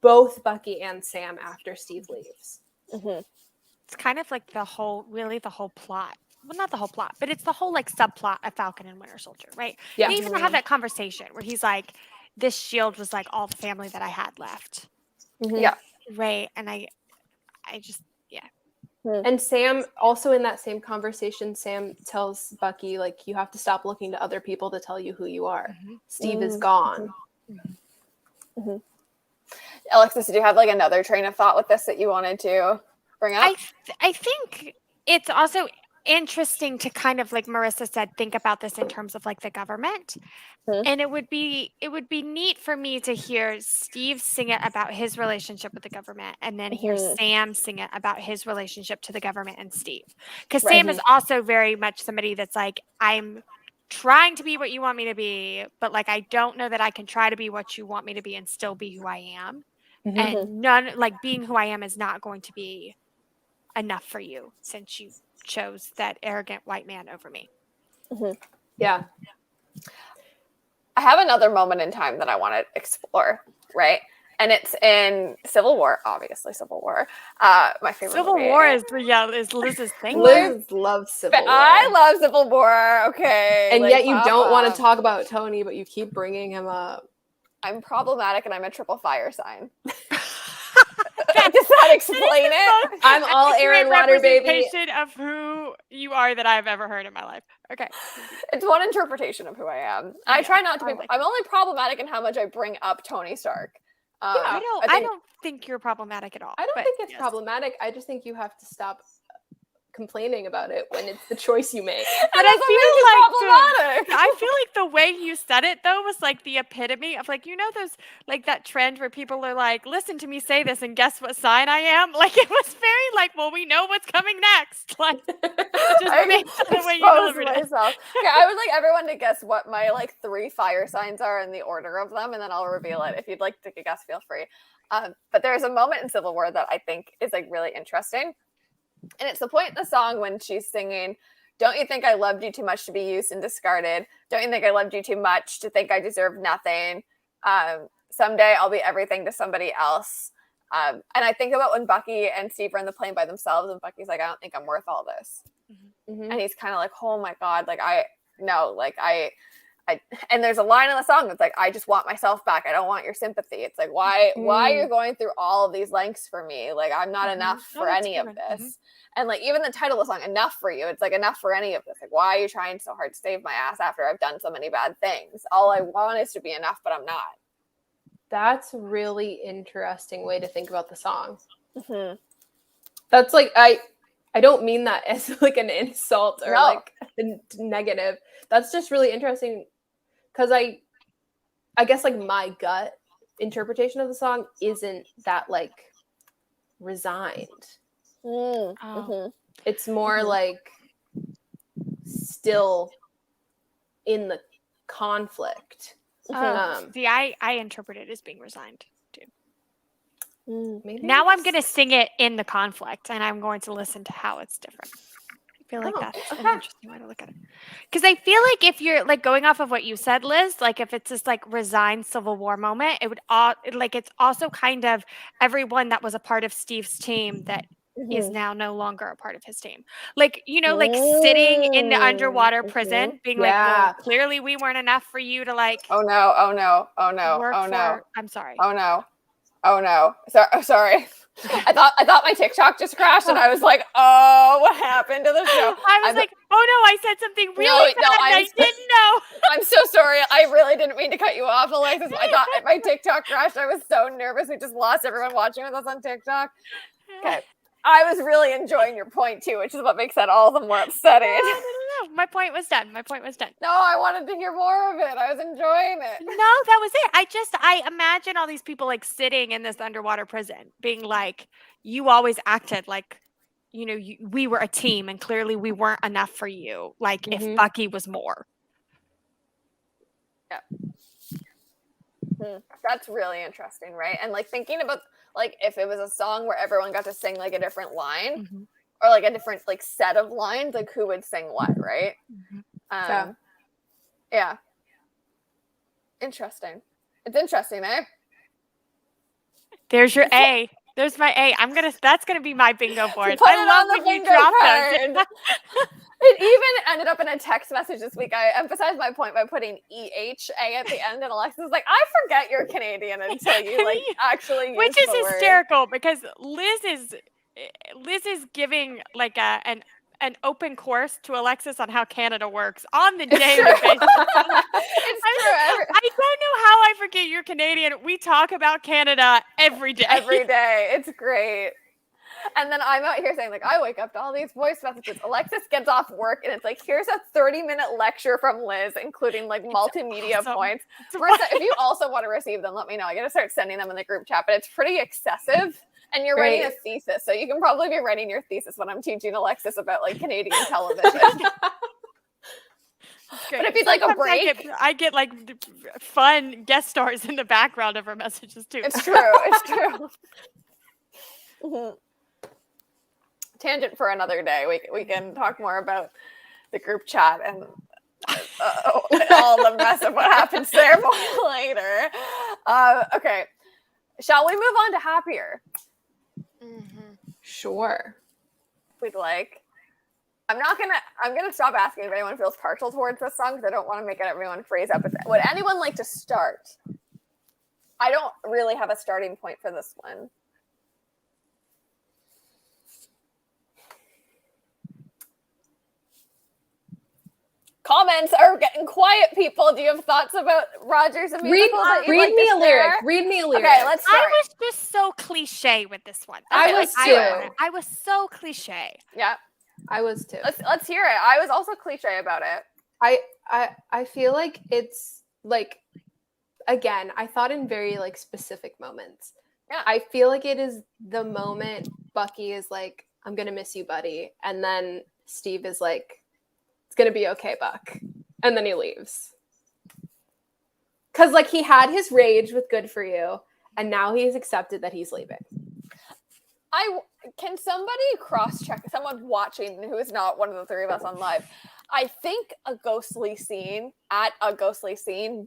both Bucky and Sam after Steve leaves. It's kind of like the whole plot. Well, not the whole plot, but it's the whole like subplot of Falcon and Winter Soldier, right? Yeah. They even have that conversation where he's like, this shield was like all the family that I had left. Yeah. Right. And I just, yeah. And Sam, also in that same conversation, Sam tells Bucky, like, you have to stop looking to other people to tell you who you are. Steve is gone. Alexis, did you have like another train of thought with this that you wanted to bring up? I think it's also interesting to kind of, like Marissa said, think about this in terms of like the government. And it would be neat for me to hear Steve sing it about his relationship with the government and then hear Sam sing it about his relationship to the government and Steve. Because Sam is also very much somebody that's like, I'm trying to be what you want me to be, but like I don't know that I can try to be what you want me to be and still be who I am. And being who I am is not going to be enough for you since you chose that arrogant white man over me. Yeah. I have another moment in time that I want to explore, right? And it's in Civil War, obviously Civil War. My favorite Civil movie. War is Liz's thing. Liz loves Civil War. I love Civil War, okay. And like, yet you don't want to talk about Tony, but you keep bringing him up. I'm problematic and I'm a triple fire sign. Does that explain it? I'm all air and water, baby. Representation of who you are that I've ever heard in my life. Okay. It's one interpretation of who I am. I try not to be. I'm only problematic in how much I bring up Tony Stark. I don't think you're problematic at all. I don't think it's problematic. I just think you have to stop complaining about it when it's the choice you make. But I feel like the way you said it though was like the epitome of like, those like that trend where people are like, listen to me say this and guess what sign I am? Like it was very like, well, we know what's coming next. Like just based on the way you delivered it. Okay, I would like everyone to guess what my like 3 fire signs are in the order of them, and then I'll reveal it. If you'd like to take a guess, feel free. But there's a moment in Civil War that I think is like really interesting. And it's the point in the song when she's singing, don't you think I loved you too much to be used and discarded? Don't you think I loved you too much to think I deserve nothing? Someday I'll be everything to somebody else. And I think about when Bucky and Steve are in the plane by themselves and Bucky's like, I don't think I'm worth all this. And he's kind of like, oh my God, like and there's a line in the song that's like, I just want myself back. I don't want your sympathy. It's like, why are you going through all of these lengths for me? Like, I'm not enough for any of this. And like, even the title of the song, Enough for You, it's like, enough for any of this. Like, why are you trying so hard to save my ass after I've done so many bad things? All I want is to be enough, but I'm not. That's a really interesting way to think about the song. That's like, I don't mean that as like an insult or like a negative. That's just really interesting. Because I guess like my gut interpretation of the song isn't that like resigned. It's more like still in the conflict. See, I interpret it as being resigned too. Maybe now I'm going to sing it in the conflict and I'm going to listen to how it's different. feel like Oh, that's an okay. interesting way to look at it. Because I feel like if you're like going off of what you said, Liz, like if it's this like resigned Civil War moment, it would all like it's also kind of everyone that was a part of Steve's team that is now no longer a part of his team. Like, you know, like sitting in the underwater prison, being like, well, Yeah. clearly we weren't enough for you to like Oh no, oh no, oh no, work oh no, for. I'm sorry. oh no, oh no. Sorry. I thought my TikTok just crashed, and I was like, "Oh, what happened to the show?" I was like, "Oh no, I said something really bad. I didn't know." I'm so sorry. I really didn't mean to cut you off, Alexis. I thought my TikTok crashed. I was so nervous. We just lost everyone watching with us on TikTok. Okay. I was really enjoying your point too, which is what makes that all the more upsetting. No. My point was done. No, I wanted to hear more of it. I was enjoying it. No, that was it. I imagine all these people like sitting in this underwater prison being like, you always acted like, you know, we were a team and clearly we weren't enough for you. Like if Bucky was more. Yeah. That's really interesting, right? And like thinking about like if it was a song where everyone got to sing like a different line or like a different like set of lines, like who would sing what, right? Yeah. Interesting. It's interesting, eh? There's your A. There's my A. That's gonna be my bingo board. I love when you drop those. It even ended up in a text message this week. I emphasized my point by putting EHA at the end, and Alexis was like, "I forget you're Canadian until you like actually use which is the hysterical because Liz is giving like an open course to Alexis on how Canada works on the daily basis. It's true. I don't know how I forget you're Canadian. We talk about Canada every day. Every day. It's great. And then I'm out here saying, like, I wake up to all these voice messages. Alexis gets off work, and it's like, here's a 30-minute lecture from Liz, including, like, multimedia points. Marissa, if you also want to receive them, let me know. I got to start sending them in the group chat, but it's pretty excessive. And you're writing a thesis, so you can probably be writing your thesis when I'm teaching Alexis about, like, Canadian television. But if you'd like a break. I get, like, fun guest stars in the background of her messages, too. It's true. Tangent for another day. We can talk more about the group chat and all the mess of what happens there more later. Okay, shall we move on to happier? Sure. We'd like. I'm gonna stop asking if anyone feels partial towards this song because I don't want to make everyone phrase up. Would anyone like to start? I don't really have a starting point for this one. Comments are getting quiet, people. Do you have thoughts about Rogers and musical? Read me a lyric. Okay, let's start. I was just so cliche with this one. I was too. I was so cliche. Yeah, I was too. Let's hear it. I was also cliche about it. I feel like it's like, again, I thought in very like specific moments. Yeah. I feel like it is the moment Bucky is like, I'm gonna miss you, buddy, and then Steve is like, it's gonna be okay, Buck, and then he leaves. Cause like he had his rage with Good For You, and now he's accepted that he's leaving. Can somebody cross-check, someone watching who is not one of the three of us on live? I think a ghostly scene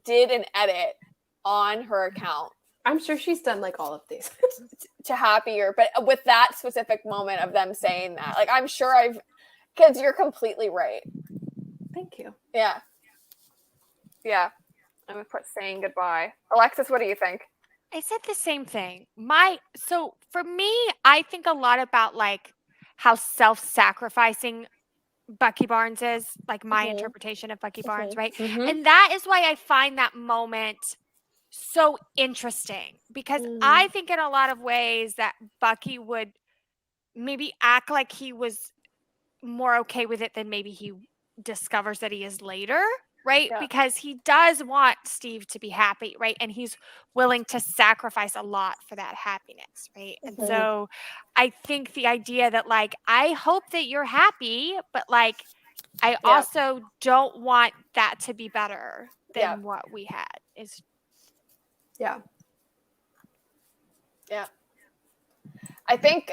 did an edit on her account. I'm sure she's done like all of these to happier, but with that specific moment of them saying that, like, I'm sure because you're completely right. Thank you. Yeah. I'm gonna put saying goodbye. Alexis, what do you think? I said the same thing. So for me, I think a lot about like how self-sacrificing Bucky Barnes is, like my interpretation of Bucky Barnes, right? And that is why I find that moment so interesting, because I think in a lot of ways that Bucky would maybe act like he was more okay with it than maybe he discovers that he is later, right? Yeah. Because he does want Steve to be happy, right? And he's willing to sacrifice a lot for that happiness, right? And so I think the idea that like, I hope that you're happy, but like, I also don't want that to be better than what we had is. Yeah. I think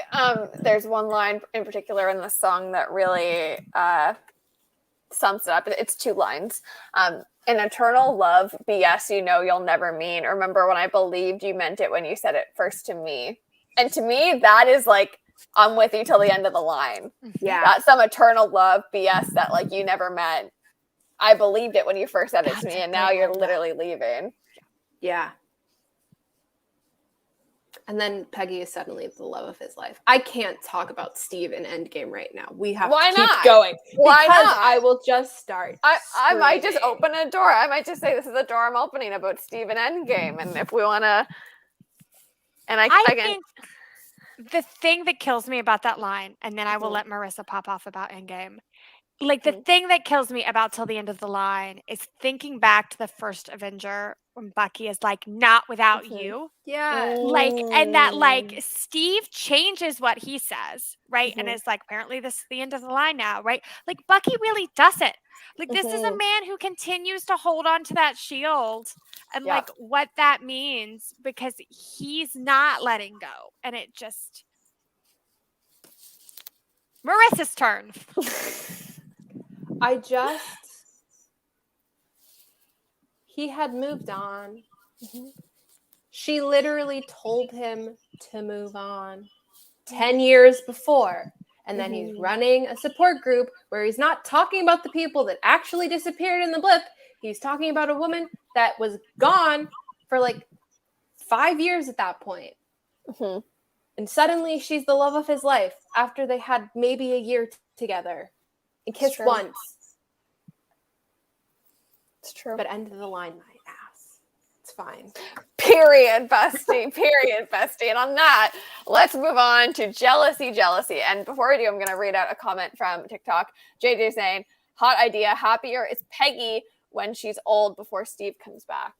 there's one line in particular in the song that really sums it up. It's 2 lines. An eternal love, BS, you know you'll never mean. Remember when I believed you meant it when you said it first to me. And to me, that is like, I'm with you till the end of the line. Yeah. That's some eternal love, BS, that like you never meant. I believed it when you first said it to me, and now you're literally leaving. Yeah. And then Peggy is suddenly the love of his life. I can't talk about Steve in Endgame right now. We have Why to keep not? going. Why because not? I will just start. I might just screaming. open a door. I might just say this is a door I'm opening about Steve and Endgame, and if we want to, and I think the thing that kills me about that line, and then I will let Marissa pop off about Endgame. Like the thing that kills me about till the end of the line is thinking back to the first Avenger when Bucky is like, not without you. Yeah. Like, and that like Steve changes what he says, right? And it's like, apparently this is the end of the line now, right? Like Bucky really doesn't. Like this is a man who continues to hold on to that shield and like what that means because he's not letting go. And it just Marissa's turn. He had moved on. She literally told him to move on 10 years before. And then he's running a support group where he's not talking about the people that actually disappeared in the blip. He's talking about a woman that was gone for like 5 years at that point. And suddenly she's the love of his life after they had maybe a year together and kissed once. It's true. But end of the line, my ass. It's fine. Period, bestie. Period, bestie. And on that, let's move on to jealousy. And before I do, I'm going to read out a comment from TikTok. JJ saying, hot idea, happier is Peggy when she's old before Steve comes back.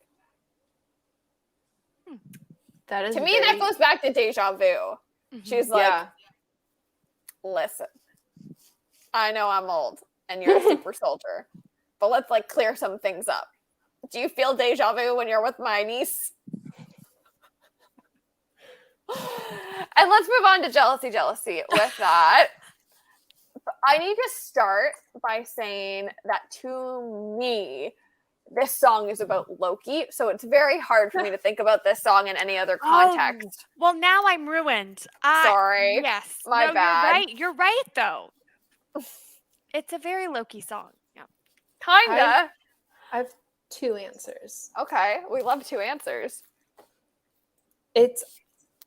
That is to me, that goes back to deja vu. She's like, listen, I know I'm old and you're a super soldier, but let's like clear some things up. Do you feel deja vu when you're with my niece? And let's move on to jealousy. With that, I need to start by saying that to me, this song is about Loki. So it's very hard for me to think about this song in any other context. Well, now I'm ruined. Sorry. Yes. My bad. You're right, though. It's a very Loki song. Yeah. Kinda. I have 2 answers. Okay. We love 2 answers. It's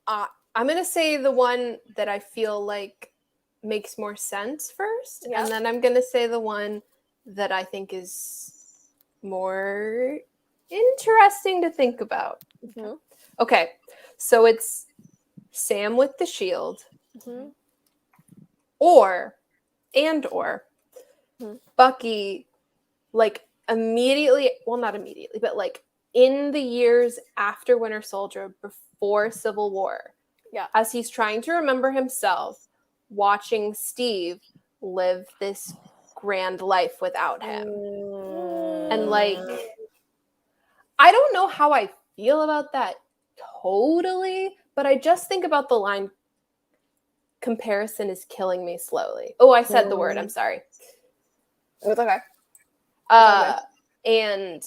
I'm going to say the one that I feel like makes more sense first. And then I'm going to say the one that I think is more interesting to think about. Okay. So it's Sam with the shield. Or Bucky, like immediately, well, not immediately, but like in the years after Winter Soldier, before Civil War, as he's trying to remember himself, watching Steve live this grand life without him. And like, I don't know how I feel about that totally, but I just think about the line, comparison is killing me slowly. Oh, I said the word. I'm sorry. It's okay. And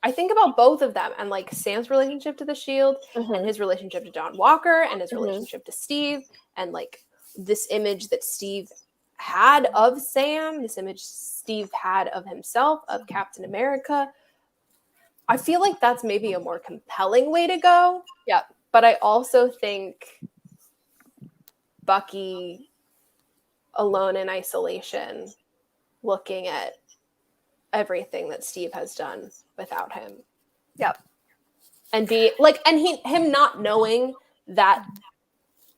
I think about both of them and like Sam's relationship to the shield and his relationship to John Walker and his relationship to Steve and like this image that Steve had of Sam, this image Steve had of himself, of Captain America. I feel like that's maybe a more compelling way to go. Yeah. But I also think Bucky alone in isolation, looking at everything that Steve has done without him. Yep. And him not knowing that,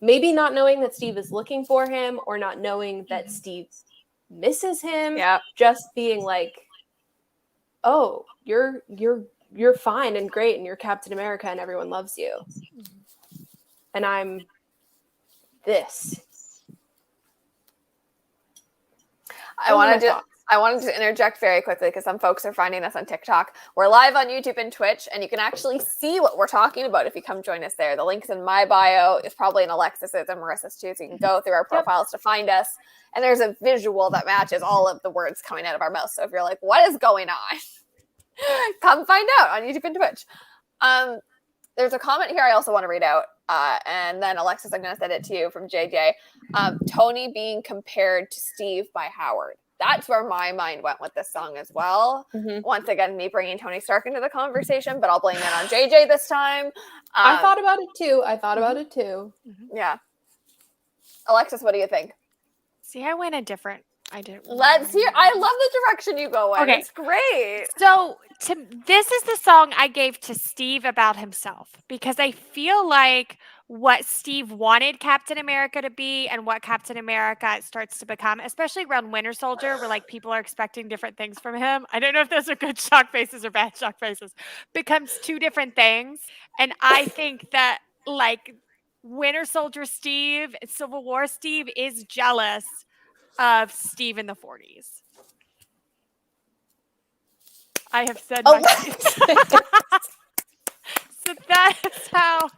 maybe not knowing that Steve is looking for him or not knowing that Steve misses him. Yep. Just being like, oh, you're fine and great and you're Captain America and everyone loves you. And I'm this. I want to I wanted to interject very quickly because some folks are finding us on TikTok. We're live on YouTube and Twitch, and you can actually see what we're talking about if you come join us there. The link's in my bio. It's probably in Alexis's and Marissa's too, so you can go through our profiles to find us. And there's a visual that matches all of the words coming out of our mouth. So if you're like, what is going on? Come find out on YouTube and Twitch. There's a comment here I also want to read out. And then Alexis, I'm going to send it to you from JJ. Tony being compared to Steve by Howard. That's where my mind went with this song as well. Mm-hmm. Once again, me bringing Tony Stark into the conversation, but I'll blame it on JJ this time. I thought about it too. Yeah. Alexis, what do you think? See, I went a different. I did. Let's hear. I love the direction you go in. Okay. It's great. So this is the song I gave to Steve about himself because I feel like what Steve wanted Captain America to be and what Captain America starts to become, especially around Winter Soldier, where like people are expecting different things from him. I don't know if those are good shock faces or bad shock faces. Becomes two different things, and I think that like Winter Soldier Steve, Civil War Steve is jealous of Steve in the 40s. I have said my piece. So that's how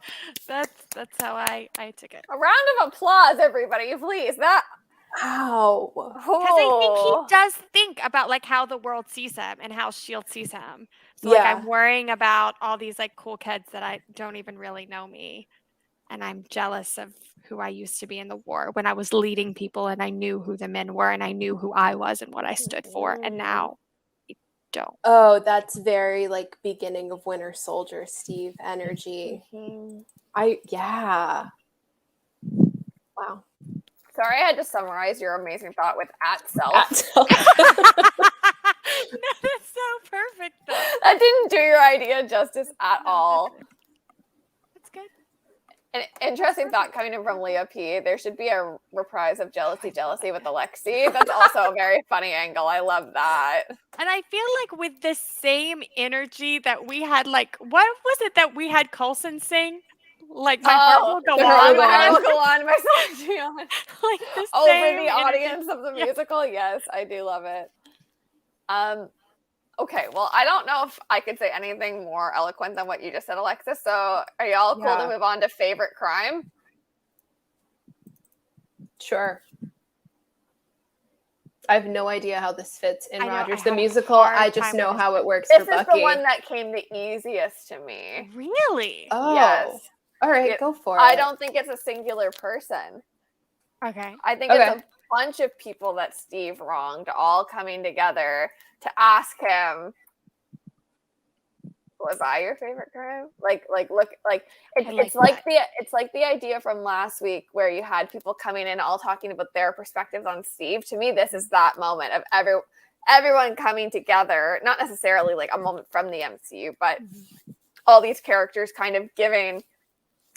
I took it. A round of applause, everybody, please. Wow. Because I think he does think about like how the world sees him and how S.H.I.E.L.D. sees him. So like I'm worrying about all these like cool kids that I don't even really know me. And I'm jealous of who I used to be in the war when I was leading people and I knew who the men were and I knew who I was and what I stood for. And now I don't. Oh, that's very like beginning of Winter Soldier Steve energy. Wow. Sorry, I had to summarize your amazing thought with at self. That is so perfect though. That didn't do your idea justice at all. That's good. An interesting thought coming in from Leah P. There should be a reprise of Jealousy with Alexi. That's also a very funny angle. I love that. And I feel like with the same energy that we had, like, what was it that we had Coulson sing? Like, my heart will go on. My heart will go on. My soul will be on. Like the For same the audience energy. of the musical. Yes, I do love it. Okay, well, I don't know if I could say anything more eloquent than what you just said, Alexis. So are y'all cool to move on to favorite crime? Sure. I have no idea how this fits in Rogers the Musical. I just know how it works for Bucky. This is the one that came the easiest to me. Really? Oh. Yes. All right, go for it. I don't think it's a singular person. Okay. I think it's a bunch of people that Steve wronged, all coming together to ask him, was I your favorite crime? It's like the idea from last week where you had people coming in all talking about their perspectives on Steve. To me, this is that moment of everyone coming together, not necessarily like a moment from the MCU, but all these characters kind of giving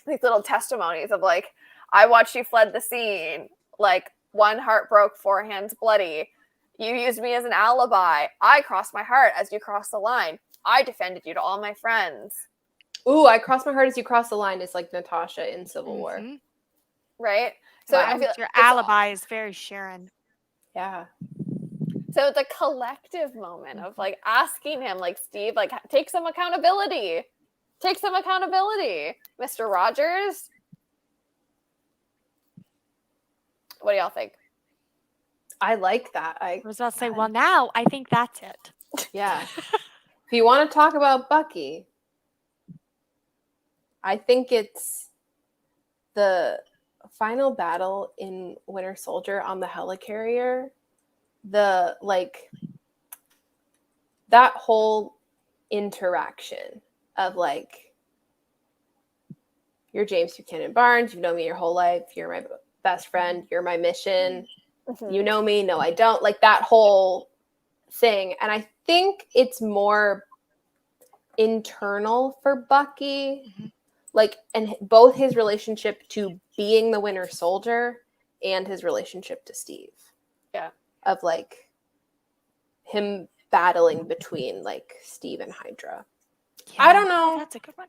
these little testimonies of like, I watched you fled the scene, like one heart broke, four hands bloody. You used me as an alibi. I crossed my heart as you crossed the line. I defended you to all my friends. Ooh, I crossed my heart as you crossed the line is like Natasha in Civil War. Right? So I feel your alibi is very Sharon. Yeah. So it's a collective moment of like asking him, like, Steve, like, take some accountability. Take some accountability, Mr. Rogers. What do y'all think? I like that. I was about to say, well, now I think that's it. Yeah. If you want to talk about Bucky, I think it's the final battle in Winter Soldier on the helicarrier. The like that whole interaction of like, you're James Buchanan Barnes, you've known me your whole life, you're my best friend, you're my mission. You know me, no, I don't. Like that whole thing. And I think it's more internal for Bucky. Like, and both his relationship to being the Winter Soldier and his relationship to Steve. Yeah. Of like him battling between like Steve and Hydra. Yeah, I don't know. That's a good one.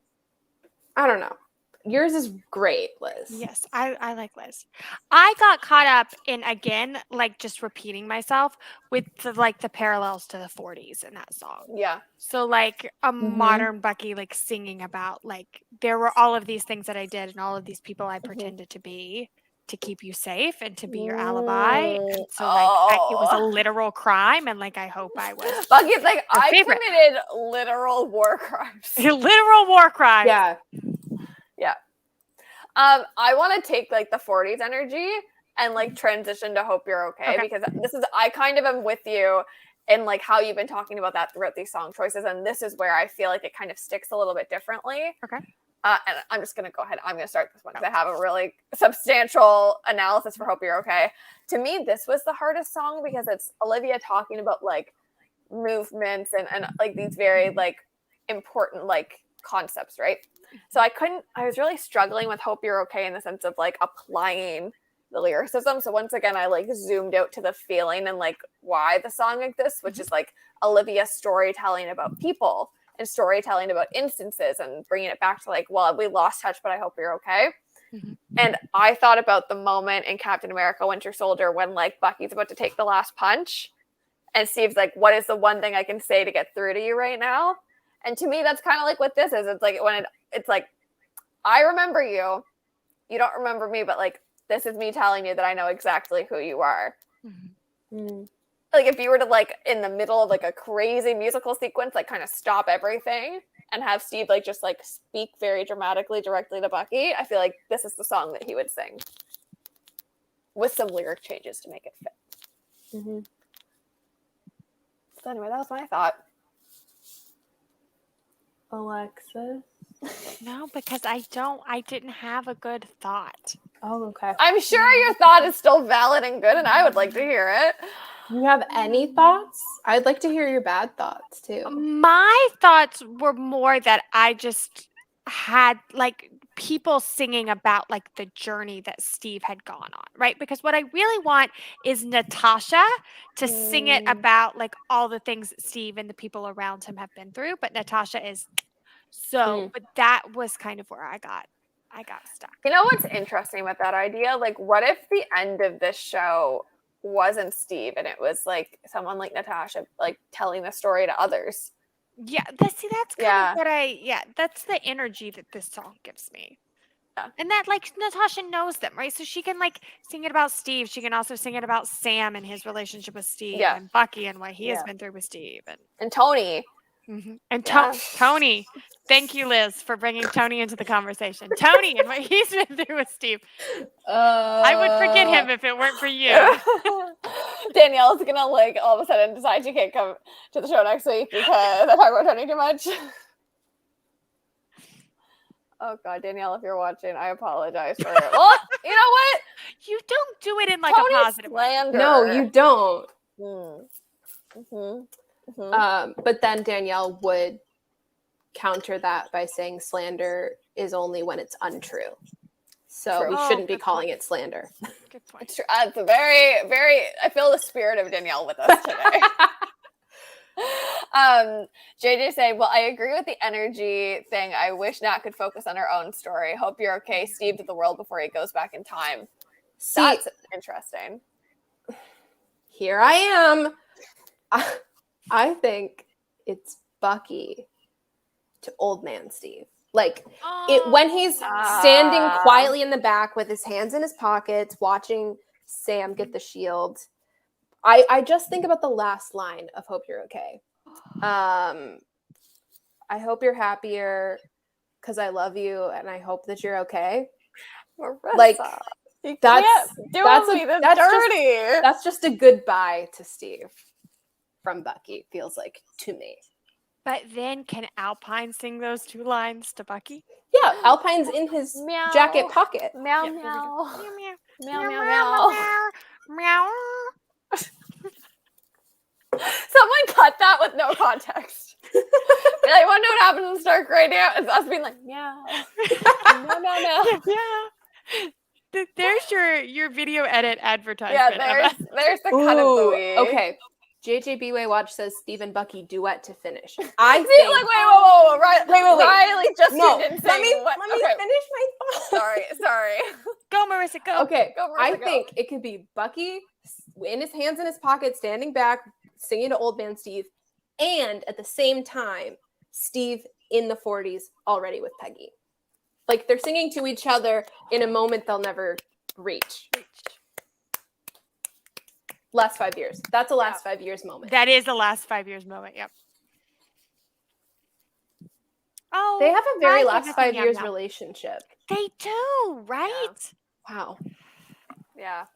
I don't know. yours is great, Liz. Yes, I like Liz. I got caught up in, again, like just repeating myself with the parallels to the 40s in that song. Yeah. So like a Mhm. modern Bucky like singing about like there were all of these things that I did and all of these people I pretended to be to keep you safe and to be your alibi. And so like it was a literal crime and like I hope I was Bucky's like, Her I favorite. committed literal war crimes. literal war crime. Yeah. I want to take like the 40s energy and like transition to Hope You're Okay, because I kind of am with you in like how you've been talking about that throughout these song choices, and this is where I feel like it kind of sticks a little bit differently. Okay. And I'm just going to go ahead. I'm going to start this one because I have a really substantial analysis for Hope You're Okay. To me, this was the hardest song because it's Olivia talking about like movements and like these very like important like concepts, right? So I was really struggling with Hope You're Okay in the sense of like applying the lyricism. So once again, I like zoomed out to the feeling and like why the song exists, which is like Olivia storytelling about people and storytelling about instances and bringing it back to like, well, we lost touch, but I hope you're okay. Mhm. And I thought about the moment in Captain America Winter Soldier when like Bucky's about to take the last punch and Steve's like, what is the one thing I can say to get through to you right now? And to me, that's kind of like what this is. It's like when it's like, I remember you, you don't remember me, but like, this is me telling you that I know exactly who you are. Mm. Like if you were to like in the middle of like a crazy musical sequence, like kind of stop everything and have Steve like just like speak very dramatically directly to Bucky, I feel like this is the song that he would sing with some lyric changes to make it fit. Mm-hmm. So anyway, that was my thought. Alexis? No, because I didn't have a good thought. Oh, okay. I'm sure your thought is still valid and good, and I would like to hear it. You have any thoughts? I'd like to hear your bad thoughts too. My thoughts were more that I just had like people singing about like the journey that Steve had gone on, right? Because what I really want is Natasha to sing it about like all the things that Steve and the people around him have been through, but Natasha is but that was kind of where I got stuck. You know what's interesting with that idea? Like, what if the end of this show wasn't Steve and it was like someone like Natasha like telling the story to others? Yeah, that's kind of what that's the energy that this song gives me. Yeah. And that like Natasha knows them, right? So she can like sing it about Steve. She can also sing it about Sam and his relationship with Steve and Bucky and what he has been through with Steve and Tony. Mm-hmm. And Tony, thank you, Liz, for bringing Tony into the conversation. Tony and what he's been through with Steve. I would forget him if it weren't for you. Danielle's gonna like all of a sudden decide she can't come to the show next week because I talk about Tony too much. Oh God, Danielle, if you're watching, I apologize for it. Well, you know what? You don't do it in like Tony's a positive slander. No, you don't. Mm-hmm. But then Danielle would counter that by saying slander is only when it's untrue. So we shouldn't be calling it slander. Good point. It's a very, very, I feel the spirit of Danielle with us today. JJ saying, well, I agree with the energy thing. I wish Nat could focus on her own story. Hope you're okay, Steve, to the world before he goes back in time. That's interesting. Here I am. I think it's Bucky to old man Steve. Like when he's standing quietly in the back with his hands in his pockets, watching Sam get the shield. I just think about the last line of Hope You're Okay. I hope you're happier because I love you and I hope that you're okay. Marissa, like that's dirty. Just a goodbye to Steve from Bucky, feels like to me. But then can Alpine sing those two lines to Bucky? Yeah, Alpine's in his jacket pocket. Meow, Yeah, meow. meow, Meow, meow, meow. meow. Someone cut that with no context. I want to know what happened in Stark Radio. It's us being like, meow. Meow, meow, meow. Yeah. There's your video edit advertisement. Yeah, there's the cut of the week. Okay. JJ Baywatch says Steve and Bucky duet to finish. I See, think. like, whoa. Wait. Riley just No, tuned in let me saying what? Okay, finish my thought. sorry. Go, Marissa, go. Okay, Go, Marissa, I go. think it could be Bucky in his hands in his pocket, standing back, singing to Old Man Steve, and at the same time, Steve in the 40s already with Peggy. Like they're singing to each other in a moment they'll never reach. Last 5 years. That's a last 5 years moment. That is the last 5 years moment. Yep. Oh, They have a very I last love 5 Yum years Yum. relationship. They do, right? Wow. Yeah.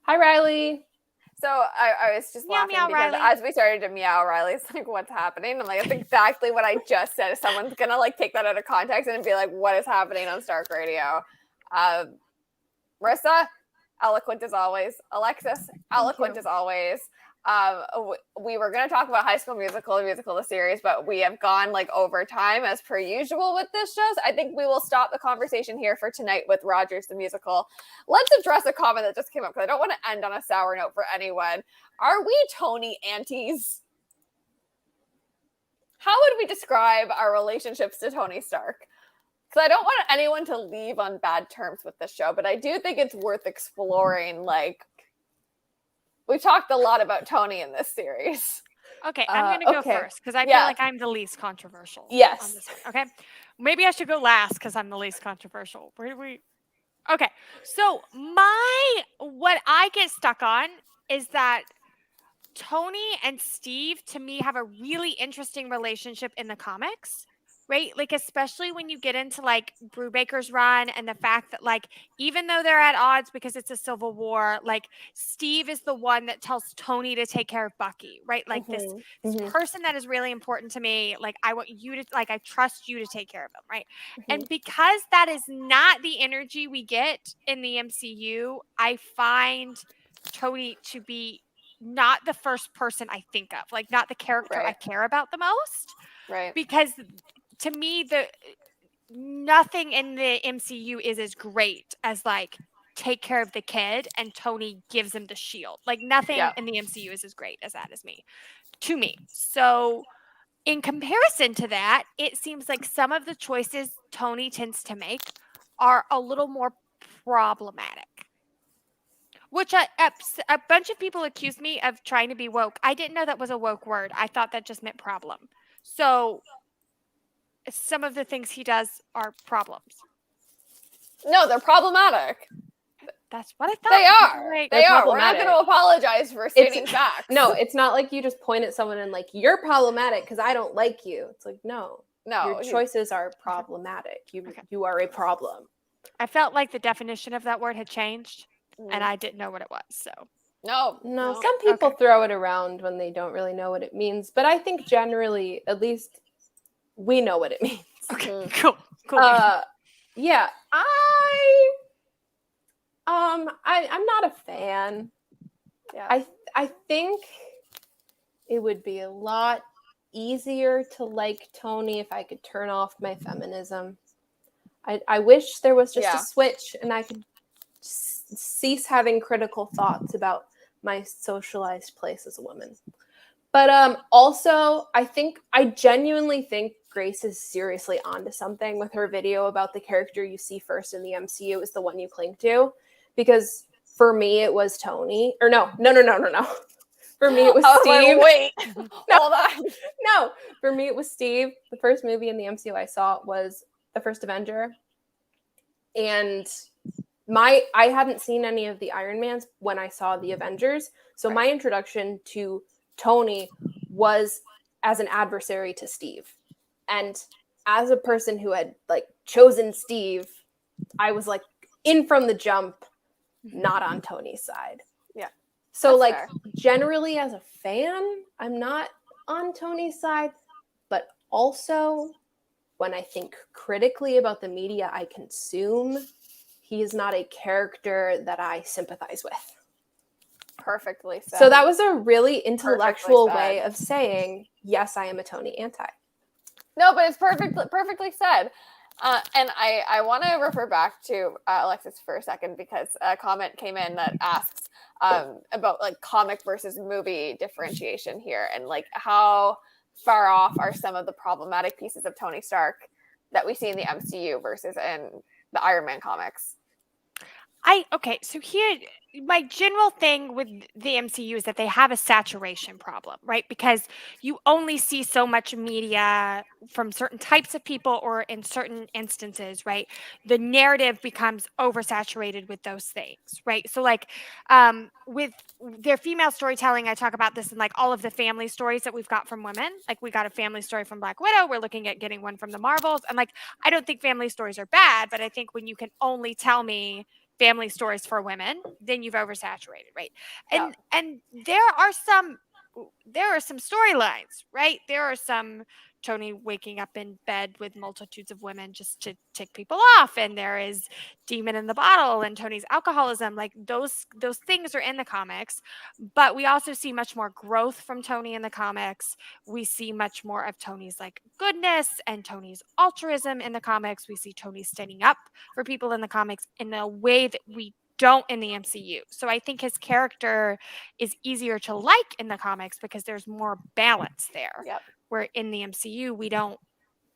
Hi, Riley. So I was just Meow, laughing meow, because Riley. as we started to meow, Riley's like, what's happening? I'm like, that's exactly what I just said. Someone's gonna like take that out of context and be like, what is happening on Stark Radio? Marissa, eloquent as always. Alexis, eloquent as always. We were going to talk about High School Musical, the series, but we have gone like over time as per usual with this show. So I think we will stop the conversation here for tonight with Rogers the Musical. Let's address a comment that just came up because I don't want to end on a sour note for anyone. Are we Tony aunties? How would we describe our relationships to Tony Stark? Because I don't want anyone to leave on bad terms with this show, but I do think it's worth exploring. Like, we talked a lot about Tony in this series. Okay, I'm going to go first because I feel like I'm the least controversial. Yes. On this one, okay. Maybe I should go last because I'm the least controversial. Where do we? Okay, so what I get stuck on is that Tony and Steve, to me, have a really interesting relationship in the comics. Right? Like, especially when you get into like Brubaker's run and the fact that like, even though they're at odds because it's a civil war, like Steve is the one that tells Tony to take care of Bucky, right? Like this person that is really important to me. Like, I want you to, like, I trust you to take care of him. Right. And because that is not the energy we get in the MCU, I find Tony to be not the first person I think of, like not the character I care about the most. Right. Because to me, nothing in the MCU is as great as like take care of the kid and Tony gives him the shield. Like nothing in the MCU is as great as that to me. So in comparison to that, it seems like some of the choices Tony tends to make are a little more problematic. Which a bunch of people accused me of trying to be woke. I didn't know that was a woke word. I thought that just meant problem. So some of the things he does are problems. No, they're problematic. That's what I thought. They are. Like, they are. We're not going to apologize for stating facts. No, it's not like you just point at someone and like, you're problematic because I don't like you. It's like, no, your choices are problematic. You are a problem. I felt like the definition of that word had changed and I didn't know what it was. So no. Some people throw it around when they don't really know what it means. But I think generally, at least, we know what it means. Okay, cool. Yeah, I'm not a fan. Yeah. I think it would be a lot easier to like Tony if I could turn off my feminism. I wish there was just a switch and I could cease having critical thoughts about my socialized place as a woman. But also, I genuinely think Grace is seriously onto something with her video about the character you see first in the MCU is the one you cling to. Because for me, it was Tony. Or no. For me, it was Steve. Like, wait, hold on. No, for me, it was Steve. The first movie in the MCU I saw was the first Avenger. And I hadn't seen any of the Iron Mans when I saw the Avengers. So my introduction to Tony was as an adversary to Steve. And as a person who had like chosen Steve, I was like in from the jump, not on Tony's side. Yeah. So That's like fair. Generally as a fan, I'm not on Tony's side, but also when I think critically about the media I consume, he is not a character that I sympathize with. Perfectly said. So that was a really intellectual way of saying, yes, I am a Tony anti. No, but it's perfectly said. And I want to refer back to Alexis for a second because a comment came in that asks about like comic versus movie differentiation here and like how far off are some of the problematic pieces of Tony Stark that we see in the MCU versus in the Iron Man comics. Okay, so here my general thing with the MCU is that they have a saturation problem, right? Because you only see so much media from certain types of people or in certain instances, right? The narrative becomes oversaturated with those things, right? So like with their female storytelling, I talk about this in like all of the family stories that we've got from women. Like we got a family story from Black Widow, we're looking at getting one from the Marvels. And like I don't think family stories are bad, but I think when you can only tell me family stories for women, then you've oversaturated, right? And there are some storylines, right? There are some Tony waking up in bed with multitudes of women just to tick people off, and there is Demon in the Bottle and Tony's alcoholism. Like those things are in the comics, but we also see much more growth from Tony in the comics. We see much more of Tony's like goodness and Tony's altruism in the comics. We see Tony standing up for people in the comics in a way that we don't in the MCU. So I think his character is easier to like in the comics because there's more balance there. Yep. Where in the MCU we don't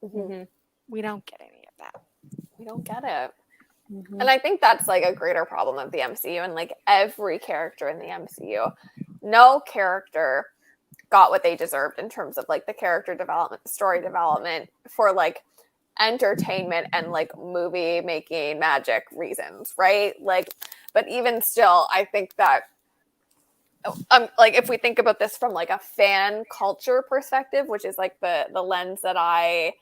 Mhm. we don't get any of that. We don't get it. Mhm. And I think that's like a greater problem of the MCU and like every character in the MCU. No character got what they deserved in terms of like the character development, story development for like entertainment and like movie making magic reasons, right? Like, but even still, I think that like if we think about this from like a fan culture perspective, which is like the lens that I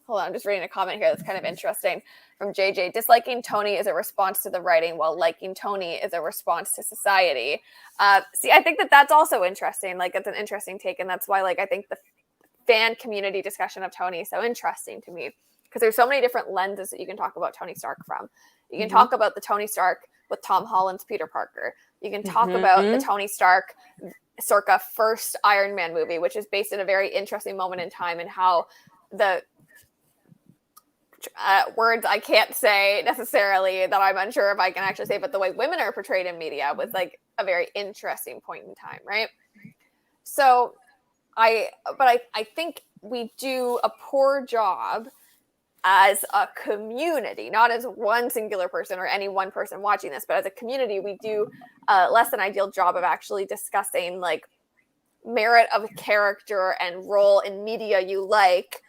hold on, I'm just reading a comment here that's kind of interesting from JJ. Disliking Tony is a response to the writing, while liking Tony is a response to society. See, I think that that's also interesting. Like it's an interesting take, and that's why like I think the fan community discussion of Tony is so interesting to me because there's so many different lenses that you can talk about Tony Stark from. You can talk about the Tony Stark with Tom Holland's Peter Parker. You can talk about the Tony Stark circa first Iron Man movie, which is based in a very interesting moment in time and how the words I can't say necessarily that I'm unsure if I can actually say, but the way women are portrayed in media was like a very interesting point in time, right? So I think we do a poor job as a community, not as one singular person or any one person watching this, but as a community, we do a less than ideal job of actually discussing like merit of character and role in media you like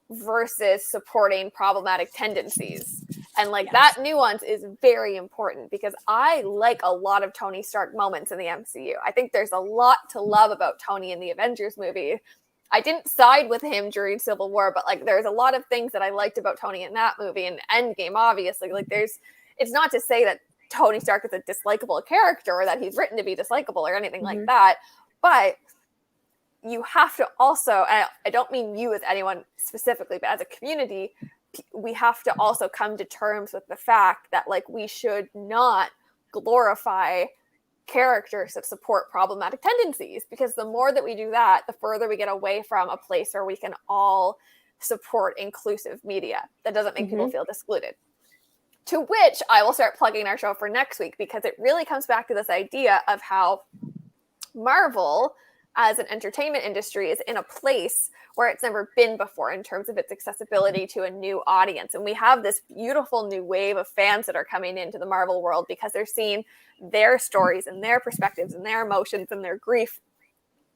versus supporting problematic tendencies. And like that nuance is very important because I like a lot of Tony Stark moments in the MCU. I think there's a lot to love about Tony in the Avengers movie. I didn't side with him during Civil War, but like there's a lot of things that I liked about Tony in that movie and Endgame, obviously. Like it's not to say that Tony Stark is a dislikable character or that he's written to be dislikable or anything like that, but you have to also, and I don't mean you as anyone specifically, but as a community, we have to also come to terms with the fact that like we should not glorify characters that support problematic tendencies, because the more that we do that, the further we get away from a place where we can all support inclusive media that doesn't make people feel excluded. To which I will start plugging our show for next week, because it really comes back to this idea of how Marvel as an entertainment industry is in a place where it's never been before in terms of its accessibility to a new audience. And we have this beautiful new wave of fans that are coming into the Marvel world because they're seeing their stories and their perspectives and their emotions and their grief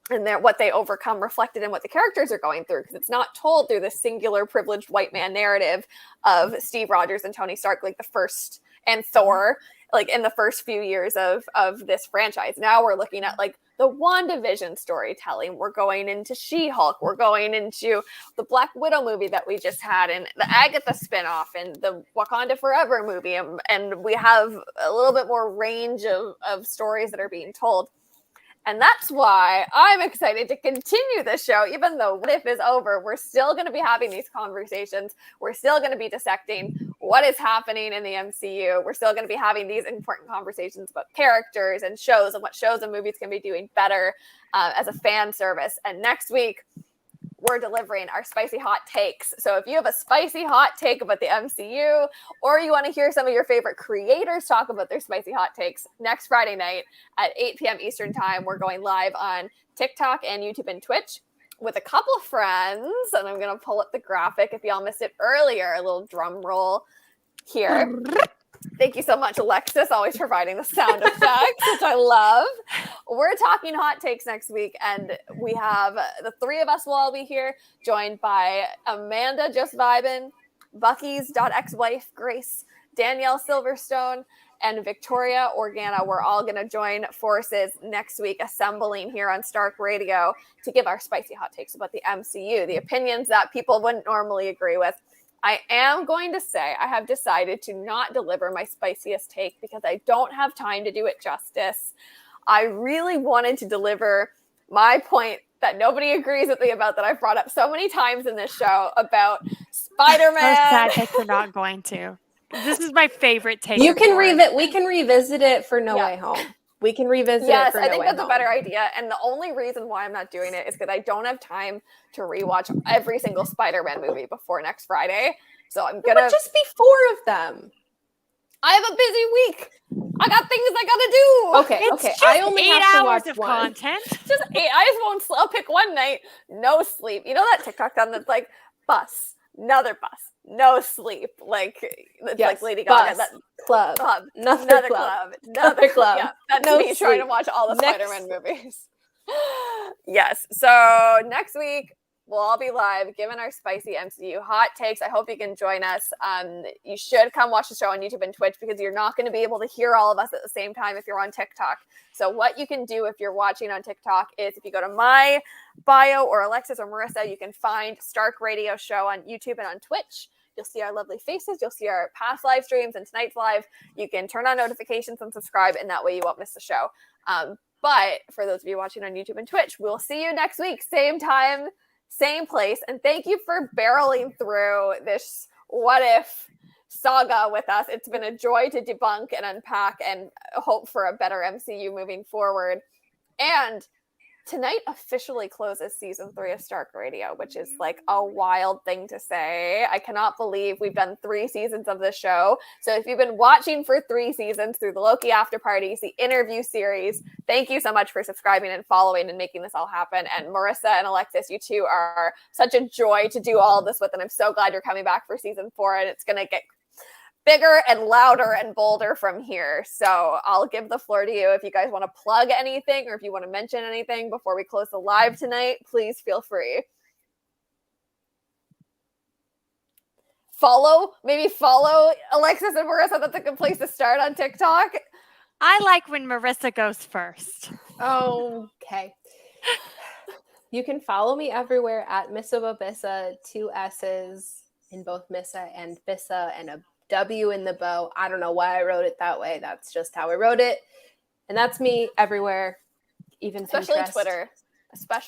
and what they overcome reflected in what the characters are going through, because it's not told through the singular privileged white man narrative of Steve Rogers and Tony Stark, like the first, and Thor, like in the first few years of this franchise. Now we're looking at like the WandaVision storytelling. We're going into She-Hulk. We're going into the Black Widow movie that we just had, and the Agatha spinoff, and the Wakanda Forever movie. And we have a little bit more range of stories that are being told. And that's why I'm excited to continue this show. Even though What If is over, we're still going to be having these conversations. We're still going to be dissecting what is happening in the MCU. We're still going to be having these important conversations about characters and shows and what shows and movies can be doing better as a fan service. And next week, we're delivering our spicy hot takes. So if you have a spicy hot take about the MCU, or you want to hear some of your favorite creators talk about their spicy hot takes, next Friday night at 8 p.m. Eastern time, we're going live on TikTok and YouTube and Twitch with a couple of friends. And I'm going to pull up the graphic if y'all missed it earlier, a little drum roll here. Thank you so much, Alexis, always providing the sound effects, which I love. We're talking hot takes next week, and we have the three of us will all be here, joined by Amanda Just Vibin, Bucky's ex-wife Grace, Danielle Silverstone, and Victoria Organa. We're all going to join forces next week, assembling here on Stark Radio to give our spicy hot takes about the MCU, the opinions that people wouldn't normally agree with. I am going to say I have decided to not deliver my spiciest take because I don't have time to do it justice. I really wanted to deliver my point that nobody agrees with me about, that I've brought up so many times in this show, about Spider-Man. sad that you're not going to. This is my favorite take. We can revisit it for No Way Home. We can revisit it for No Way Home. Yes, I think that's a better idea. And the only reason why I'm not doing it is because I don't have time to rewatch every single Spider-Man movie before next Friday. So I'm going to just be 4 of them. I have a busy week. I got things I got to do. Okay, It's okay. just I only 8 have to hours watch of one. content. Just 8. I just won't. I'll pick one night, no sleep. You know that TikTok sound that's like bus, another bus, no sleep. Like it's like Lady Gaga. Bus, club, Another club, club, another club. Yeah, that's no me trying to sleep. watch all the Next. Spider-Man movies. Yes. So next week we'll all be live giving our spicy MCU hot takes. I hope you can join us. You should come watch the show on YouTube and Twitch because you're not going to be able to hear all of us at the same time if you're on TikTok. So what you can do if you're watching on TikTok is if you go to my bio or Alexis or Marissa, you can find Stark Radio Show on YouTube and on Twitch. You'll see our lovely faces. You'll see our past live streams and tonight's live. You can turn on notifications and subscribe, and that way you won't miss the show. But for those of you watching on YouTube and Twitch, we'll see you next week, same time, same place. And thank you for barreling through this what if saga with us. It's been a joy to debunk and unpack and hope for a better MCU moving forward. And tonight officially closes season 3 of Stark Radio, which is like a wild thing to say. I cannot believe we've done 3 seasons of this show. So if you've been watching for 3 seasons through the Loki After Parties, the interview series, thank you so much for subscribing and following and making this all happen. And Marissa and Alexis, you two are such a joy to do all of this with. And I'm so glad you're coming back for season 4, and it's going to get bigger and louder and bolder from here. So I'll give the floor to you. If you guys want to plug anything or if you want to mention anything before we close the live tonight, please feel free. Maybe follow Alexis and Marissa. That's a good place to start on TikTok. I like when Marissa goes first. Okay. You can follow me everywhere at Missababissa, 2 S's in both Missa and Bissa, and a W in the bow. I don't know why I wrote it that way. That's just how I wrote it. And that's me everywhere, even Especially Pinterest. Twitter.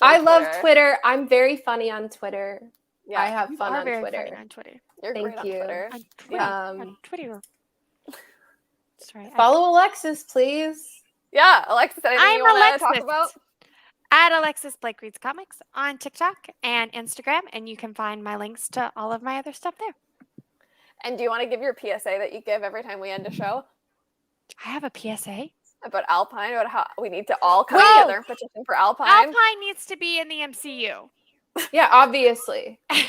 I love Twitter. I'm very funny on Twitter. Yeah, I have You fun are on very Twitter. funny on Twitter. you're Thank great on you. Twitter. On Twitter. On Twitter. Sorry. Follow Alexis, please. Yeah, Alexis, anything I'm you want to talk Alexis. about? At Alexis Blake Reads Comics on TikTok and Instagram, and you can find my links to all of my other stuff there. And do you want to give your PSA that you give every time we end a show? I have a PSA. About Alpine, about how we need to all come Whoa! together and petition for Alpine. Alpine needs to be in the MCU. Yeah, obviously. That's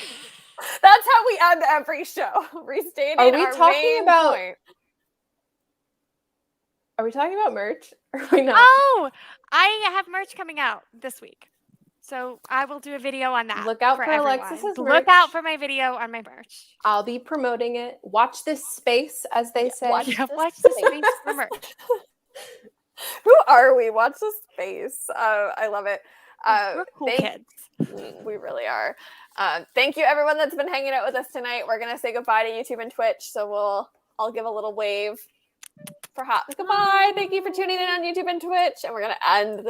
how we end every show. Restating Are we our talking main about- point. Are we talking about merch? Or are we not? Oh, I have merch coming out this week. So I will do a video on that. Look out for everyone. Alexis's Look merch. out for my video on my merch. I'll be promoting it. Watch this space, as they say. watch Yeah, this watch the space. space for merch. Who are we? Watch the space. I love it. We're cool kids. We really are. Thank you, everyone that's been hanging out with us tonight. We're gonna say goodbye to YouTube and Twitch, so I'll give a little wave. Perhaps goodbye. Thank you for tuning in on YouTube and Twitch, and we're gonna end the